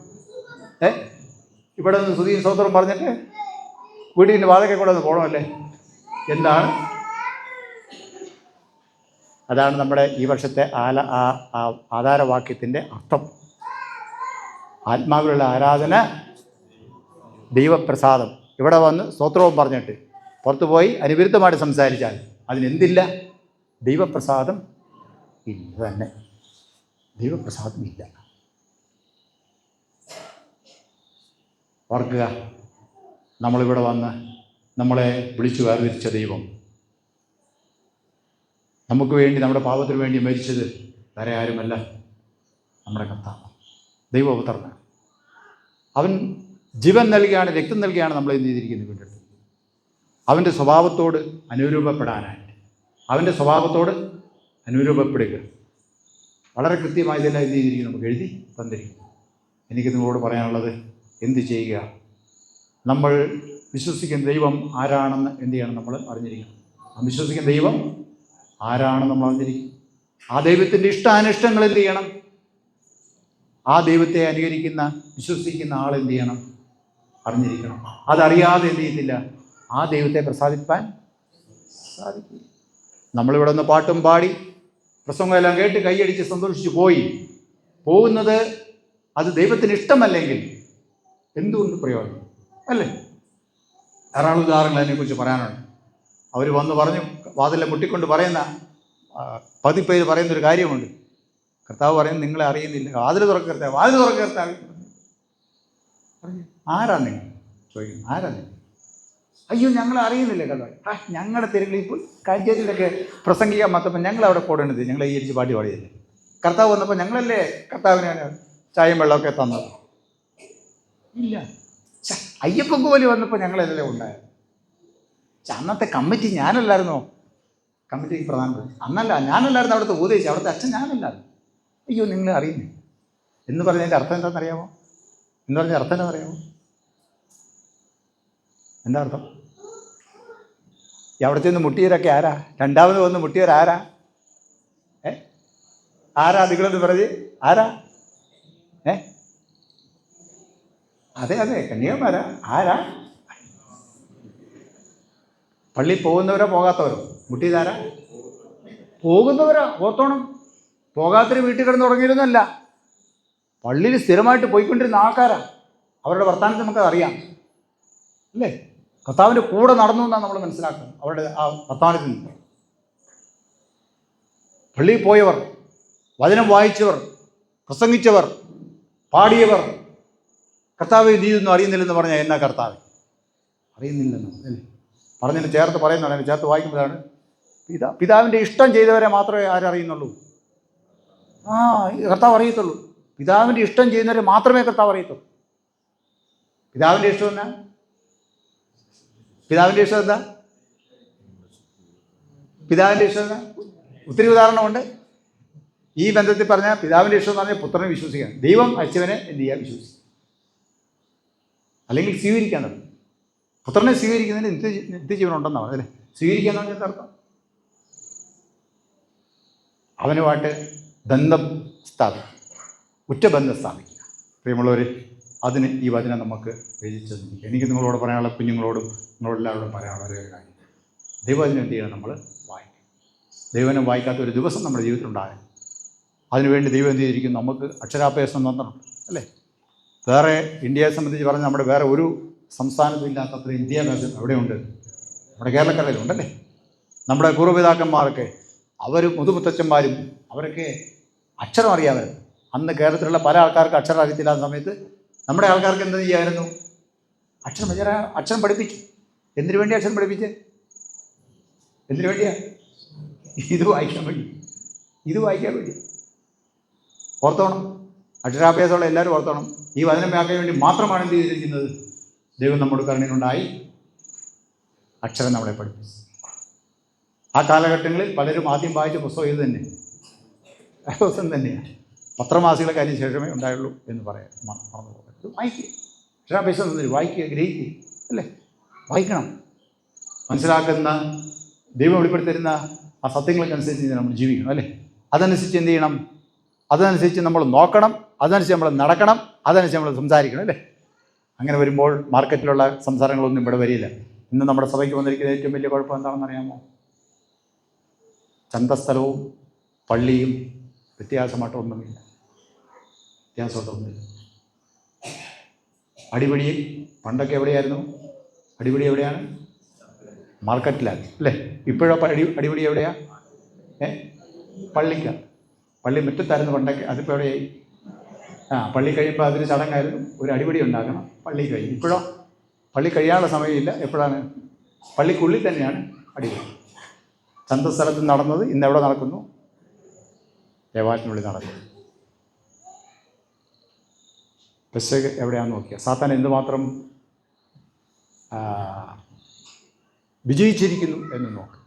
ഇവിടെ നിന്ന് സ്തുതിയും സ്തോത്രം പറഞ്ഞിട്ട് വീടിൻ്റെ വാതൊക്കെ കൂടെ ഒന്ന് പോകണമല്ലേ? എന്താണ്? അതാണ് നമ്മുടെ ഈ വർഷത്തെ ആധാരവാക്യത്തിൻ്റെ അർത്ഥം. ആത്മാവിലുള്ള ആരാധന, ദൈവപ്രസാദം. ഇവിടെ വന്ന് സ്തോത്രവും പറഞ്ഞിട്ട് പുറത്തു പോയി അനുവിരുദ്ധമായിട്ട് സംസാരിച്ചാൽ അതിനെന്തില്ല? ദൈവപ്രസാദം ഇല്ല തന്നെ. ദൈവപ്രസാദം ഇല്ല. ഓർക്കുക, നമ്മളിവിടെ വന്ന് നമ്മളെ വിളിച്ചു വേർതിരിച്ച ദൈവം, നമുക്ക് വേണ്ടി, നമ്മുടെ പാപത്തിന് വേണ്ടി മരിച്ചത് വേറെ ആരുമല്ല, നമ്മുടെ കർത്താവ് ദൈവപുത്രനാണ്. അവൻ ജീവൻ നൽകിയാണ്, രക്തം നൽകിയാണ് നമ്മളെ എന്ത് ചെയ്തിരിക്കുന്നത്? വീണ്ടെടുത്തത്. അവൻ്റെ സ്വഭാവത്തോട് അനുരൂപപ്പെടാനായിട്ട്, അവൻ്റെ സ്വഭാവത്തോട് അനുരൂപപ്പെടുക. വളരെ കൃത്യമായി ഇതെല്ലാം എന്ത് ചെയ്തിരിക്കും? നമുക്ക് എഴുതി തന്നിരിക്കുന്നു. എനിക്ക് നിങ്ങളോട് പറയാനുള്ളത്, എന്ത് ചെയ്യുക? നമ്മൾ വിശ്വസിക്കുന്ന ദൈവം ആരാണെന്ന് എന്ത് ചെയ്യണം? നമ്മൾ അറിഞ്ഞിരിക്കണം. ആ വിശ്വസിക്കുന്ന ദൈവം ആരാണെന്ന് നമ്മൾ അറിഞ്ഞിരിക്കും. ആ ദൈവത്തിൻ്റെ ഇഷ്ടാനിഷ്ടങ്ങൾ എന്ത് ചെയ്യണം? ആ ദൈവത്തെ അനുകരിക്കുന്ന, വിശ്വസിക്കുന്ന ആൾ എന്ത് ചെയ്യണം? അറിഞ്ഞിരിക്കണം. അതറിയാതെ എന്ത് ചെയ്യത്തില്ല? ആ ദൈവത്തെ പ്രസാദിപ്പാൻ സാധിക്കില്ല. നമ്മളിവിടെ നിന്ന് പാട്ടും പാടി പ്രസംഗമെല്ലാം കേട്ട് കൈയടിച്ച് സന്തോഷിച്ച് പോകുന്നത് അത് ദൈവത്തിന് ഇഷ്ടമല്ലെങ്കിൽ എന്തുകൊണ്ട് പ്രയോജനം അല്ലേ? ധാരാളം ഉദാഹരണങ്ങൾ അതിനെക്കുറിച്ച് പറയാനുണ്ട്. അവർ വന്ന് പറഞ്ഞു, വാതിലെ മുട്ടിക്കൊണ്ട് പറയുന്ന പതിപ്പേര് പറയുന്നൊരു കാര്യമുണ്ട്. കർത്താവ് പറയുന്നത്, നിങ്ങളെ അറിയുന്നില്ല, വാതിൽ തുറക്കരുത്, വാതിൽ തുറക്കരുത്. ആരാ നിങ്ങൾ ചോദിക്കുന്നു? ആരാ നിങ്ങൾ? അയ്യോ, ഞങ്ങളെ അറിയുന്നില്ല കർത്താവ്. ഞങ്ങളുടെ തിരക്കിൽ ഇപ്പോൾ കാഴ്ചയിലൊക്കെ പ്രസംഗിക്കാൻ വന്നപ്പോൾ ഞങ്ങളവിടെ പോടേണ്ടത്, ഞങ്ങൾ ഈ അരിച്ച് പാടി പാടിയല്ലേ. കർത്താവ് വന്നപ്പോൾ ഞങ്ങളല്ലേ കർത്താവിന് ചായയും വെള്ളമൊക്കെ തന്നത്? ഇല്ല. അയ്യപ്പൻ കോലി വന്നപ്പോൾ ഞങ്ങളെല്ലാം ഉണ്ടായത്. അന്നത്തെ കമ്മിറ്റി ഞാനല്ലായിരുന്നോ? കമ്മിറ്റിക്ക് പ്രധാനപ്പെട്ട അന്നല്ല, ഞാനല്ലായിരുന്നു അവിടുത്തെ ഉപദേശിച്ച്, അവിടുത്തെ അച്ഛൻ ഞാനല്ലായിരുന്നു. അയ്യോ, നിങ്ങളെ അറിയുന്നു എന്ന് പറഞ്ഞതിൻ്റെ അർത്ഥം എന്താണെന്നറിയാമോ? എന്ന് പറഞ്ഞ അർത്ഥം എന്താണെന്നറിയാമോ? എന്താ അർത്ഥം? അവിടെ ചെന്ന് മുട്ടിയവരൊക്കെ ആരാ? രണ്ടാമത് വന്ന് മുട്ടിയവരാരാ? ആരാ? നിങ്ങളെന്ന് പറഞ്ഞ് ആരാ? അതെ, കന്യാകുമാരാ. ആരാ? പള്ളി പോകുന്നവരോ പോകാത്തവരോ? മുട്ടിയതാരാ? പോകുന്നവരാ. ഓർത്തോണം, പോകാത്തൊരു വീട്ടിൽ കിടന്ന് തുടങ്ങിയിരുന്നല്ല, പള്ളിയിൽ സ്ഥിരമായിട്ട് പോയിക്കൊണ്ടിരുന്ന ആൾക്കാരാ. അവരുടെ വർത്തമാനത്തിൽ നമുക്കത് അറിയാം അല്ലേ? കർത്താവിൻ്റെ കൂടെ നടന്നു എന്നാണ് നമ്മൾ മനസ്സിലാക്കുന്നത് അവരുടെ ആ വർത്തമാനത്തിൽ നിന്ന്. പള്ളിയിൽ പോയവർ, വചനം വായിച്ചവർ, പ്രസംഗിച്ചവർ, പാടിയവർ, കർത്താവ് നീ ഇതൊന്നും അറിയുന്നില്ലെന്ന് പറഞ്ഞാൽ എന്നാ കർത്താവ് അറിയുന്നില്ലെന്ന് അല്ലേ പറഞ്ഞതിന് ചേർത്ത് പറയുന്നതാണ്. ചേർത്ത് വായിക്കുമ്പോഴാണ് പിതാവിൻ്റെ ഇഷ്ടം ചെയ്തവരെ മാത്രമേ ആരറിയുന്നുള്ളൂ. കർത്താവ് അറിയത്തുള്ളൂ. പിതാവിൻ്റെ ഇഷ്ടം ചെയ്യുന്നവരെ മാത്രമേ കർത്താവ് അറിയത്തുള്ളൂ. പിതാവിൻ്റെ ഇഷ്ടം എന്നാ? പിതാവിൻ്റെ ഇഷ്ടം എന്താ? പിതാവിൻ്റെ ഇഷ്ടം എന്താ? ഒത്തിരി ഉദാഹരണമുണ്ട്. ഈ ബന്ധത്തിൽ പറഞ്ഞാൽ പിതാവിൻ്റെ ഇഷ്ടം എന്ന് പറഞ്ഞാൽ പുത്രനെ വിശ്വസിക്കണം. ദൈവം അയച്ചവനെ എന്ത് ചെയ്യുക? വിശ്വസിക്കുക. അല്ലെങ്കിൽ സ്വീകരിക്കാൻ തുടങ്ങി. പുത്രനെ സ്വീകരിക്കുന്നതിന് നിത്യജീവൻ ഉണ്ടെന്നാണ് അല്ലേ? സ്വീകരിക്കുക എന്നാണ് ഇതിൻ്റെ അർത്ഥം. അവനുമായിട്ട് ബന്ധം സ്ഥാപിക്കുക, ഉറ്റബന്ധം സ്ഥാപിക്കുക. പ്രിയമുള്ളവർ, അതിന് ഈ വചനം നമുക്ക് രചിച്ചു നിൽക്കുക. എനിക്ക് നിങ്ങളോട് പറയാനുള്ള, കുഞ്ഞുങ്ങളോടും നിങ്ങളോടെല്ലാവരോടും പറയാനുള്ള ഒരേ കാര്യം, ദൈവവചനം എന്ത് ചെയ്യണം? നമ്മൾ വായിക്കും. ദൈവവചനം വായിക്കാത്ത ഒരു ദിവസം നമ്മുടെ ജീവിതത്തിൽ ഉണ്ടാകും. അതിനുവേണ്ടി ദൈവം എന്ത് ചെയ്തിരിക്കും? നമുക്ക് അക്ഷരാഭ്യാസം തന്നിട്ടുണ്ട് അല്ലേ? വേറെ ഇന്ത്യയെ സംബന്ധിച്ച് പറഞ്ഞാൽ നമ്മുടെ വേറെ ഒരു സംസ്ഥാനത്തും ഇല്ലാത്തത്ര വിദ്യാഭ്യാസം എവിടെയുണ്ട്? നമ്മുടെ കേരളക്കരയിലുണ്ടല്ലേ? നമ്മുടെ പൂർവ്വപിതാക്കന്മാരൊക്കെ, അവർ മുതുമുത്തച്ഛന്മാരും അവരൊക്കെ അക്ഷരം അറിയാമായിരുന്നു. അന്ന് കേരളത്തിലുള്ള പല ആൾക്കാർക്ക് അക്ഷരം അറിയത്തില്ലാത്ത സമയത്ത് നമ്മുടെ ആൾക്കാർക്ക് എന്ത് ചെയ്യാമായിരുന്നു? അക്ഷരം പഠിപ്പിക്കും. എന്തിനു വേണ്ടി അക്ഷരം പഠിപ്പിച്ചേ? എന്തിനു വേണ്ടിയാ? ഇത് വായിക്കാൻ വേണ്ടി. ഓർത്തോണം. അക്ഷരാഭ്യാസമുള്ള എല്ലാവരും ഓർത്തോണം. ഈ വചനം വ്യാഖ്യാൻ വേണ്ടി മാത്രമാണ് എന്ത് ചെയ്തിരിക്കുന്നത്? ദൈവം നമ്മുടെ കരുണയുണ്ടായി അക്ഷരം നമ്മളെ പഠിപ്പിച്ചു. ആ കാലഘട്ടങ്ങളിൽ പലരും ആദ്യം വായിച്ച പുസ്തകം ഇത് തന്നെ, ദിവസം തന്നെയാണ്. പത്രമാസികളൊക്കെ അതിന് ശേഷമേ ഉണ്ടായുള്ളൂ എന്ന് പറയാം. മറന്നു പോകരുത്. വായിക്കുക, അക്ഷരാഭ്യാസം തന്നില്ല, വായിക്കുക, ഗ്രഹിക്കുക അല്ലേ? വായിക്കണം. മനസ്സിലാക്കുന്ന, ദൈവം വെളിപ്പെടുത്തരുന്ന ആ സത്യങ്ങൾക്കനുസരിച്ച് നമ്മൾ ജീവിക്കണം അല്ലേ? അതനുസരിച്ച് എന്ത് ചെയ്യണം? അതനുസരിച്ച് നമ്മൾ നോക്കണം, അതനുസരിച്ച് നമ്മൾ നടക്കണം, അതനുസരിച്ച് നമ്മൾ സംസാരിക്കണം അല്ലേ? അങ്ങനെ വരുമ്പോൾ മാർക്കറ്റിലുള്ള സംസാരങ്ങളൊന്നും ഇവിടെ വരില്ല. ഇന്ന് നമ്മുടെ സഭയ്ക്ക് വന്നിരിക്കുന്ന ഏറ്റവും വലിയ കുഴപ്പം എന്താണെന്ന് അറിയാമോ? ചന്തസ്ഥലവും പള്ളിയും വ്യത്യാസമായിട്ടൊന്നുമില്ല. അടിപിടിയിൽ പണ്ടൊക്കെ എവിടെയായിരുന്നു? അടിപിടി എവിടെയാണ്? മാർക്കറ്റിലാണ് അല്ലേ? ഇപ്പോഴോ അടിപിടി എവിടെയാണ്? പള്ളിക്കാണ്. പള്ളി മുറ്റത്തായിരുന്നു പണ്ടൊക്കെ, അതിപ്പോൾ എവിടെയായി? പള്ളി കഴിയുമ്പോൾ അതിന് ചടങ്ങായിരുന്നു, ഒരു അടിപിടി ഉണ്ടാക്കണം, പള്ളി കഴിയും. ഇപ്പോഴോ പള്ളി കഴിയാനുള്ള സമയമില്ല. എപ്പോഴാണ്? പള്ളിക്കുള്ളിൽ തന്നെയാണ് അടിപിടി. ചന്തസ്ഥലത്ത് നടന്നത് ഇന്ന് എവിടെ നടക്കുന്നു? ദേവാലയത്തിനുള്ളിൽ നടക്കുന്നു. പെസഹ എവിടെയാണെന്ന് നോക്കിയാൽ സാത്താൻ എന്തുമാത്രം വിജയിച്ചിരിക്കുന്നു എന്ന് നോക്കുക.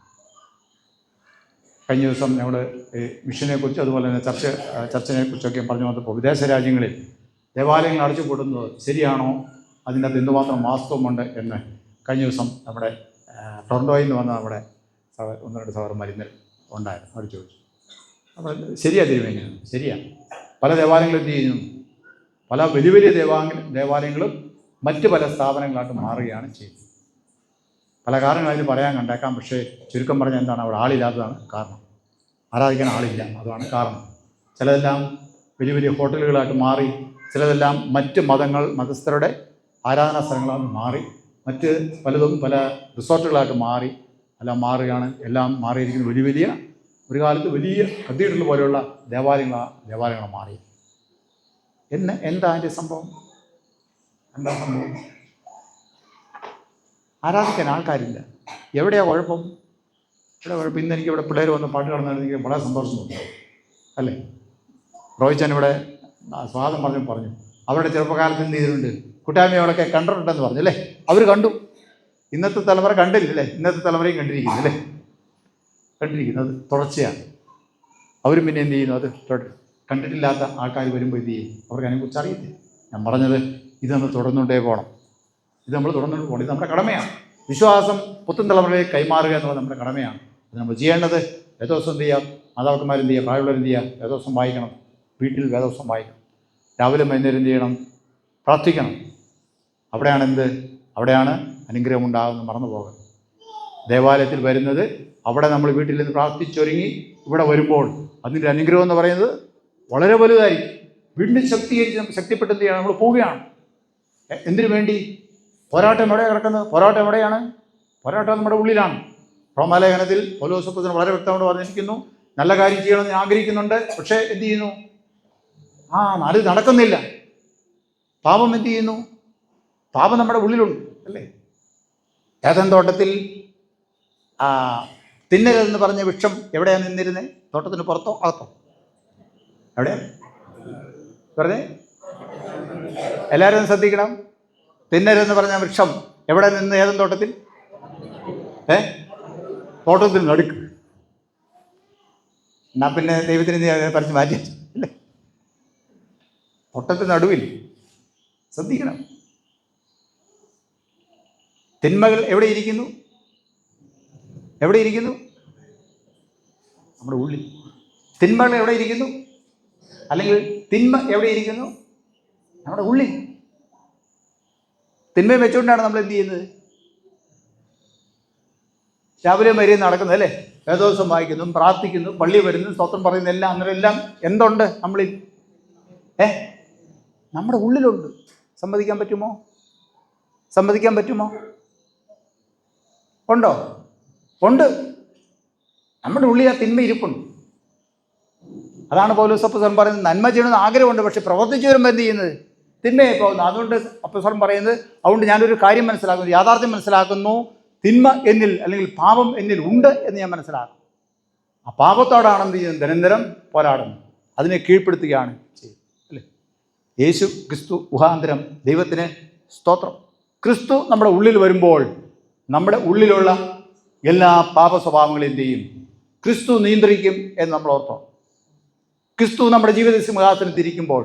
കഴിഞ്ഞ ദിവസം നമ്മൾ മിഷനെക്കുറിച്ച് അതുപോലെ തന്നെ ചർച്ചിനെക്കുറിച്ചൊക്കെ പറഞ്ഞു വന്നപ്പോൾ വിദേശ രാജ്യങ്ങളിൽ ദേവാലയങ്ങൾ അടച്ചുപൂട്ടുന്നത് ശരിയാണോ, അതിൻ്റെ അകത്ത് എന്തുമാത്രം വാസ്തവമുണ്ട് എന്ന് കഴിഞ്ഞ ദിവസം നമ്മുടെ ടൊറൻറ്റോയിൽ നിന്ന് വന്ന നമ്മുടെ ഒന്ന് രണ്ട് സഹോദരന്മാർ ഇന്നലെ ഉണ്ടായിരുന്നു. അവർ ചോദിച്ചു, അപ്പോൾ ശരിയാ തിരുമേനിയാണ്? ശരിയാണ്. പല ദേവാലയങ്ങളും എന്ത് ചെയ്യുന്നു? പല വലിയ വലിയ ദേവാലയങ്ങളും മറ്റ് പല സ്ഥാപനങ്ങളായിട്ട് മാറുകയാണ് ചെയ്യുന്നത്. പല കാരണങ്ങൾ അതിന് പറയാൻ കണ്ടേക്കാം. പക്ഷേ ചുരുക്കം പറഞ്ഞാൽ എന്താണ്? അവിടെ ആളില്ലാത്തതാണ് കാരണം. ആരാധിക്കാൻ ആളില്ല, അതാണ് കാരണം. ചിലതെല്ലാം വലിയ വലിയ ഹോട്ടലുകളായിട്ട് മാറി, ചിലതെല്ലാം മറ്റ് മതസ്ഥരുടെ ആരാധനാ സ്ഥലങ്ങളായിട്ട് മാറി, മറ്റ് പലതും പല റിസോർട്ടുകളായിട്ട് മാറി, എല്ലാം മാറുകയാണ്. എല്ലാം മാറിയിരിക്കുന്ന വലിയ വലിയ, ഒരു കാലത്ത് വലിയ കത്തീഡ്രൽ പോലെയുള്ള ദേവാലയങ്ങൾ മാറി. എന്താ അതിൻ്റെ സംഭവം? എന്താ സംഭവം? ആരാധിക്കാൻ ആൾക്കാരില്ല. എവിടെയാണ് കുഴപ്പം? ഇവിടെ കുഴപ്പം. ഇന്ന് എനിക്ക് ഇവിടെ പിള്ളേർ വന്ന് പാട്ട് കാണുന്നതിന് എനിക്ക് വളരെ സന്തോഷം തോന്നുന്നു അല്ലേ? റോയിച്ചാൻ ഇവിടെ സ്വാഗതം പറഞ്ഞു അവരുടെ ചെറുപ്പകാലത്ത് എന്ത് ചെയ്തിട്ടുണ്ട്? കൂട്ടായ്മയോടൊക്കെ കണ്ടിട്ടുണ്ടെന്ന് പറഞ്ഞു അല്ലേ? അവർ കണ്ടു. ഇന്നത്തെ തലമുറ കണ്ടില്ലല്ലേ? ഇന്നത്തെ തലമുറയും കണ്ടിരിക്കുന്നു അല്ലേ? കണ്ടിരിക്കുന്നത് തുടർച്ചയാണ്. അവരും പിന്നെ എന്ത് ചെയ്യുന്നു? അത് കണ്ടിട്ടില്ലാത്ത ആൾക്കാർ വരുമ്പോൾ എന്ത് ചെയ്യും? അവർക്ക് അതിനെക്കുറിച്ച് അറിയത്തില്ല. ഞാൻ പറഞ്ഞത് ഇത് നമ്മൾ തുടർന്നുകൊണ്ടേ പോകണം. ഇത് നമ്മൾ തുടർന്നുകൊണ്ട് പോകണം. ഇത് നമ്മുടെ കടമയാണ്. വിശ്വാസം പുത്തൻ തലമുറയിലേക്ക് കൈമാറുക എന്നുള്ളത് നമ്മുടെ കടമയാണ്. അത് നമ്മൾ ചെയ്യേണ്ടത് വേദോസം എന്ത് ചെയ്യാം? മാതാപിതാക്കന്മാർ എന്ത് ചെയ്യുക? പ്രായമുള്ളവർ എന്ത് ചെയ്യുക? വേദോസം വായിക്കണം. വീട്ടിൽ വേദോസം വായിക്കണം. രാവിലെ വൈകുന്നേരം എന്ത് ചെയ്യണം? പ്രാർത്ഥിക്കണം. അവിടെയാണ് അനുഗ്രഹം ഉണ്ടാകുന്നത്. മറന്നു പോകരുത്. ദേവാലയത്തിൽ വരുന്നത്, അവിടെ നമ്മൾ വീട്ടിൽ നിന്ന് പ്രാർത്ഥിച്ചൊരുങ്ങി ഇവിടെ വരുമ്പോൾ അതിൻ്റെ അനുഗ്രഹം എന്ന് പറയുന്നത് വളരെ വലുതായിരിക്കും. വീണ്ടും ശക്തിപ്പെട്ട് എന്ത് ചെയ്യണം? നമ്മൾ പോവുകയാണ്. എന്തിനു വേണ്ടി? പോരാട്ടം എവിടെയാണ് കിടക്കുന്നത്? പോരാട്ടം എവിടെയാണ്? പോരാട്ടം നമ്മുടെ ഉള്ളിലാണ്. റോമാലേഖനത്തിൽ പൗലോസ് അപ്പോസ്തലൻ വളരെ വ്യക്തമായിട്ട് പറഞ്ഞിരിക്കുന്നു, നല്ല കാര്യം ചെയ്യണമെന്ന് ഞാൻ ആഗ്രഹിക്കുന്നുണ്ട്, പക്ഷേ എന്ത് ചെയ്യുന്നു? അത് നടക്കുന്നില്ല. പാപം എന്ത് ചെയ്യുന്നു? പാപം നമ്മുടെ ഉള്ളിലുണ്ട് അല്ലേ? ഏദൻ തോട്ടത്തിൽ തിന്നരുതെന്ന് പറഞ്ഞ വൃക്ഷം എവിടെയാണ് നിന്നിരുന്നത്? തോട്ടത്തിന് പുറത്തോ അകത്തോ? എവിടെയാ പറഞ്ഞേ? എല്ലാവരും ശ്രദ്ധിക്കണം. തിന്നരുതെന്ന് പറഞ്ഞ വൃക്ഷം എവിടെ നിന്ന്? ഏദൻ തോട്ടത്തിൽ. തോട്ടത്തിൽ നടുക്ക്. എന്നാ പിന്നെ ദൈവത്തിന് പറിച്ച് മാറ്റി അല്ലേ? തോട്ടത്തിൽ നടുവിൽ. ശ്രദ്ധിക്കണം. തിന്മകൾ എവിടെ ഇരിക്കുന്നു? എവിടെ ഇരിക്കുന്നു? നമ്മുടെ ഉള്ളിൽ. തിന്മകൾ എവിടെ ഇരിക്കുന്നു? അല്ലെങ്കിൽ തിന്മ എവിടെ ഇരിക്കുന്നു? നമ്മുടെ ഉള്ളിൽ. തിന്മ വെച്ചുകൊണ്ടാണ് നമ്മൾ എന്ത് ചെയ്യുന്നത്? രാവിലെ വരെയും നടക്കുന്നത് അല്ലേ? വേദോത്സവം വായിക്കുന്നു, പ്രാർത്ഥിക്കുന്നു, പള്ളി വരുന്നു, സ്തോത്രം പറയുന്നു, എല്ലാം അങ്ങനെ എല്ലാം എന്തുണ്ട് നമ്മളിൽ? നമ്മുടെ ഉള്ളിലുണ്ട്. സമ്മതിക്കാൻ പറ്റുമോ? സമ്മതിക്കാൻ പറ്റുമോ? ഉണ്ടോ? ഉണ്ട്. നമ്മുടെ ഉള്ളിൽ ആ തിന്മ ഇരിപ്പുണ്ട്. അതാണ് പൗലോസ് അപ്പോസ്തലൻ പറയുന്നത്, നന്മ ചെയ്യണമെന്ന് ആഗ്രഹമുണ്ട്, പക്ഷെ പ്രവർത്തിച്ചു വരുമ്പോൾ എന്ത് ചെയ്യുന്നത്? തിന്മയെ പോകുന്നു. അതുകൊണ്ട് അപ്പോസ്തലൻ പറയുന്നത്, അതുകൊണ്ട് ഞാനൊരു കാര്യം മനസ്സിലാക്കുന്നു, യാഥാർത്ഥ്യം മനസ്സിലാക്കുന്നു, തിന്മ എന്നിൽ അല്ലെങ്കിൽ പാപം എന്നിൽ ഉണ്ട് എന്ന് ഞാൻ മനസ്സിലാക്കും. ആ പാപത്തോടാണ് എന്ത് ചെയ്യുന്നത്? നിരന്തരം പോരാടുന്നു, അതിനെ കീഴ്പ്പെടുത്തുകയാണ് ചെയ്യുന്നത് അല്ലേ? യേശു ക്രിസ്തു മുഖാന്തരം ദൈവത്തിന് സ്തോത്രം. ക്രിസ്തു നമ്മുടെ ഉള്ളിൽ വരുമ്പോൾ നമ്മുടെ ഉള്ളിലുള്ള എല്ലാ പാപ സ്വഭാവങ്ങളും എന്ത് ചെയ്യും? ക്രിസ്തു നിയന്ത്രിക്കും എന്ന് നമ്മൾ ഓർത്തോ. ക്രിസ്തു നമ്മുടെ ജീവിത സിംഹാസനത്തിൽ ഇരിക്കുമ്പോൾ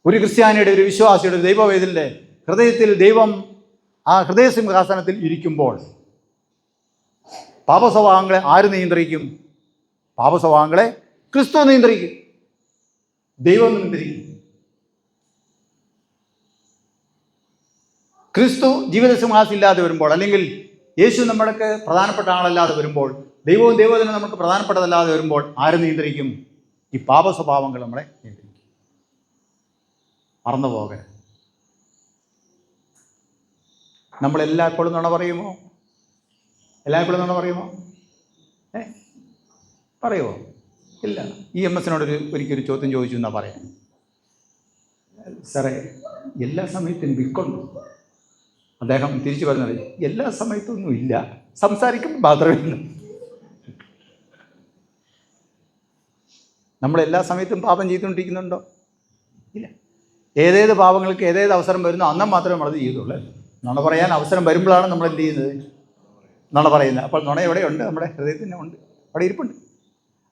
ഒരു ക്രിസ്ത്യാനിയുടെ, ഒരു വിശ്വാസിയുടെ, ഒരു ദൈവവേദന്റെ ഹൃദയത്തിൽ ദൈവം ആ ഹൃദയ സിംഹാസനത്തിൽ ഇരിക്കുമ്പോൾ പാപസ്വഭാവങ്ങളെ ആര് നിയന്ത്രിക്കും? പാപസ്വഭാവങ്ങളെ ക്രിസ്തു നിയന്ത്രിക്കും, ദൈവം നിയന്ത്രിക്കും. ക്രിസ്തു ജീവിത സിംഹാസനം ഇല്ലാതെ വരുമ്പോൾ, അല്ലെങ്കിൽ യേശു നമ്മൾക്ക് പ്രധാനപ്പെട്ട ആളല്ലാതെ വരുമ്പോൾ, ദൈവവും ദൈവത്തിനും നമുക്ക് പ്രധാനപ്പെട്ടതല്ലാതെ വരുമ്പോൾ ആര് നിയന്ത്രിക്കും? ഈ പാപ സ്വഭാവങ്ങൾ നമ്മളെ നിയന്ത്രിക്കും. മറന്നു പോകരുത്. നമ്മളെല്ലായ്പ്പോഴും നുണ പറയുമോ? എല്ലായ്പ്പോഴും നുണ പറയുമോ? പറയുമോ? ഇല്ല. EMSനോട് ഒരിക്കലൊരു ചോദ്യം ചോദിച്ചു എന്നാ പറയാം. സാറേ, എല്ലാ സമയത്തും വിക്കുണ്ട്. അദ്ദേഹം തിരിച്ചു പറഞ്ഞത്, എല്ലാ സമയത്തൊന്നും ഇല്ല, സംസാരിക്കുമ്പോൾ മാത്രമേ ഇല്ല. നമ്മളെല്ലാ സമയത്തും പാപം ചെയ്തുകൊണ്ടിരിക്കുന്നുണ്ടോ? ഇല്ല. ഏതേത് പാപങ്ങൾക്ക് ഏതേത് അവസരം വരുന്നോ അന്നം മാത്രമേ നമ്മളത് ചെയ്തുള്ളൂ. നുണ പറയാൻ അവസരം വരുമ്പോഴാണ് നമ്മൾ എന്ത് ചെയ്യുന്നത്? നുണ പറയുന്നത്. അപ്പോൾ നുണ എവിടെയുണ്ട്? നമ്മുടെ ഹൃദയത്തിന് ഉണ്ട്, അവിടെ ഇരിപ്പുണ്ട്.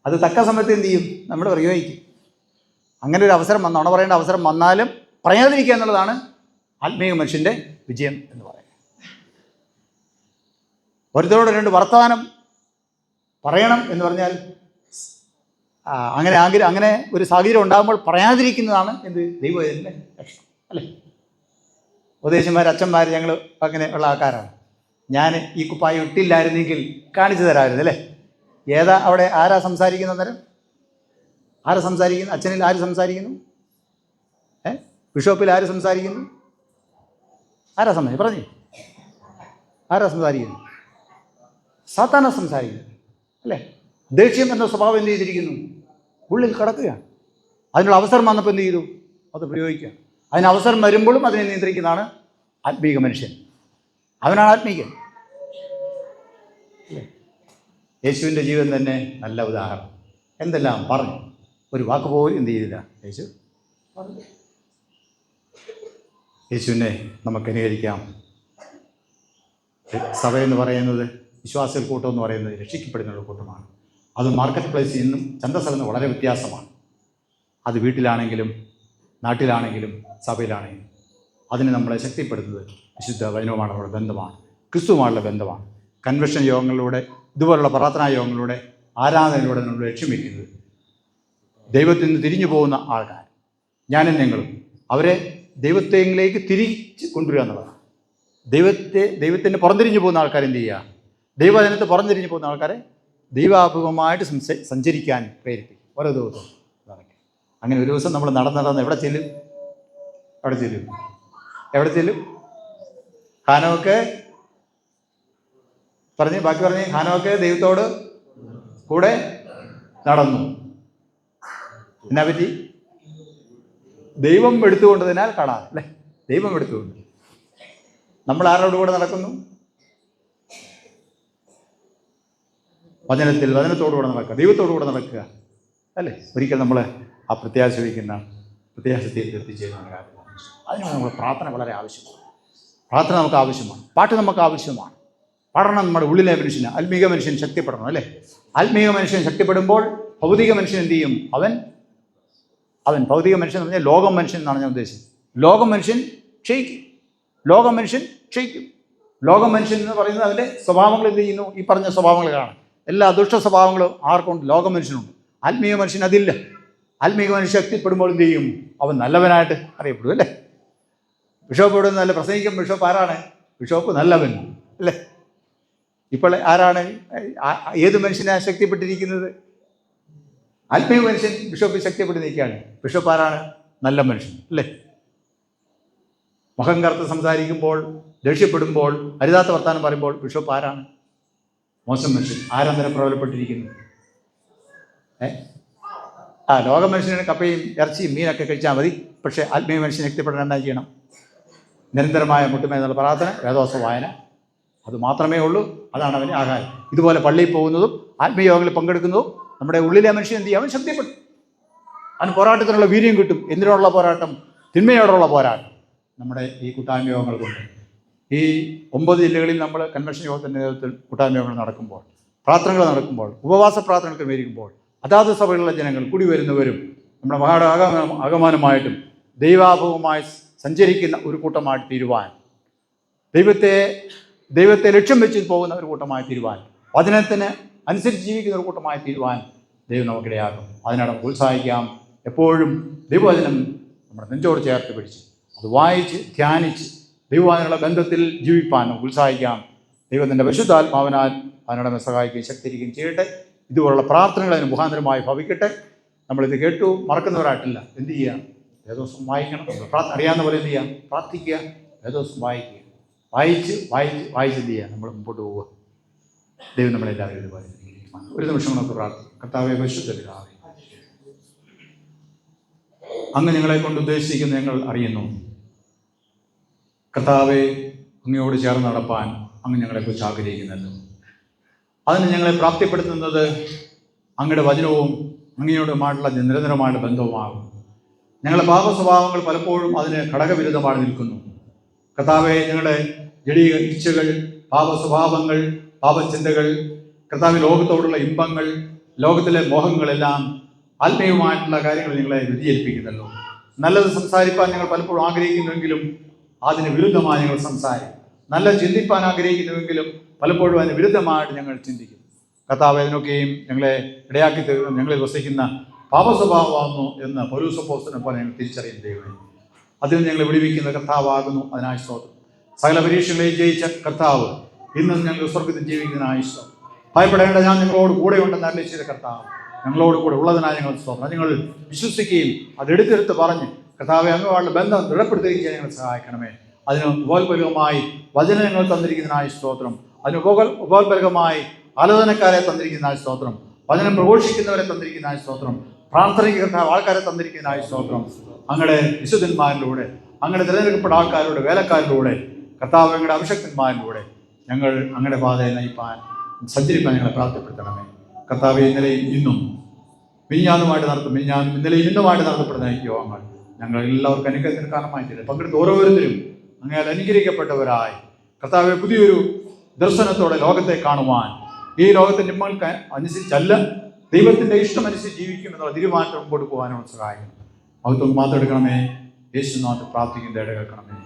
അത് തക്ക സമയത്ത് എന്ത് ചെയ്യും? നമ്മൾ പ്രയോഗിക്കും. അങ്ങനെ ഒരു അവസരം നുണ പറയേണ്ട അവസരം വന്നാലും പറയാതിരിക്കുക എന്നുള്ളതാണ് ആത്മീയ മനുഷ്യൻ്റെ വിജയം എന്ന് പറയുന്നത്. ഒരുത്തരോട് രണ്ട് വർത്തമാനം പറയണം എന്ന് പറഞ്ഞാൽ അങ്ങനെ ഒരു സാഹചര്യം ഉണ്ടാകുമ്പോൾ പറയാതിരിക്കുന്നതാണ് എന്ത്? ദൈവത്തിൻ്റെ ലക്ഷണം അല്ലേ? ഉപദേശന്മാർ, അച്ഛന്മാർ, ഞങ്ങൾ അങ്ങനെ ഉള്ള ആൾക്കാരാണ്. ഞാൻ ഈ കുപ്പായം ഇട്ടില്ലായിരുന്നെങ്കിൽ കാണിച്ചു തരാമായിരുന്നു അല്ലേ? ഏതാ അവിടെ? ആരാ സംസാരിക്കുന്ന നേരം? ആരാ സംസാരിക്കുന്നു? അച്ഛനിൽ ആര് സംസാരിക്കുന്നു? ബിഷപ്പിൽ ആര് സംസാരിക്കുന്നു? ആരാ സംസാരിക്കുന്നു? പറഞ്ഞു. ആരാ സംസാരിക്കുന്നു? സാത്താനാ സംസാരിക്കുന്നു അല്ലേ? ദേഷ്യം എന്ന സ്വഭാവം എന്ത് ചെയ്തിരിക്കുന്നു? ഉള്ളിൽ കിടക്കുകയാണ്. അതിനുള്ള അവസരം വന്നപ്പോൾ എന്ത് ചെയ്തു? അത് പ്രയോഗിക്കുക. അതിന് അവസരം വരുമ്പോഴും അതിനെ നിയന്ത്രിക്കുന്നതാണ് ആത്മീക മനുഷ്യൻ. അവനാണ് ആത്മീകൻ. യേശുവിൻ്റെ ജീവൻ തന്നെ നല്ല ഉദാഹരണം. എന്തെല്ലാം പറഞ്ഞു, ഒരു വാക്ക് പോലും എന്ത് ചെയ്തില്ല യേശു പറഞ്ഞു. യേശുവിനെ നമുക്ക് അനുകരിക്കാം. സഭയെന്ന് പറയുന്നത്, വിശ്വാസികൾ കൂട്ടം എന്ന് പറയുന്നത് രക്ഷിക്കപ്പെടുന്ന കൂട്ടമാണ്. അത് മാർക്കറ്റ് പ്ലേസിൽ നിന്നും ചന്തസ്ഥലം നിന്ന് വളരെ വ്യത്യാസമാണ്. അത് വീട്ടിലാണെങ്കിലും നാട്ടിലാണെങ്കിലും സഭയിലാണെങ്കിലും അതിന് നമ്മളെ ശക്തിപ്പെടുത്തുന്നത് വിശുദ്ധ വചനവുമാണ്, നമ്മുടെ ബന്ധമാണ്, ക്രിസ്തുവുമായുള്ള ബന്ധമാണ്. കൺവെൻഷൻ യോഗങ്ങളിലൂടെ, ഇതുപോലുള്ള പ്രാർത്ഥനാ യോഗങ്ങളിലൂടെ, ആരാധനയിലൂടെ നമ്മൾ ലക്ഷ്യം വയ്ക്കുന്നത് ദൈവത്തിൽ നിന്ന് തിരിഞ്ഞു പോകുന്ന ആൾക്കാർ, ഞാനും ഞങ്ങളും, അവരെ ദൈവത്തെങ്കിലേക്ക് തിരിച്ച് കൊണ്ടുവരിക എന്നുള്ളതാണ്. ദൈവത്തിന് പുറംതിരിഞ്ഞു പോകുന്ന ആൾക്കാർ എന്ത് ചെയ്യുക? ദൈവജനത്തെ പുറംതിരിഞ്ഞു പോകുന്ന ആൾക്കാരെ ദൈവാഭിമുഖമായിട്ട് സഞ്ചരിക്കാൻ പ്രേരിപ്പിക്കും ഓരോ ദിവസവും. അങ്ങനെ ഒരു ദിവസം നമ്മൾ നടന്ന് എവിടെ ചെല്ലും? എവിടെ ചെല്ലും? ഹാനോക്ക് ബാക്കി പറഞ്ഞ് ഹാനോക്ക് ദൈവത്തോട് കൂടെ നടന്നു. എന്നാ പറ്റി? ദൈവം എടുത്തുകൊണ്ടതിനാൽ കാണാതെ അല്ലേ? ദൈവം എടുത്തുകൊണ്ട്. നമ്മൾ ആരോട് കൂടെ നടക്കുന്നു? വചനത്തോടുകൂടെ നടക്കുക, ദൈവത്തോടുകൂടെ നടക്കുക അല്ലേ? ഒരിക്കൽ നമ്മൾ ആ പ്രത്യാശ വയ്ക്കുന്ന പ്രത്യാശത്തിൽ എത്തിച്ചേരുന്ന കാര്യം. അതിനാണ് നമ്മൾ പ്രാർത്ഥന വളരെ ആവശ്യമാണ്. പ്രാർത്ഥന നമുക്ക് ആവശ്യമാണ്, പാട്ട് നമുക്ക് ആവശ്യമാണ്. പാടണം. നമ്മുടെ ഉള്ളിലെ മനുഷ്യന്, ആത്മീക മനുഷ്യൻ ശക്തിപ്പെടണം അല്ലേ? ആത്മീക മനുഷ്യൻ ശക്തിപ്പെടുമ്പോൾ ഭൗതിക മനുഷ്യൻ എന്ത് ചെയ്യും? അവൻ ഭൗതിക മനുഷ്യൻ എന്ന് പറഞ്ഞാൽ ലോകം മനുഷ്യൻ എന്നാണ് ഞാൻ ഉദ്ദേശിച്ചത്. ലോകം മനുഷ്യൻ ക്ഷയിക്കും. ലോക മനുഷ്യൻ എന്ന് പറയുന്നത് അവൻ്റെ സ്വഭാവങ്ങൾ എന്ത് ചെയ്യുന്നു? ഈ പറഞ്ഞ സ്വഭാവങ്ങളാണ്. എല്ലാ ദുഷ്ട സ്വഭാവങ്ങളും ആർക്കുണ്ട്? ലോക മനുഷ്യനുണ്ട്. ആത്മീയ മനുഷ്യൻ അതില്ല. ആത്മീയ മനുഷ്യൻ ശക്തിപ്പെടുമ്പോൾ എന്ത് ചെയ്യും? അവൻ നല്ലവനായിട്ട് അറിയപ്പെടും, അല്ലേ? ബിഷപ്പ് ഇവിടെ നല്ല പ്രസംഗിക്കും. ബിഷപ്പ് ആരാണ്? ബിഷപ്പ് നല്ലവൻ, അല്ലേ? ഇപ്പോൾ ആരാണ്? ഏത് മനുഷ്യനാണ് ശക്തിപ്പെട്ടിരിക്കുന്നത്? ആത്മീയ മനുഷ്യൻ ബിഷപ്പ് ശക്തിപ്പെട്ട് നിൽക്കുകയാണ്. ബിഷപ്പ് ആരാണ്? നല്ല മനുഷ്യൻ, അല്ലേ? മുഖം കറുത്ത് സംസാരിക്കുമ്പോൾ, ദേഷ്യപ്പെടുമ്പോൾ, അരുതാത്ത വർത്താനം പറയുമ്പോൾ ബിഷപ്പ് ആരാണ്? മോശം മനുഷ്യൻ. ആരന്തരം പ്രബലപ്പെട്ടിരിക്കുന്നു? ലോക മനുഷ്യന് കപ്പയും ഇറച്ചിയും മീനൊക്കെ കഴിച്ചാൽ മതി. പക്ഷേ ആത്മീയ മനുഷ്യൻ ശക്തിപ്പെടാൻ എന്താ ചെയ്യണം? നിരന്തരമായ മുട്ടുമേന്നുള്ള പ്രാർത്ഥന, വേദോസ വായന, അത് മാത്രമേ ഉള്ളൂ. അതാണ് അവൻ്റെ ആഹാരം. ഇതുപോലെ പള്ളിയിൽ പോകുന്നതും ആത്മീയ യോഗങ്ങളിൽ പങ്കെടുക്കുന്നതും നമ്മുടെ ഉള്ളിലെ മനുഷ്യൻ എന്ത് ചെയ്യും? അവൻ ശക്തിപ്പെടും. അവന് പോരാട്ടത്തിനുള്ള വീര്യം കിട്ടും. എന്തിനോടുള്ള പോരാട്ടം? തിന്മയോടുള്ള പോരാട്ടം. നമ്മുടെ ഈ കൂട്ടായ്മ യോഗങ്ങൾ കൊണ്ട് ഈ 9 ജില്ലകളിൽ നമ്മൾ കൺവെൻഷൻ യോഗത്തിൻ്റെ നേതൃത്വത്തിൽ കൂട്ടായ്മ യോഗങ്ങൾ നടക്കുമ്പോൾ, പ്രാർത്ഥനകൾ നടക്കുമ്പോൾ, ഉപവാസ പ്രാർത്ഥനകൾ ക്രമീകരിക്കുമ്പോൾ അതാത് സഭകളിലെ ജനങ്ങൾ കൂടി വരുന്നവരും നമ്മുടെ മഹാട് ആഗമനമായിട്ടും ദൈവാഭവമായി സഞ്ചരിക്കുന്ന ഒരു കൂട്ടമായിട്ട് തീരുവാൻ, ദൈവത്തെ ലക്ഷ്യം വെച്ച് പോകുന്ന ഒരു കൂട്ടമായി തീരുവാൻ, വചനത്തിന് അനുസരിച്ച് ജീവിക്കുന്ന ഒരു കൂട്ടമായി തീരുവാൻ ദൈവം നമുക്കിടയാകും. അതിനാണ് നമുക്ക് ഉത്സാഹിക്കാം. എപ്പോഴും ദൈവവചനം നമ്മുടെ നെഞ്ചോട് ചേർത്ത് പിടിച്ച് അത് വായിച്ച് ധ്യാനിച്ച് ദൈവവാനുള്ള ബന്ധത്തിൽ ജീവിപ്പാൻ നമുക്ക് ഉത്സാഹിക്കാം. ദൈവത്തിൻ്റെ പരിശുദ്ധാത്മാവിനാൽ അതിനോട് സഹായിക്കുകയും ശക്തിരിക്കുകയും ചെയ്യട്ടെ. ഇതുപോലുള്ള പ്രാർത്ഥനകൾ അതിന് മുഖാന്തരമായി ഭവിക്കട്ടെ. നമ്മളിത് കേട്ടു മറക്കുന്നവരായിട്ടില്ല. എന്ത് ചെയ്യുക? വേദോസം വായിക്കണം. അറിയാവുന്ന പോലെ എന്ത് ചെയ്യാം? പ്രാർത്ഥിക്കുക, വേദോസം വായിക്കുക. വായിച്ച് എന്ത് ചെയ്യുക? നമ്മൾ മുമ്പോട്ട് പോവുക. ദൈവം നമ്മളെല്ലാവരും ഇതുപോലെ ഒരു നിമിഷം നമുക്ക് പ്രാർത്ഥിക്കും. കർത്താവേ, പരിശുദ്ധ പിതാവേ, അങ്ങ് ഞങ്ങളെ കൊണ്ട് ഉദ്ദേശിക്കുന്ന ഞങ്ങൾ അറിയുന്നു. കർത്താവെ, അങ്ങയോട് ചേർന്ന് നടപ്പാൻ അങ്ങ് ഞങ്ങളെക്കുറിച്ച് ആഗ്രഹിക്കുന്നല്ലോ. അതിന് ഞങ്ങളെ പ്രാപ്തിപ്പെടുത്തുന്നത് അങ്ങയുടെ വചനവും അങ്ങയോടുമായിട്ടുള്ള നിരന്തരമായിട്ടുള്ള ബന്ധവുമാകും. ഞങ്ങളുടെ പാപസ്വഭാവങ്ങൾ പലപ്പോഴും അതിന് ഘടകവിരുദ്ധമായി നിൽക്കുന്നു. കർത്താവെ, ഞങ്ങളുടെ ജഡീക ഇച്ഛകൾ, പാപസ്വഭാവങ്ങൾ, പാപചിന്തകൾ, കർത്താവ് ലോകത്തോടുള്ള ഇമ്പങ്ങൾ, ലോകത്തിലെ മോഹങ്ങളെല്ലാം ആത്മീയമായിട്ടുള്ള കാര്യങ്ങൾ ഞങ്ങളെ വ്യതിചലിപ്പിക്കുന്നല്ലോ. നല്ലത് സംസാരിപ്പാൻ ഞങ്ങൾ പലപ്പോഴും ആഗ്രഹിക്കുന്നുവെങ്കിലും അതിന് വിരുദ്ധമായി ഞങ്ങൾ സംസാരിക്കും. നല്ല ചിന്തിപ്പാൻ ആഗ്രഹിക്കുന്നുവെങ്കിലും പലപ്പോഴും അതിന് വിരുദ്ധമായിട്ട് ഞങ്ങൾ ചിന്തിക്കും. കർത്താവ്, അതിനൊക്കെയും ഞങ്ങളെ ഇടയാക്കി തീർന്ന് ഞങ്ങളിൽ വസിക്കുന്ന പാപസ്വഭാവമാകുന്നു എന്ന് പൗലോസപ്പോസ്തലനെ പോലെ ഞങ്ങൾ തിരിച്ചറിയുന്ന ദൈവമേ, അതിൽ ഞങ്ങളെ വിടുവിക്കുന്ന കർത്താവാകുന്നു. അതിനായി സ്തോത്രം. സകല പരീക്ഷകളെയും ജയിച്ച കർത്താവ് ഇന്നും ഞങ്ങൾ സ്വർഗത്തിൽ ജീവിക്കുന്നതിനായി സ്തോത്രം. ഭയപ്പെടേണ്ട, ഞാൻ നിങ്ങളോട് കൂടെ ഉണ്ടെന്ന് അറിയിച്ച കർത്താവ് ഞങ്ങളോട് കൂടെ ഉള്ളതിനായി ഞങ്ങൾ സ്തോത്രം. ഞങ്ങൾ വിശ്വസിക്കുകയും അതെടുത്തെടുത്ത് പറഞ്ഞ് കർത്താവെ അങ്ങുമായുള്ള ബന്ധം ദൃഢപ്പെടുത്തുകയും ചെയ്യാൻ ഞങ്ങൾ സഹായിക്കണമേ. അതിന് ഉപോത്ബലകമായി വചനം ഞങ്ങൾ തന്നിരിക്കുന്നതിനായി സ്തോത്രം. അതിന് ഉപോത്ബലകമായി ആലോചനക്കാരെ തന്നിരിക്കുന്നതിനായി സ്തോത്രം. വചനം പ്രഘോഷിക്കുന്നവരെ തന്നിരിക്കുന്നതിനായി സ്തോത്രം. പ്രാർത്ഥനയ്ക്ക് കർത്താവ് ആൾക്കാരെ തന്നിരിക്കുന്നതിനായി സ്തോത്രം. അങ്ങയുടെ വിശുദ്ധന്മാരിലൂടെ, അങ്ങയുടെ തിരഞ്ഞെടുക്കപ്പെട്ട ആൾക്കാരുടെ വേലക്കാരിലൂടെ, കർത്താവ് അങ്ങയുടെ അഭിഷക്തന്മാരിലൂടെ ഞങ്ങൾ അങ്ങയുടെ പാതയെ നയിപ്പാൻ സഞ്ചരിപ്പാൻ ഞങ്ങളെ പ്രാപ്തിപ്പെടുത്തണമേ. കർത്താവെ, ഇന്നലെയും ഇന്നും ഇന്നലെയും ഇന്നുമായിട്ട് നടത്തപ്പെടുന്ന യോഗങ്ങൾ ഞങ്ങൾ എല്ലാവർക്കും അനുഗ്രഹത്തിന് കാരണമായി തീരും. പങ്കെടുത്ത ഓരോരുത്തരും അങ്ങനെ അനുഗ്രഹിക്കപ്പെട്ടവരായി കർത്താവെ പുതിയൊരു ദർശനത്തോടെ ലോകത്തെ കാണുവാൻ, ഈ ലോകത്തിൻ്റെ ഇമ്മൾക്ക് അനുസരിച്ചല്ല ദൈവത്തിൻ്റെ ഇഷ്ടമനുസരിച്ച് ജീവിക്കുമെന്നുള്ള തീരുമാനം മുമ്പോട്ട് പോകാനുള്ള സഹായിക്കണം. മഹത്വം മാത്രം എടുക്കണമേ. യേശുനാഥ് പ്രാർത്ഥിക്കുന്ന ഇട കേൾക്കണമേ.